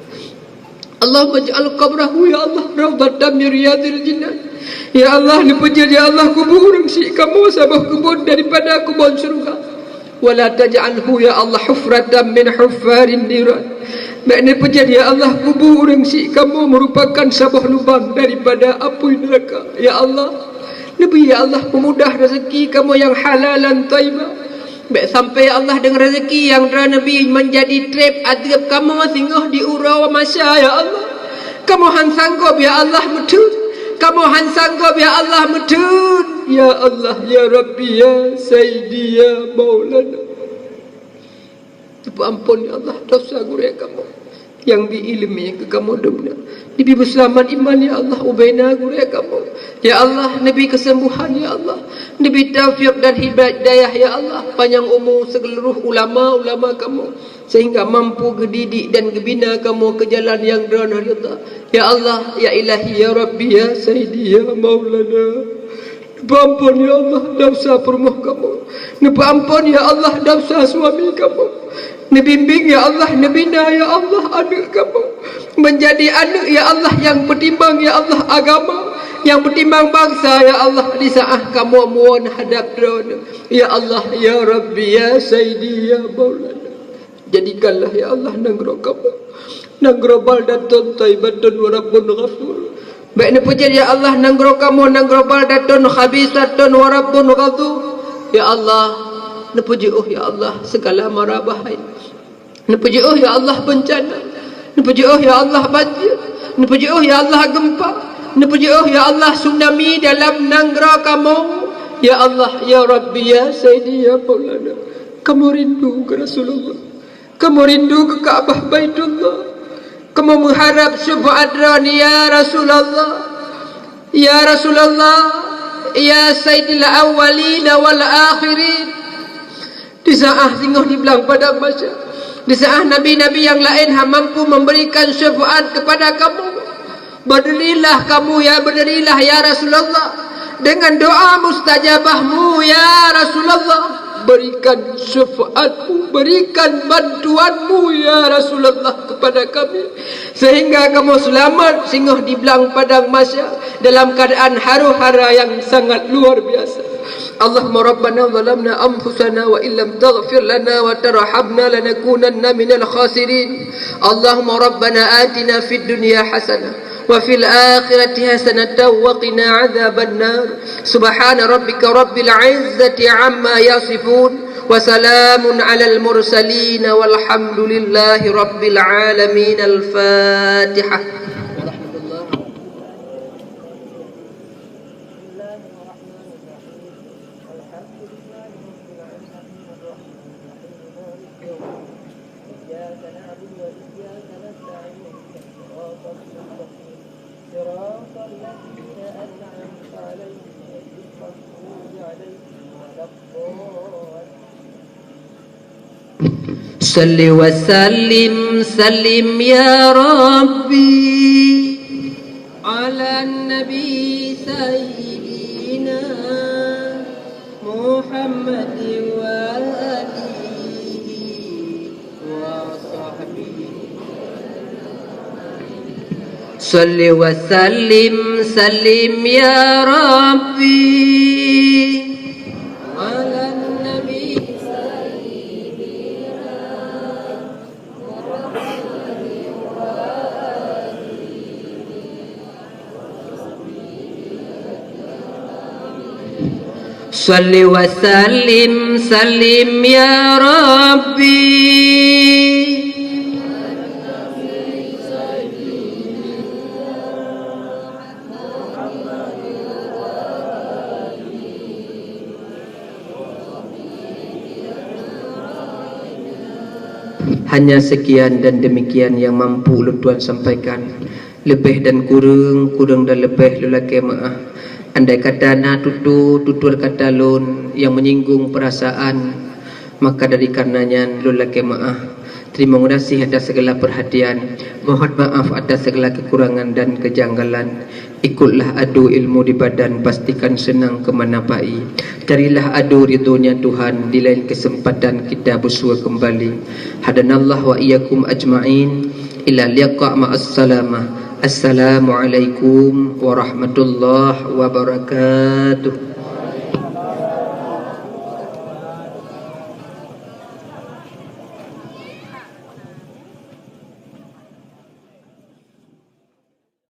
Allahumma ja'al qabrahu ya Allah rawdatan min riyadil jinnah. Ya Allah nipu ya Allah kubur orang si kamu sabah kubur daripada kubur surga. Wala taj'alhu ya Allah hufratan min huffarin niran. Makna pejad ya Allah kubur orang si kamu merupakan sabah lubang daripada api neraka. Ya Allah Nabi ya Allah pemudah rezeki kamu yang halalan taibah. Baik sampai ya Allah dengan rezeki yang Nabi menjadi trap adab kamu singgah di urau masya ya Allah. Kamu han sanggup ya Allah medun. Kamu han sanggup ya Allah medun. Ya Allah, ya Rabbi, ya Sayyidi, ya Maulana. Ampun ya Allah dosa guru kamu yang diilmi ke kamu dunia. Nabi berselamat iman ya Allah, ubaina guru kamu. Ya Allah, Nabi kesembuhan ya Allah. Nabi taufiq dan hidayah ya Allah. Panjang umur seluruh ulama-ulama kamu sehingga mampu gedidik dan gebina kamu ke jalan yang derana rida. Ya Allah, ya Ilahi, ya Rabbi, ya Sayyidi, ya Maulana. Ampun ya Allah dosa perumuh kamu. Ampun ya Allah dosa suami kamu. Nabimbing ya Allah, nabina ya Allah anak kamu. menjadi anak ya Allah yang bertimbang ya Allah agama, yang bertimbang bangsa ya Allah. Di saat kamu mohon hadap drone ya Allah ya Rabbi ya Sayyidi ya Maulana, jadikanlah ya Allah nanggro kamu nanggro baldatun taibatun wa rabbun ghafur. Baik ni pujian ya Allah nanggro kamu nanggro baldatun khabisatun wa rabbun ghafur. Ya Allah nepuji ya Allah segala mara bahaya, nepuji ya Allah bencana, nepuji ya Allah banjir, nepuji ya Allah gempa, nepuji ya Allah tsunami dalam nanggro kamu ya Allah ya Rabbi ya Sayyidi ya Maulana. Kamu rindu ke Rasulullah, kamu rindu ke Ka'bah Baitullah, kamu mengharap syafaat ya Rasulullah, ya Rasulullah, ya Sayyidil awwalin wal akhirin. Di saat singgah di belang padang mahsyar, di saat nabi-nabi yang lain mampu memberikan syafaat kepada kamu, berdirilah kamu ya, berdirilah ya Rasulullah dengan doa mustajabahmu ya Rasulullah. Berikan syafaatmu, berikan bantuanmu ya Rasulullah kepada kami, sehingga kamu selamat singgah di belang padang mahsyar dalam keadaan haru-hara yang sangat luar biasa. Allahumma rabbana zalamna anfusana wa illam taghfir lana wa tarhamna lanakunanna minal khasirin. Allahumma rabbana atina fid dunya hasanah wa fil akhirati hasanatan wa qina adzaban nar. Subhana rabbika rabbil izzati amma yasifun wa salamun alal mursalin walhamdulillahi rabbil alamin. Al-Fatihah. Salli wa sallim sallim ya Rabbi ala nabi sayyidina Muhammad wa alihi wa sahbihi. Salli wa sallim sallim ya Rabbi ala nabi Salli wa sallim sallim ya Rabbi. Hanya sekian dan demikian yang mampu Tuhan sampaikan. Lebih dan kurang, kurang dan lebih lelaki maaf. Andai kata na tutur kata lun yang menyinggung perasaan, maka dari karenanya lelaki maaf. Terima kasih atas segala perhatian. Mohon maaf atas segala kekurangan dan kejanggalan. Ikutlah adu ilmu di badan, pastikan senang kemana pai. Carilah adu ridhonya Tuhan, di lain kesempatan kita bersua kembali. Hadanallah wa iyyakum ajma'in ila liqa' ma'as salamah. Assalamualaikum warahmatullahi wabarakatuh.